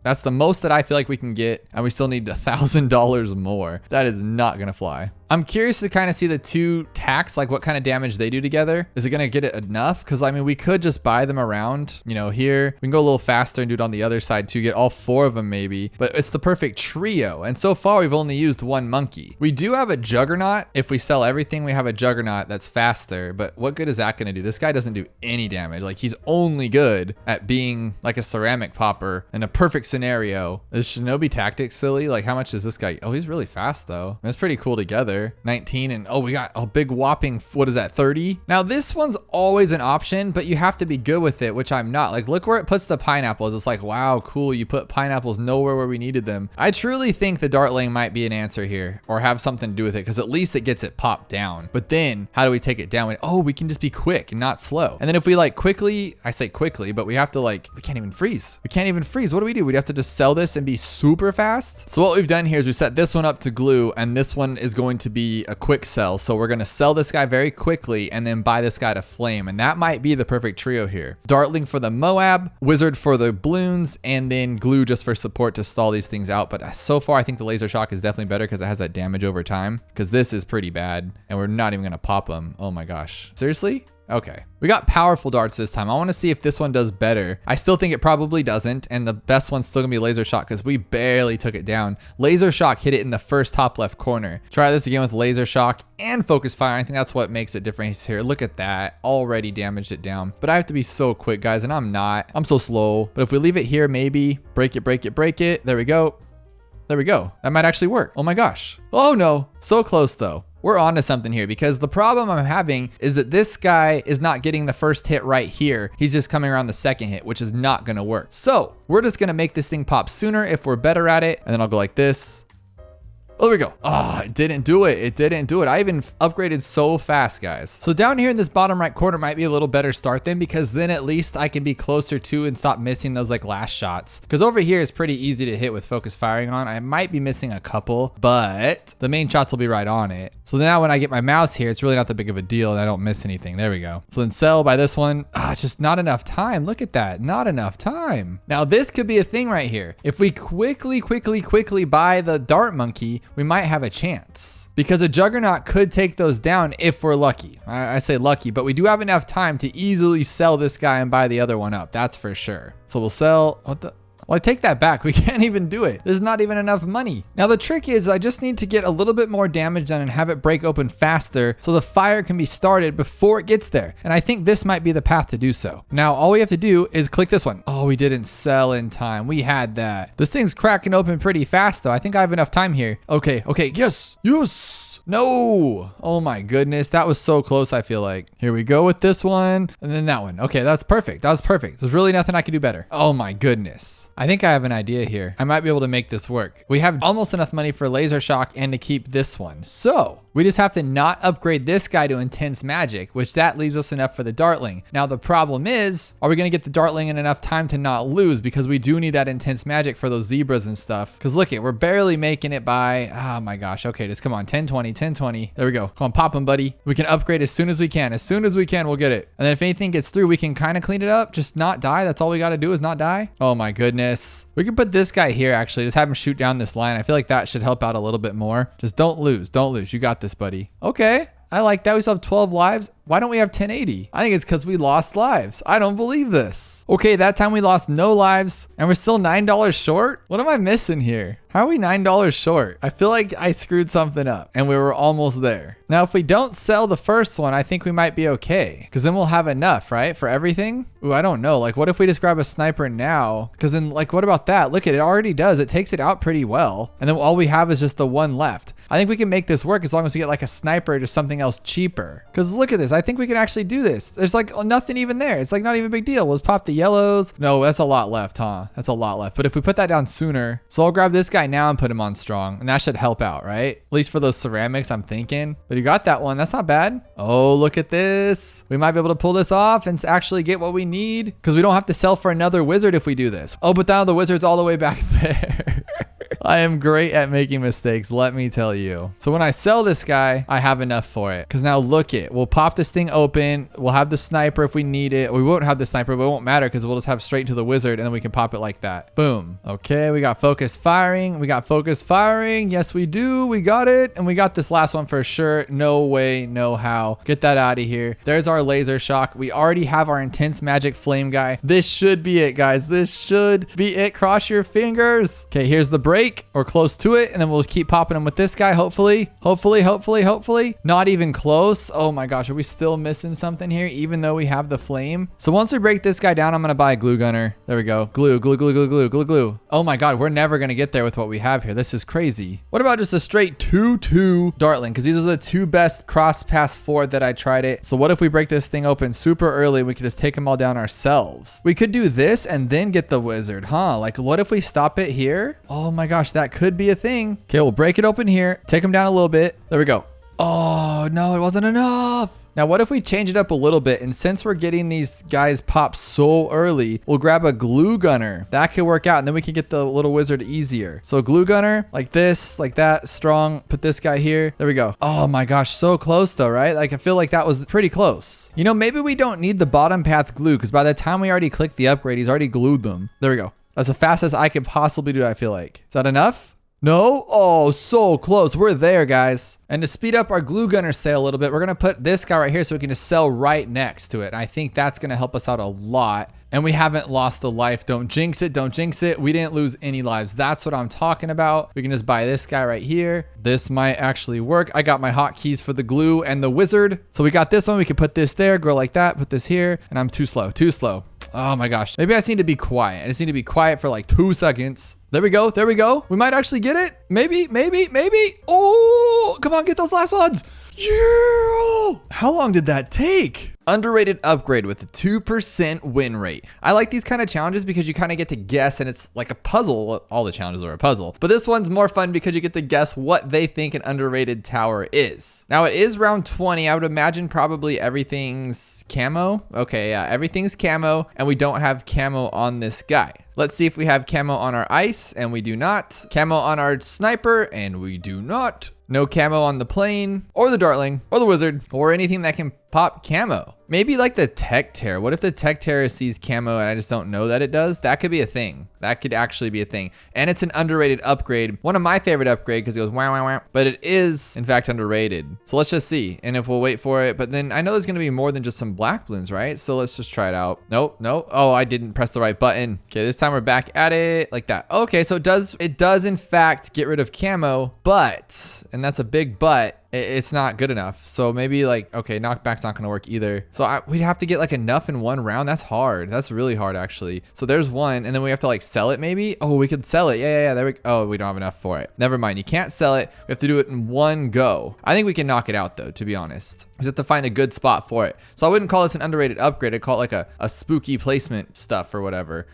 That's the most that I feel like we can get, and we still need $1,000 more. That is not gonna fly. I'm curious to kind of see the two tacks, like what kind of damage they do together. Is it going to get it enough? Because I mean, we could just buy them around, you know, here. We can go a little faster and do it on the other side to get all four of them maybe. But it's the perfect trio. And so far, we've only used one monkey. We do have a Juggernaut. If we sell everything, we have a Juggernaut that's faster. But what good is that going to do? This guy doesn't do any damage. Like he's only good at being like a ceramic popper in a perfect scenario. Is Shinobi Tactics silly? Like how much is this guy? Oh, he's really fast though. That's pretty cool together. 19 and oh, we got a big whopping, what is that, 30? Now this one's always an option, but you have to be good with it, which I'm not. Like look where it puts the pineapples. It's like, wow, cool. You put pineapples nowhere where we needed them. I truly think the dartling might be an answer here or have something to do with it, because at least it gets it popped down. But then how do we take it down? Oh, we can just be quick and not slow. And then if we like quickly, I say quickly, but we have to like, we can't even freeze. What do? We'd have to just sell this and be super fast. So what we've done here is we set this one up to glue, and this one is going to be a quick sell. So we're going to sell this guy very quickly and then buy this guy to flame. And that might be the perfect trio here. Dartling for the Moab, Wizard for the balloons, and then glue just for support to stall these things out. But so far, I think the laser shock is definitely better because it has that damage over time, because this is pretty bad and we're not even going to pop them. Oh my gosh. Seriously? Okay. We got powerful darts this time. I want to see if this one does better. I still think it probably doesn't. And the best one's still going to be laser shock because we barely took it down. Laser shock hit it in the first top left corner. Try this again with laser shock and focus fire. I think that's what makes it different here. Look at that. Already damaged it down. But I have to be so quick, guys. And I'm not. I'm so slow. But if we leave it here, maybe break it, break it, break it. There we go. There we go. That might actually work. Oh my gosh. Oh no. So close though. We're on to something here because the problem I'm having is that this guy is not getting the first hit right here. He's just coming around the second hit, which is not going to work. So we're just going to make this thing pop sooner if we're better at it. And then I'll go like this. Oh, there we go. Oh, it didn't do it. It didn't do it. I even upgraded so fast, guys. So down here in this bottom right corner might be a little better start then, because then at least I can be closer to and stop missing those like last shots. Because over here is pretty easy to hit with focus firing on. I might be missing a couple, but the main shots will be right on it. So now when I get my mouse here, it's really not that big of a deal and I don't miss anything. There we go. So then sell by this one. It's just not enough time. Look at that. Not enough time. Now this could be a thing right here. If we quickly buy the dart monkey, we might have a chance because a juggernaut could take those down if we're lucky. I say lucky, but we do have enough time to easily sell this guy and buy the other one up. That's for sure. So we'll sell. What the? Well, I take that back. We can't even do it. There's not even enough money. Now, the trick is I just need to get a little bit more damage done and have it break open faster so the fire can be started before it gets there. And I think this might be the path to do so. Now, all we have to do is click this one. Oh, we didn't sell in time. We had that. This thing's cracking open pretty fast, though. I think I have enough time here. Okay. Yes. No. Oh my goodness. That was so close, I feel like. Here we go with this one. And then that one. Okay, that's perfect. That was perfect. There's really nothing I can do better. Oh my goodness. I think I have an idea here. I might be able to make this work. We have almost enough money for laser shock and to keep this one. So we just have to not upgrade this guy to intense magic, which that leaves us enough for the dartling. Now the problem is, are we going to get the dartling in enough time to not lose? Because we do need that intense magic for those zebras and stuff. Because look it, we're barely making it by, oh my gosh. Okay, just come on, 1020. There we go. Come on, pop him, buddy. We can upgrade as soon as we can. As soon as we can, we'll get it. And then if anything gets through, we can kind of clean it up. Just not die. That's all we got to do is not die. Oh my goodness. We can put this guy here, actually. Just have him shoot down this line. I feel like that should help out a little bit more. Just don't lose. Don't lose. You got this, buddy. Okay. I like that. We still have 12 lives. Why don't we have 1080? I think it's because we lost lives. I don't believe this. Okay, that time we lost no lives and we're still $9 short. What am I missing here? How are we $9 short? I feel like I screwed something up and we were almost there. Now, if we don't sell the first one, I think we might be okay because then we'll have enough, right? For everything? Ooh, I don't know. Like, what if we just grab a sniper now? Because then, like, what about that? Look, it already does. It takes it out pretty well. And then all we have is just the one left. I think we can make this work as long as we get like a sniper or just something else cheaper. Because look at this. I think we can actually do this. There's like nothing even there. It's like not even a big deal. We'll just pop the yellows. No, that's a lot left, huh? That's a lot left. But if we put that down sooner, so I'll grab this guy now and put him on strong. And that should help out, right? At least for those ceramics, I'm thinking. But you got that one. That's not bad. Oh, look at this. We might be able to pull this off and actually get what we need because we don't have to sell for another wizard if we do this. Oh, but now the wizard's all the way back there. I am great at making mistakes, let me tell you. So when I sell this guy, I have enough for it. Because now look it, we'll pop this thing open. We'll have the sniper if we need it. We won't have the sniper, but it won't matter because we'll just have straight to the wizard and then we can pop it like that. Boom. Okay, we got focus firing. Yes, we do. We got it. And we got this last one for sure. No way, no how. Get that out of here. There's our laser shock. We already have our intense magic flame guy. This should be it, guys. This should be it. Cross your fingers. Okay, here's the break. Or close to it, and then we'll keep popping them with this guy. Hopefully. Not even close. Oh my gosh, are we still missing something here even though we have the flame? So once we break this guy down, I'm gonna buy a glue gunner. There we go. Glue. Oh my god, we're never gonna get there with what we have here. This is crazy. What about just a straight 2-2 dartling? Because these are the two best cross pass forward that I tried it. So what if we break this thing open super early? We could just take them all down ourselves. We could do this and then get the wizard, huh? Like, what if we stop it here? Oh my gosh, that could be a thing. Okay, we'll break it open here. Take them down a little bit. There we go. Oh, no, it wasn't enough. Now, what if we change it up a little bit? And since we're getting these guys pop so early, we'll grab a glue gunner. That could work out. And then we can get the little wizard easier. So glue gunner, like this, like that, strong. Put this guy here. There we go. Oh my gosh, so close though, right? Like I feel like that was pretty close. You know, maybe we don't need the bottom path glue because by the time we already clicked the upgrade, he's already glued them. There we go. That's the fastest I could possibly do it, I feel like. Is that enough? No? Oh, so close. We're there, guys. And to speed up our glue gunner sale a little bit, we're going to put this guy right here so we can just sell right next to it. And I think that's going to help us out a lot. And we haven't lost a life. Don't jinx it. Don't jinx it. We didn't lose any lives. That's what I'm talking about. We can just buy this guy right here. This might actually work. I got my hotkeys for the glue and the wizard. So we got this one. We can put this there, go like that, put this here. And I'm too slow, too slow. Oh my gosh. Maybe I just need to be quiet. I just need to be quiet for like 2 seconds. There we go. There we go. We might actually get it. Maybe, maybe, maybe. Oh, come on, get those last ones. Yeah. How long did that take? Underrated upgrade with a 2% win rate. I like these kind of challenges because you kind of get to guess and it's like a puzzle. Well, all the challenges are a puzzle, but this one's more fun because you get to guess what they think an underrated tower is. Now it is round 20. I would imagine probably everything's camo. Okay, yeah, everything's camo and we don't have camo on this guy. Let's see if we have camo on our ice, and we do not. Camo on our sniper, and we do not. No camo on the plane, or the dartling, or the wizard, or anything that can pop camo. Maybe like the tech tear. What if the tech tear sees camo and I just don't know that it does? That could be a thing. That could actually be a thing. And it's an underrated upgrade. One of my favorite upgrade because it goes wow, wow, wow. But it is in fact underrated. So let's just see. And if we'll wait for it, but then I know there's gonna be more than just some black balloons, right? So let's just try it out. Nope, nope. Oh, I didn't press the right button. Okay, this time we're back at it like that. Okay, so it does in fact get rid of camo, but, and that's a big but, it's not good enough. So maybe like, okay, knockback's not gonna work either. So we'd have to get like enough in one round. That's hard. That's really hard actually. So there's one, and then we have to like sell it maybe. Oh, we could sell it. Yeah. There we go. Oh, we don't have enough for it. Never mind. You can't sell it. We have to do it in one go. I think we can knock it out though, to be honest. We just have to find a good spot for it. So I wouldn't call this an underrated upgrade. I'd call it like a spooky placement stuff or whatever.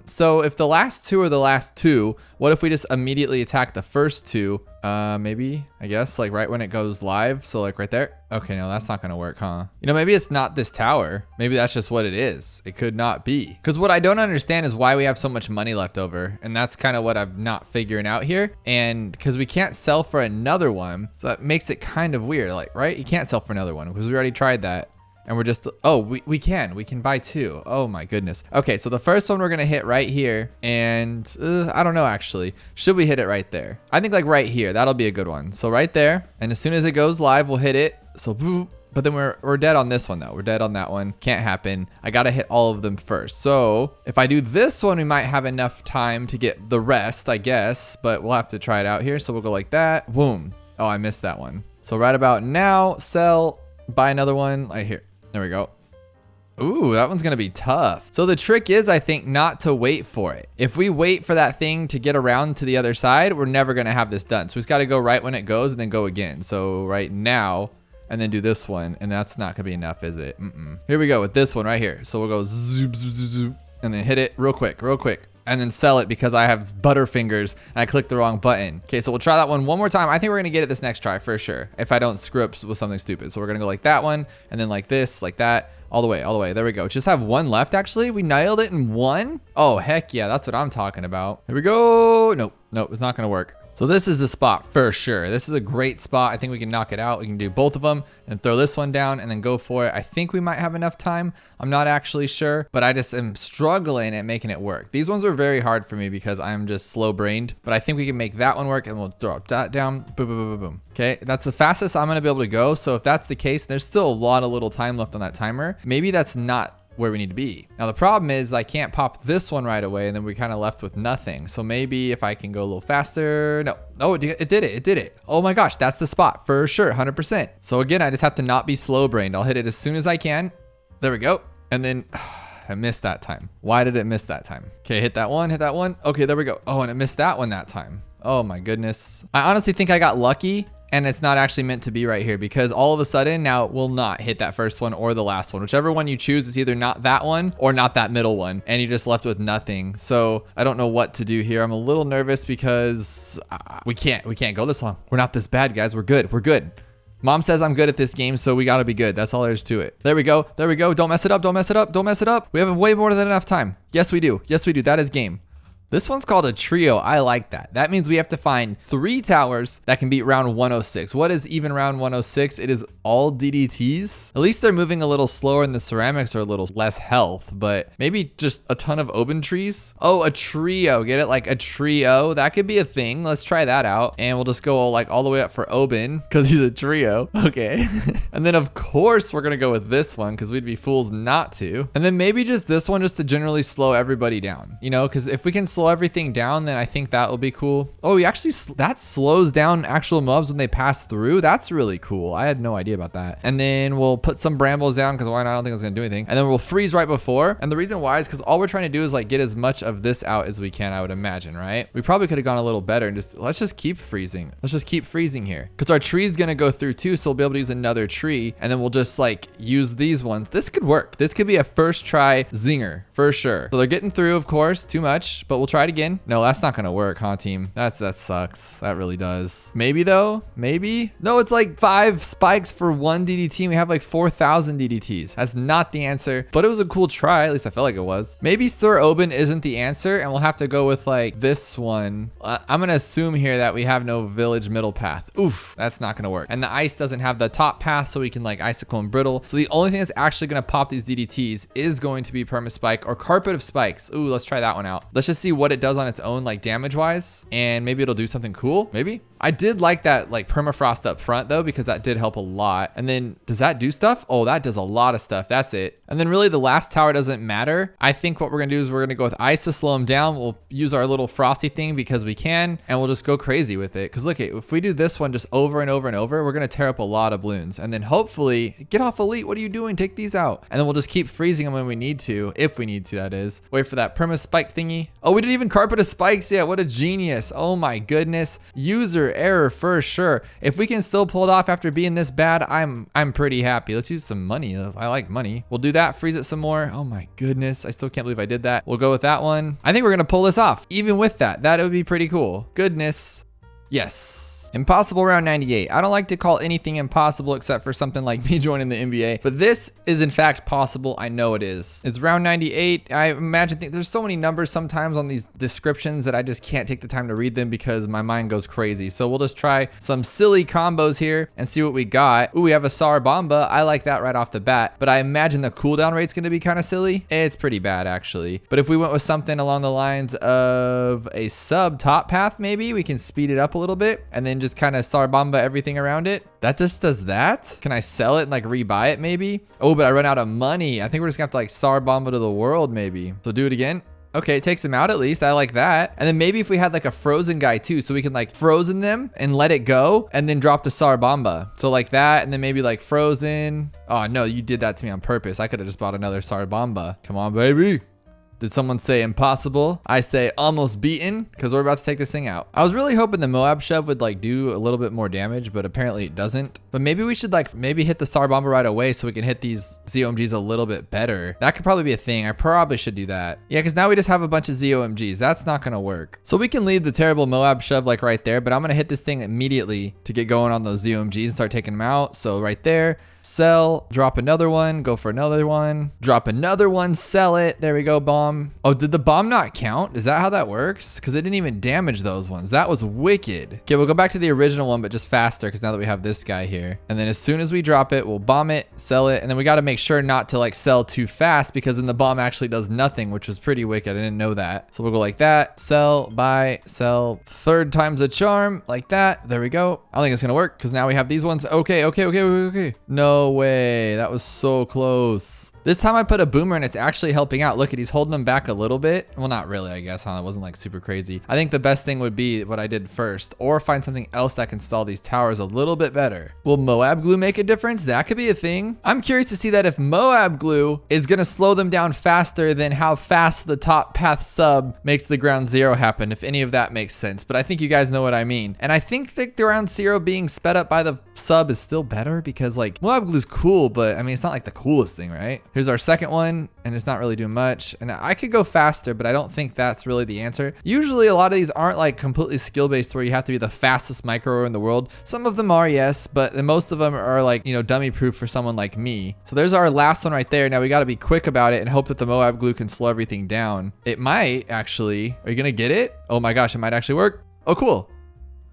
So if the last two are the last two, what if we just immediately attack the first two? Maybe, I guess, like right when it goes live. So like right there. Okay, no, that's not gonna work, huh? You know, maybe it's not this tower. Maybe that's just what it is. It could not be. Because what I don't understand is why we have so much money left over. And that's kind of what I'm not figuring out here. And because we can't sell for another one. So that makes it kind of weird, like, right? You can't sell for another one because we already tried that. And we're just, oh, we can buy two. Oh my goodness. Okay, so the first one we're gonna hit right here. And I don't know actually. Should we hit it right there? I think like right here, that'll be a good one. So right there, and as soon as it goes live, we'll hit it. So boop. But then we're dead on this one though. We're dead on that one. Can't happen. I gotta hit all of them first. So if I do this one, we might have enough time to get the rest, I guess. But we'll have to try it out here. So we'll go like that. Boom. Oh, I missed that one. So right about now, sell, buy another one right here. There we go. Ooh, that one's gonna be tough. So the trick is, I think, not to wait for it. If we wait for that thing to get around to the other side, we're never gonna have this done. So we just gotta go right when it goes and then go again. So right now, and then do this one, and that's not gonna be enough, is it? Here we go with this one right here. So we'll go zoop, zoop, zoop, zoop, and then hit it real quick, and then sell it because I have butterfingers and I clicked the wrong button. Okay, so we'll try that one more time. I think we're gonna get it this next try for sure, if I don't screw up with something stupid. So we're gonna go like that one, and then like this, like that, all the way. There we go. Just have one left actually. We nailed it in one. Oh, heck yeah, that's what I'm talking about. Here we go. Nope, it's not gonna work. So this is the spot for sure. This is a great spot. I think we can knock it out. We can do both of them and throw this one down and then go for it. I think we might have enough time. I'm not actually sure, but I just am struggling at making it work. These ones were very hard for me because I'm just slow brained, but I think we can make that one work and we'll drop that down. Boom, boom, boom, boom, boom. Okay, that's the fastest I'm gonna be able to go. So if that's the case, there's still a lot of little time left on that timer. Maybe that's not where we need to be. Now the problem is I can't pop this one right away and then we kind of left with nothing. So maybe if I can go a little faster. No, it did it. Oh my gosh, that's the spot for sure, 100%. So again, I just have to not be slow brained. I'll hit it as soon as I can. There we go. And then I missed that time. Why did it miss that time? Okay, hit that one. Okay, there we go. Oh, and it missed that one that time. Oh my goodness. I honestly think I got lucky. And it's not actually meant to be right here because all of a sudden now it will not hit that first one or the last one. Whichever one you choose is either not that one or not that middle one. And you're just left with nothing. So I don't know what to do here. I'm a little nervous because we can't go this long. We're not this bad, guys. We're good. Mom says I'm good at this game, so we gotta be good. That's all there is to it. There we go. Don't mess it up. We have way more than enough time. Yes, we do. That is game. This one's called a trio. I like that. That means we have to find 3 towers that can beat round 106. What is even round 106? It is all DDTs. At least they're moving a little slower and the ceramics are a little less health, but maybe just a ton of open trees. Oh, a trio. Get it? Like a trio. That could be a thing. Let's try that out. And we'll just go like all the way up for Oben because he's a trio. Okay. And then of course we're going to go with this one because we'd be fools not to. And then maybe just this one just to generally slow everybody down, you know, because if we can slow everything down, then I think that will be cool. Oh, we actually, that slows down actual mobs when they pass through. That's really cool. I had no idea about that. And then we'll put some brambles down because why not? I don't think it's going to do anything. And then we'll freeze right before. And the reason why is because all we're trying to do is like get as much of this out as we can, I would imagine, right? We probably could have gone a little better and just, let's just keep freezing. Let's just keep freezing here because our tree is going to go through too. So we'll be able to use another tree and then we'll just like use these ones. This could work. This could be a first try zinger for sure. So they're getting through, of course, too much, but we'll try it again. No, that's not going to work, huh, team? That sucks. That really does. Maybe though, maybe. No, it's like 5 spikes for 1 DDT. And we have like 4,000 DDTs. That's not the answer, but it was a cool try. At least I felt like it was. Maybe Sir Oben isn't the answer and we'll have to go with like this one. I'm going to assume here that we have no village middle path. Oof, that's not going to work. And the ice doesn't have the top path so we can like icicle and brittle. So the only thing that's actually going to pop these DDTs is going to be permaspike or carpet of spikes. Ooh, let's try that one out. Let's just see what it does on its own, like damage wise, and maybe it'll do something cool. Maybe. I did like that like permafrost up front though, because that did help a lot. And then does that do stuff? Oh, that does a lot of stuff. That's it. And then really the last tower doesn't matter. I think what we're gonna do is we're gonna go with ice to slow them down. We'll use our little frosty thing because we can, and we'll just go crazy with it. Cause look, if we do this one just over and over and over, we're gonna tear up a lot of balloons. And then hopefully, get off elite. What are you doing? Take these out. And then we'll just keep freezing them when we need to, if we need to, that is. Wait for that perma spike thingy. Oh, we didn't even carpet of spikes yet. What a genius. Oh my goodness. User error for sure. If we can still pull it off after being this bad, I'm pretty happy. Let's use some money. I like money. We'll do that. Freeze it some more. Oh my goodness. I still can't believe I did that. We'll go with that one. I think we're going to pull this off. Even with that, that would be pretty cool. Goodness. Yes. Impossible round 98. I don't like to call anything impossible except for something like me joining the NBA, but this is in fact possible. I know it is. It's round 98. I imagine there's so many numbers sometimes on these descriptions that I just can't take the time to read them because my mind goes crazy. So we'll just try some silly combos here and see what we got. Ooh, we have a Sar Bomba. I like that right off the bat, but I imagine the cooldown rate's going to be kind of silly. It's pretty bad actually. But if we went with something along the lines of a sub top path, maybe we can speed it up a little bit and then just kind of Sarbamba everything around it. That just does that? Can I sell it and like rebuy it maybe? Oh, but I run out of money. I think we're just gonna have to like Sarbamba to the world maybe. So do it again. Okay, it takes him out at least. I like that. And then maybe if we had like a frozen guy too, so we can like frozen them and let it go and then drop the Sarbamba. So like that, and then maybe like frozen. Oh no, you did that to me on purpose. I could have just bought another Sarbamba. Come on, baby. Did someone say impossible? I say almost beaten because we're about to take this thing out. I was really hoping the Moab shove would like do a little bit more damage, but apparently it doesn't. But maybe we should like maybe hit the Sarbamba right away so we can hit these ZOMGs a little bit better. That could probably be a thing. I probably should do that. Yeah, because now we just have a bunch of ZOMGs. That's not gonna work. So we can leave the terrible Moab shove like right there, but I'm gonna hit this thing immediately to get going on those ZOMGs and start taking them out. So right there. Sell, drop another one, go for another one, drop another one, sell it. There we go, bomb. Oh, did the bomb not count? Is that how that works? Because it didn't even damage those ones. That was wicked. Okay, we'll go back to the original one, but just faster because now that we have this guy here. And then as soon as we drop it, we'll bomb it, sell it. And then we got to make sure not to like sell too fast because then the bomb actually does nothing, which was pretty wicked. I didn't know that. So we'll go like that, sell, buy, sell. 3rd time's a charm, like that. There we go. I don't think it's going to work because now we have these ones. Okay. No way. That was so close. This time I put a boomer and it's actually helping out. Look at, he's holding them back a little bit. Well, not really, I guess, huh? It wasn't like super crazy. I think the best thing would be what I did first, or find something else that can stall these towers a little bit better. Will Moab glue make a difference? That could be a thing. I'm curious to see that if Moab glue is gonna slow them down faster than how fast the top path sub makes the ground 0 happen, if any of that makes sense. But I think you guys know what I mean. And I think that the ground 0 being sped up by the sub is still better because like Moab glue's cool, but I mean, it's not like the coolest thing, right? Here's our second one, and it's not really doing much. And I could go faster, but I don't think that's really the answer. Usually a lot of these aren't like completely skill-based where you have to be the fastest micro in the world. Some of them are, yes, but most of them are like, you know, dummy proof for someone like me. So there's our last one right there. Now we got to be quick about it and hope that the Moab glue can slow everything down. It might actually. Are you gonna get it? Oh my gosh, it might actually work. Oh, cool.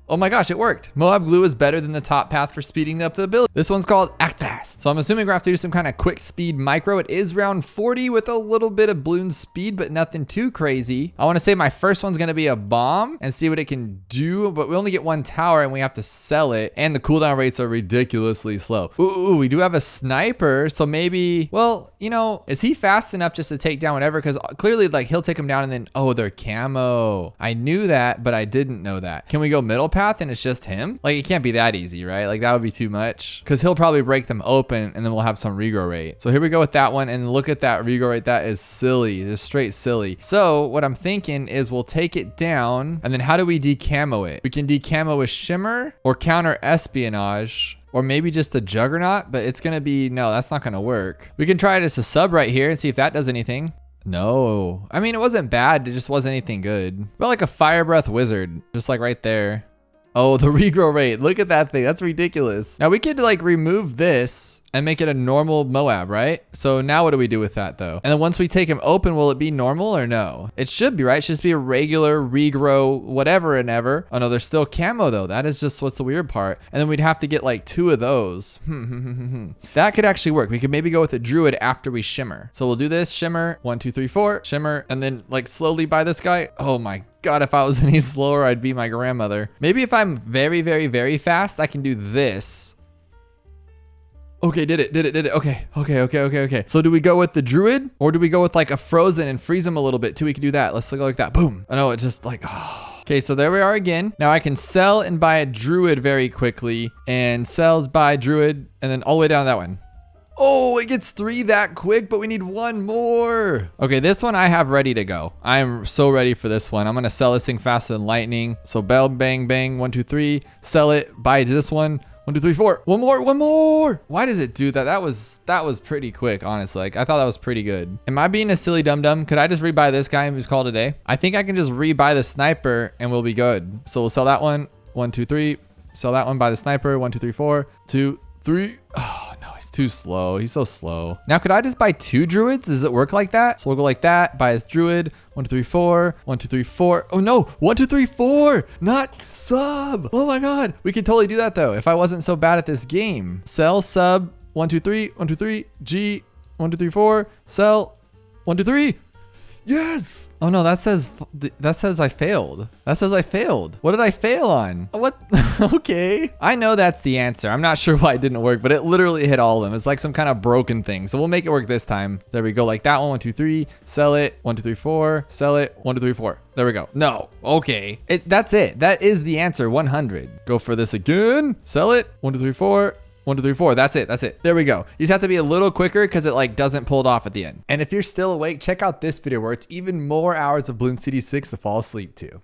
Oh my gosh, it worked. Moab glue is better than the top path for speeding up the ability. This one's called Act Fast. So I'm assuming we're gonna have to do some kind of quick speed micro. It is round 40 with a little bit of balloon speed, but nothing too crazy. I wanna say my first one's gonna be a bomb and see what it can do, but we only get one tower and we have to sell it. And the cooldown rates are ridiculously slow. Ooh, we do have a sniper. So maybe, well, you know, is he fast enough just to take down whatever? Because clearly like he'll take him down and then, oh, they're camo. I knew that, but I didn't know that. Can we go middle path and it's just him? Like it can't be that easy, right? Like that would be too much because he'll probably break them open and then we'll have some regrow rate. So here we go with that one, and look at that regrow rate. That is silly. Just straight silly. So what I'm thinking is we'll take it down, and then how do we decamo it? We can decamo with shimmer or counter espionage, or maybe just a juggernaut, but it's gonna be, no, that's not gonna work. We can try it as a sub right here and see if that does anything. No, I mean, it wasn't bad. It just wasn't anything good. But like a fire breath wizard, just like right there. Oh, the regrow rate. Look at that thing. That's ridiculous. Now we could like remove this and make it a normal Moab, right? So now what do we do with that though? And then once we take him open, will it be normal or no? It should be, right? It should just be a regular regrow, whatever and ever. Oh no, there's still camo though. That is just what's the weird part. And then we'd have to get like 2 of those. That could actually work. We could maybe go with a druid after we shimmer. So we'll do this, shimmer, 1, 2, 3, 4, shimmer, and then like slowly buy this guy. Oh my God, if I was any slower, I'd be my grandmother. Maybe if I'm very, very, very fast, I can do this. Okay, did it. Okay. So do we go with the druid or do we go with like a frozen and freeze him a little bit too? We can do that. Let's go like that. Boom. Oh no, it's just like, oh. Okay, so there we are again. Now I can sell and buy a druid very quickly, and sell, buy druid, and then all the way down to that one. Oh, it gets 3 that quick, but we need 1 more. Okay, this one I have ready to go. I am so ready for this one. I'm gonna sell this thing faster than lightning. So bell, bang, bang, 1, 2, 3, sell it, buy this one. 1, 2, 3, 4. One more. Why does it do that? That was pretty quick, honestly. Like I thought that was pretty good. Am I being a silly dum-dum? Could I just rebuy this guy and just call it a day? I think I can just rebuy the sniper and we'll be good. So we'll sell that one. 1, 2, 3. Sell that one, buy the sniper. 1, 2, 3, 4. 2, 3. Oh no, he's too slow. He's so slow. Now could I just buy 2 druids? Does it work like that? So we'll go like that. Buy his druid. 1, 2, 3, 4. 1, 2, 3, 4. Oh no, 1, 2, 3, 4. Not sub. Oh my God. We could totally do that though if I wasn't so bad at this game. Sell, sub. 1, 2, 3. 1, 2, 3. G. 1, 2, 3, 4. Sell. 1, 2, 3. Yes. Oh no, that says I failed. That says I failed. What did I fail on? What? Okay. I know that's the answer. I'm not sure why it didn't work, but it literally hit all of them. It's like some kind of broken thing. So we'll make it work this time. There we go. Like that one. 1, 2, 3. Sell it. 1, 2, 3, 4. Sell it. 1, 2, 3, 4. There we go. No. Okay. That's it. That is the answer. 100. Go for this again. Sell it. 1, 2, 3, 4. 1, 2, 3, 4. That's it. There we go. You just have to be a little quicker because it like doesn't pull it off at the end. And if you're still awake, check out this video where it's even more hours of Bloons TD6 to fall asleep to.